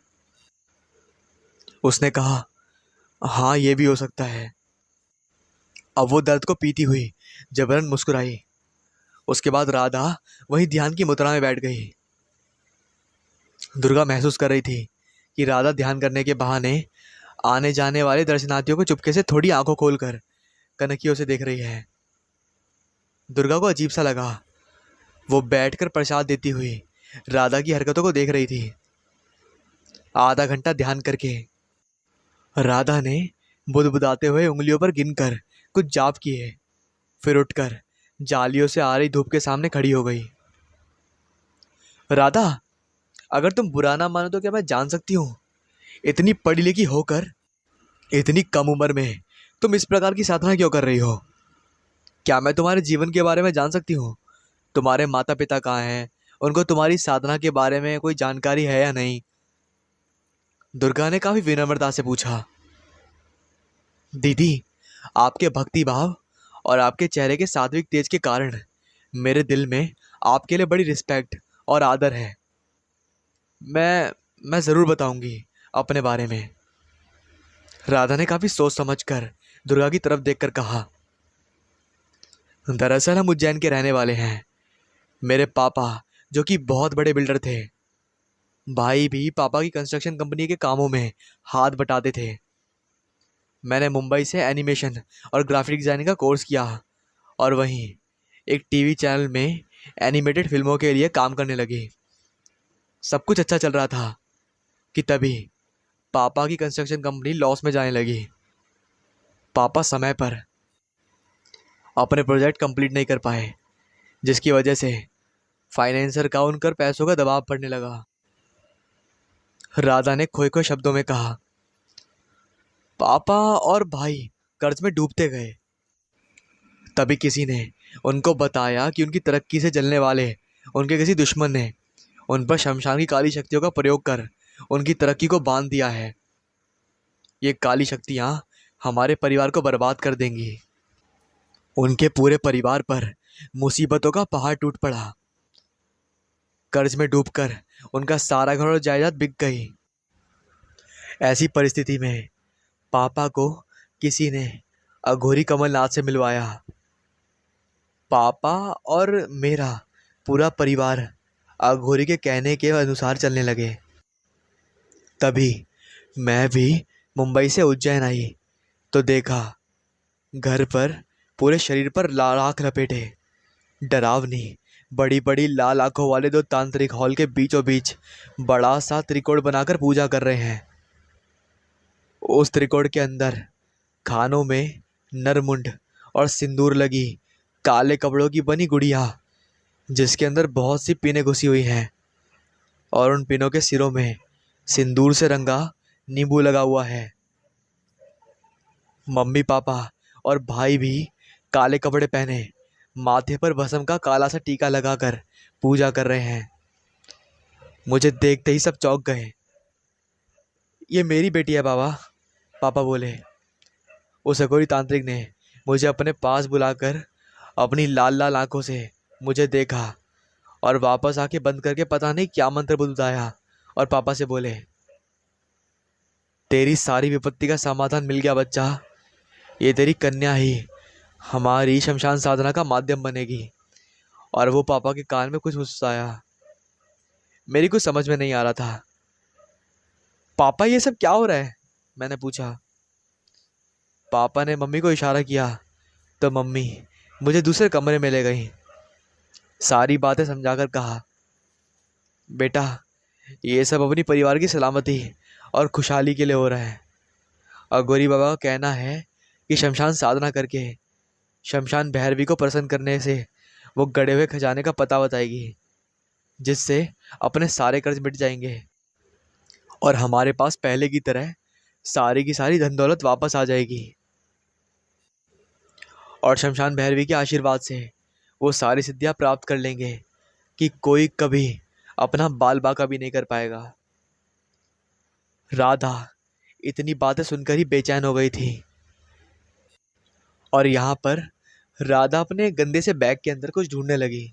उसने कहा, हाँ ये भी हो सकता है। अब वो दर्द को पीती हुई जबरन मुस्कुराई। उसके बाद राधा वही ध्यान की मुद्रा में बैठ गई। दुर्गा महसूस कर रही थी कि राधा ध्यान करने के बहाने आने जाने वाले दर्शनार्थियों को चुपके से थोड़ी आंखों खोलकर कनखियों से देख रही है। दुर्गा को अजीब सा लगा। वो बैठकर प्रसाद देती हुई राधा की हरकतों को देख रही थी। आधा घंटा ध्यान करके राधा ने बुदबुदाते हुए उंगलियों पर गिनकर कुछ जाप किए, फिर उठकर जालियों से आ रही धूप के सामने खड़ी हो गई। राधा, अगर तुम बुरा ना मानो तो क्या मैं जान सकती हूँ, इतनी पढ़ी लिखी होकर इतनी कम उम्र में तुम इस प्रकार की साधना क्यों कर रही हो? क्या मैं तुम्हारे जीवन के बारे में जान सकती हूँ? तुम्हारे माता पिता कहाँ हैं उनको तुम्हारी साधना के बारे में कोई जानकारी है या नहीं? दुर्गा ने काफी विनम्रता से पूछा। दीदी, आपके भक्ति भाव और आपके चेहरे के सात्विक तेज के कारण मेरे दिल में आपके लिए बड़ी रिस्पेक्ट और आदर है। मैं जरूर बताऊंगी अपने बारे में। राधा ने काफी सोच समझकर दुर्गा की तरफ देखकर कहा, दरअसल हम उज्जैन के रहने वाले हैं। मेरे पापा, जो कि बहुत बड़े बिल्डर थे, भाई भी पापा की कंस्ट्रक्शन कंपनी के कामों में हाथ बटाते थे। मैंने मुंबई से एनिमेशन और ग्राफिक डिजाइनिंग का कोर्स किया और वहीं एक टीवी चैनल में एनिमेटेड फिल्मों के लिए काम करने लगी। सब कुछ अच्छा चल रहा था कि तभी पापा की कंस्ट्रक्शन कंपनी लॉस में जाने लगी। पापा समय पर अपने प्रोजेक्ट कंप्लीट नहीं कर पाए, जिसकी वजह से फाइनेंसर का उन पर पैसों का दबाव पड़ने लगा। राधा ने खोए खोए शब्दों में कहा, पापा और भाई कर्ज में डूबते गए। तभी किसी ने उनको बताया कि उनकी तरक्की से जलने वाले उनके किसी दुश्मन ने उन पर शमशान की काली शक्तियों का प्रयोग कर उनकी तरक्की को बांध दिया है। ये काली शक्तियां हमारे परिवार को बर्बाद कर देंगी। उनके पूरे परिवार पर मुसीबतों का पहाड़ टूट पड़ा। कर्ज में डूबकर उनका सारा घर और जायदाद बिक गई। ऐसी परिस्थिति में पापा को किसी ने अघोरी कमलनाथ से मिलवाया। पापा और मेरा पूरा परिवार अघोरी के कहने के अनुसार चलने लगे। तभी मैं भी मुंबई से उज्जैन आई तो देखा घर पर पूरे शरीर पर लाल आँख लपेटे डरावनी बड़ी बड़ी लाल आंखों वाले दो तांत्रिक हॉल के बीचों बीच बड़ा सा त्रिकोण बनाकर पूजा कर रहे हैं। उस त्रिकोण के अंदर खानों में नरमुंड और सिंदूर लगी काले कपड़ों की बनी गुड़िया, जिसके अंदर बहुत सी पिनें घुसी हुई हैं और उन पिनों के सिरों में सिंदूर से रंगा नींबू लगा हुआ है। मम्मी पापा और भाई भी काले कपड़े पहने माथे पर भस्म का काला सा टीका लगाकर पूजा कर रहे हैं। मुझे देखते ही सब चौंक गए। ये मेरी बेटी है बाबा, पापा बोले। उस अघोरी तांत्रिक ने मुझे अपने पास बुलाकर अपनी लाल लाल आंखों से मुझे देखा और वापस आके बंद करके पता नहीं क्या मंत्र बुदबुदाया और पापा से बोले, तेरी सारी विपत्ति का समाधान मिल गया बच्चा। ये तेरी कन्या ही हमारी शमशान साधना का माध्यम बनेगी। और वो पापा के कान में कुछ फुसफुसाया। मेरी कुछ समझ में नहीं आ रहा था। पापा, ये सब क्या हो रहा है? मैंने पूछा। पापा ने मम्मी को इशारा किया तो मम्मी मुझे दूसरे कमरे में ले गई। सारी बातें समझाकर कहा, बेटा, ये सब अपनी परिवार की सलामती और खुशहाली के लिए हो रहा है। अघोरी बाबा का कहना है कि शमशान साधना करके शमशान भैरवी को प्रसन्न करने से वो गड़े हुए खजाने का पता बताएगी, जिससे अपने सारे कर्ज मिट जाएंगे और हमारे पास पहले की तरह सारी की सारी धन दौलत वापस आ जाएगी। और शमशान भैरवी के आशीर्वाद से वो सारी सिद्धियां प्राप्त कर लेंगे कि कोई कभी अपना बाल बाका भी नहीं कर पाएगा। राधा इतनी बातें सुनकर ही बेचैन हो गई थी और यहाँ पर राधा अपने गंदे से बैग के अंदर कुछ ढूंढने लगी।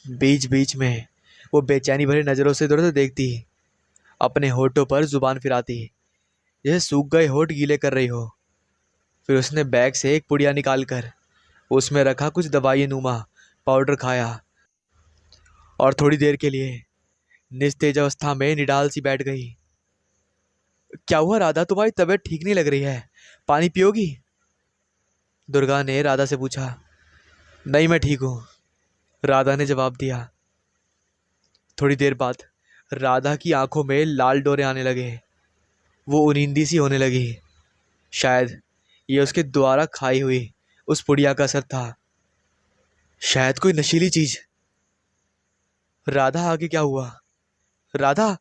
बीच बीच में वो बेचैनी भरी नजरों से इधर उधर देखती, अपने होठों पर जुबान फिराती जैसे सूख गए होठ गीले कर रही हो। फिर उसने बैग से एक पुड़िया निकालकर उसमें रखा कुछ दवाई नुमा पाउडर खाया और थोड़ी देर के लिए निस्तेज अवस्था में निडाल सी बैठ गई। क्या हुआ राधा, तुम्हारी तबीयत ठीक नहीं लग रही है? पानी पियोगी? दुर्गा ने राधा से पूछा। नहीं, मैं ठीक हूँ, राधा ने जवाब दिया। थोड़ी देर बाद राधा की आंखों में लाल डोरे आने लगे। वो उनींदी सी होने लगी। शायद ये उसके द्वारा खाई हुई उस पुड़िया का असर था, शायद कोई नशीली चीज। राधा, आगे क्या हुआ? राधा,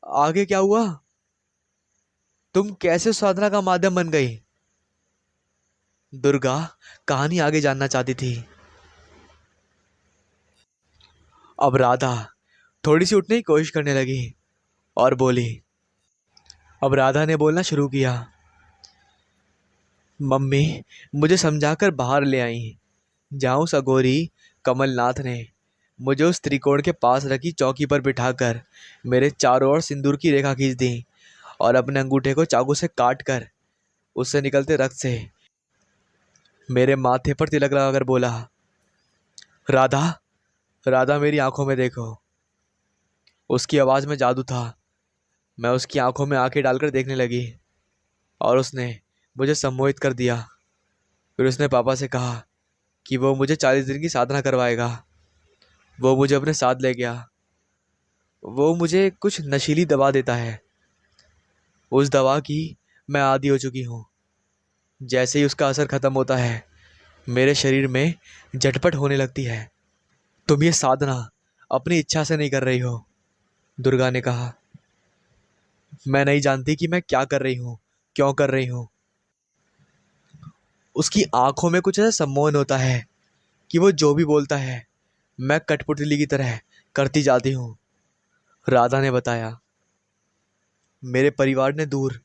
आगे क्या हुआ? तुम कैसे साधना का माध्यम बन गई? दुर्गा कहानी आगे जानना चाहती थी। अब राधा थोड़ी सी उठने की कोशिश करने लगी और बोली। अब राधा ने बोलना शुरू किया। मम्मी मुझे समझाकर बाहर ले आई, जहाँ उस अघोरी कमलनाथ ने मुझे उस त्रिकोण के पास रखी चौकी पर बिठाकर मेरे चारों ओर सिंदूर की रेखा खींच दी और अपने अंगूठे को चाकू से काट कर उससे निकलते रक्त से मेरे माथे पर तिलक लगाकर बोला, राधा, राधा मेरी आंखों में देखो। उसकी आवाज़ में जादू था। मैं उसकी आंखों में आंखें डालकर देखने लगी और उसने मुझे सम्मोहित कर दिया। फिर उसने पापा से कहा कि वो मुझे 40 दिन की साधना करवाएगा। वो मुझे अपने साथ ले गया। वो मुझे कुछ नशीली दवा देता है। उस दवा की मैं आदी हो चुकी हूँ। जैसे ही उसका असर खत्म होता है मेरे शरीर में झटपट होने लगती है। तुम ये साधना अपनी इच्छा से नहीं कर रही हो, दुर्गा ने कहा। मैं नहीं जानती कि मैं क्या कर रही हूँ, क्यों कर रही हूँ। उसकी आंखों में कुछ ऐसा सम्मोहन होता है कि वो जो भी बोलता है मैं कठपुतली की तरह करती जाती हूँ, राधा ने बताया। मेरे परिवार ने दूर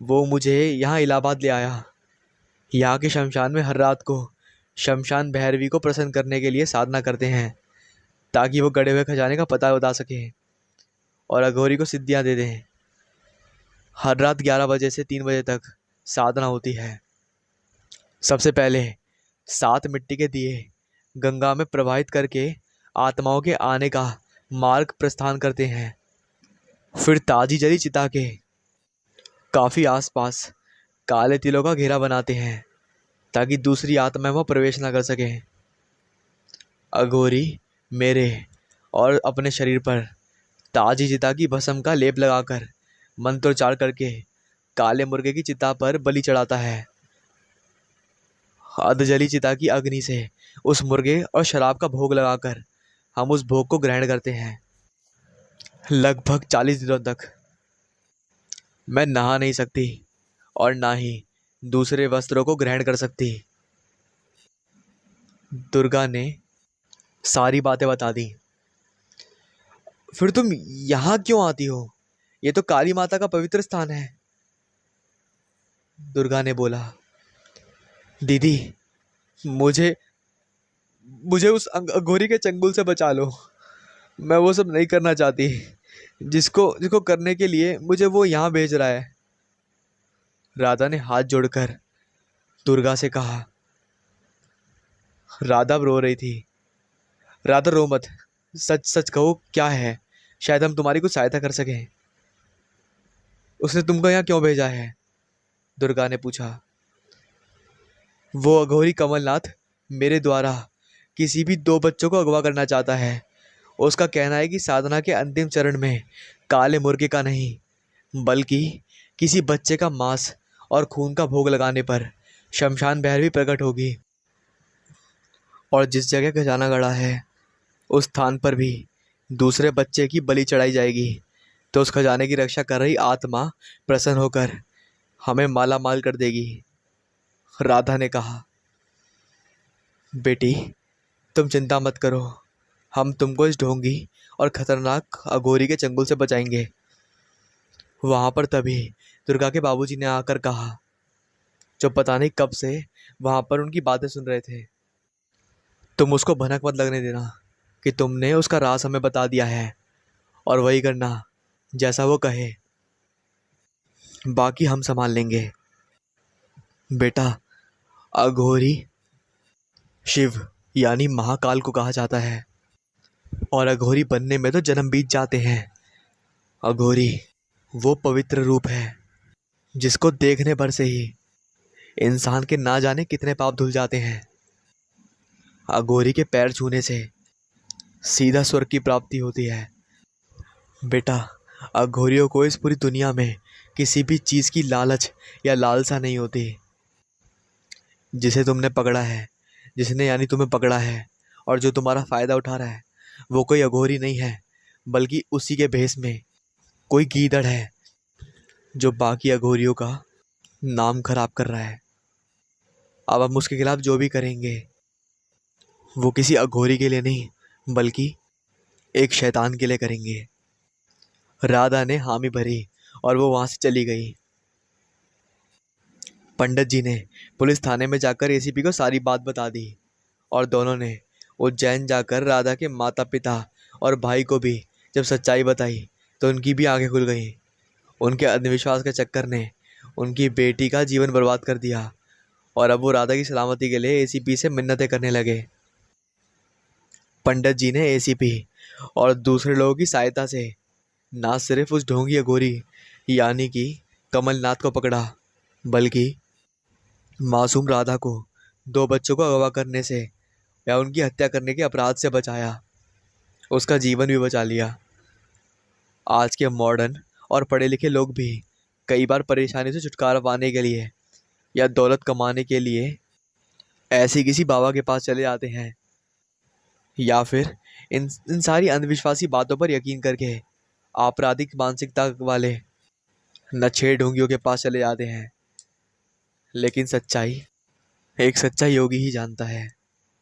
वो मुझे यहाँ इलाहाबाद ले आया। यहाँ के शमशान में हर रात को शमशान भैरवी को प्रसन्न करने के लिए साधना करते हैं, ताकि वो गड़े हुए खजाने का पता बता सके और अघोरी को सिद्धियाँ दे दें। हर रात 11 बजे से 3 बजे तक साधना होती है। सबसे पहले 7 मिट्टी के दिए गंगा में प्रवाहित करके आत्माओं के आने का मार्ग प्रस्थान करते हैं। फिर ताजी जली चिता के काफी आसपास काले तिलों का घेरा बनाते हैं, ताकि दूसरी आत्माएं वह प्रवेश ना कर सके। अघोरी मेरे और अपने शरीर पर ताजी चिता की भस्म का लेप लगाकर मंत्रोच्चार करके काले मुर्गे की चिता पर बलि चढ़ाता है। अधजली चिता की अग्नि से उस मुर्गे और शराब का भोग लगाकर हम उस भोग को ग्रहण करते हैं। लगभग 40 दिनों तक मैं नहा नहीं सकती और ना ही दूसरे वस्त्रों को ग्रहण कर सकती। दुर्गा ने सारी बातें बता दी। फिर तुम यहाँ क्यों आती हो? ये तो काली माता का पवित्र स्थान है, दुर्गा ने बोला। दीदी, मुझे मुझे उस अघोरी के चंगुल से बचा लो। मैं वो सब नहीं करना चाहती जिसको जिसको करने के लिए मुझे वो यहाँ भेज रहा है, राधा ने हाथ जोड़कर दुर्गा से कहा। राधा रो रही थी। राधा रो मत, सच सच कहो क्या है, शायद हम तुम्हारी कुछ सहायता कर सकें। उसने तुमको यहाँ क्यों भेजा है? दुर्गा ने पूछा। वो अघोरी कमलनाथ मेरे द्वारा किसी भी 2 बच्चों को अगवा करना चाहता है। उसका कहना है कि साधना के अंतिम चरण में काले मुर्गे का नहीं बल्कि किसी बच्चे का मांस और खून का भोग लगाने पर शमशान भैरवी प्रकट होगी और जिस जगह खजाना गड़ा है उस स्थान पर भी दूसरे बच्चे की बलि चढ़ाई जाएगी। तो उस खजाने की रक्षा कर रही आत्मा प्रसन्न होकर हमें माला माल कर देगी, राधा ने कहा। बेटी, तुम चिंता मत करो, हम तुमको इस ढोंगी और खतरनाक अघोरी के चंगुल से बचाएंगे। वहां पर तभी दुर्गा के बाबूजी ने आकर कहा, जो पता नहीं कब से वहां पर उनकी बातें सुन रहे थे। तुम उसको भनक मत लगने देना कि तुमने उसका राज हमें बता दिया है, और वही करना जैसा वो कहे। बाकी हम संभाल लेंगे। बेटा, अघोरी शिव यानी महाकाल को कहा जाता है, और अघोरी बनने में तो जन्म बीत जाते हैं। अघोरी वो पवित्र रूप है जिसको देखने भर से ही इंसान के ना जाने कितने पाप धुल जाते हैं। अघोरी के पैर छूने से सीधा स्वर्ग की प्राप्ति होती है। बेटा, अघोरियों को इस पूरी दुनिया में किसी भी चीज़ की लालच या लालसा नहीं होती। जिसे तुमने पकड़ा है, जिसने यानी तुम्हें पकड़ा है और जो तुम्हारा फ़ायदा उठा रहा है, वो कोई अघोरी नहीं है बल्कि उसी के भेष में कोई गीदड़ है जो बाकी अघोरियों का नाम खराब कर रहा है। अब हम उसके खिलाफ जो भी करेंगे वो किसी अघोरी के लिए नहीं बल्कि एक शैतान के लिए करेंगे। राधा ने हामी भरी और वो वहां से चली गई। पंडित जी ने पुलिस थाने में जाकर एसीपी को सारी बात बता दी और दोनों ने उज्जैन जाकर राधा के माता पिता और भाई को भी जब सच्चाई बताई तो उनकी भी आंखें खुल गईं। उनके अंधविश्वास के चक्कर ने उनकी बेटी का जीवन बर्बाद कर दिया और अब वो राधा की सलामती के लिए एसीपी से मिन्नतें करने लगे। पंडित जी ने एसीपी और दूसरे लोगों की सहायता से ना सिर्फ उस ढोंगी अघोरी यानी कि कमलनाथ को पकड़ा, बल्कि मासूम राधा को 2 बच्चों को अगवा करने से या उनकी हत्या करने के अपराध से बचाया। उसका जीवन भी बचा लिया। आज के मॉडर्न और पढ़े लिखे लोग भी कई बार परेशानी से छुटकारा पाने के लिए या दौलत कमाने के लिए ऐसे किसी बाबा के पास चले जाते हैं, या फिर इन इन सारी अंधविश्वासी बातों पर यकीन करके आपराधिक मानसिकता वाले नछेड़ ढोंगियों के पास चले जाते हैं। लेकिन सच्चाई एक सच्चा योगी ही जानता है।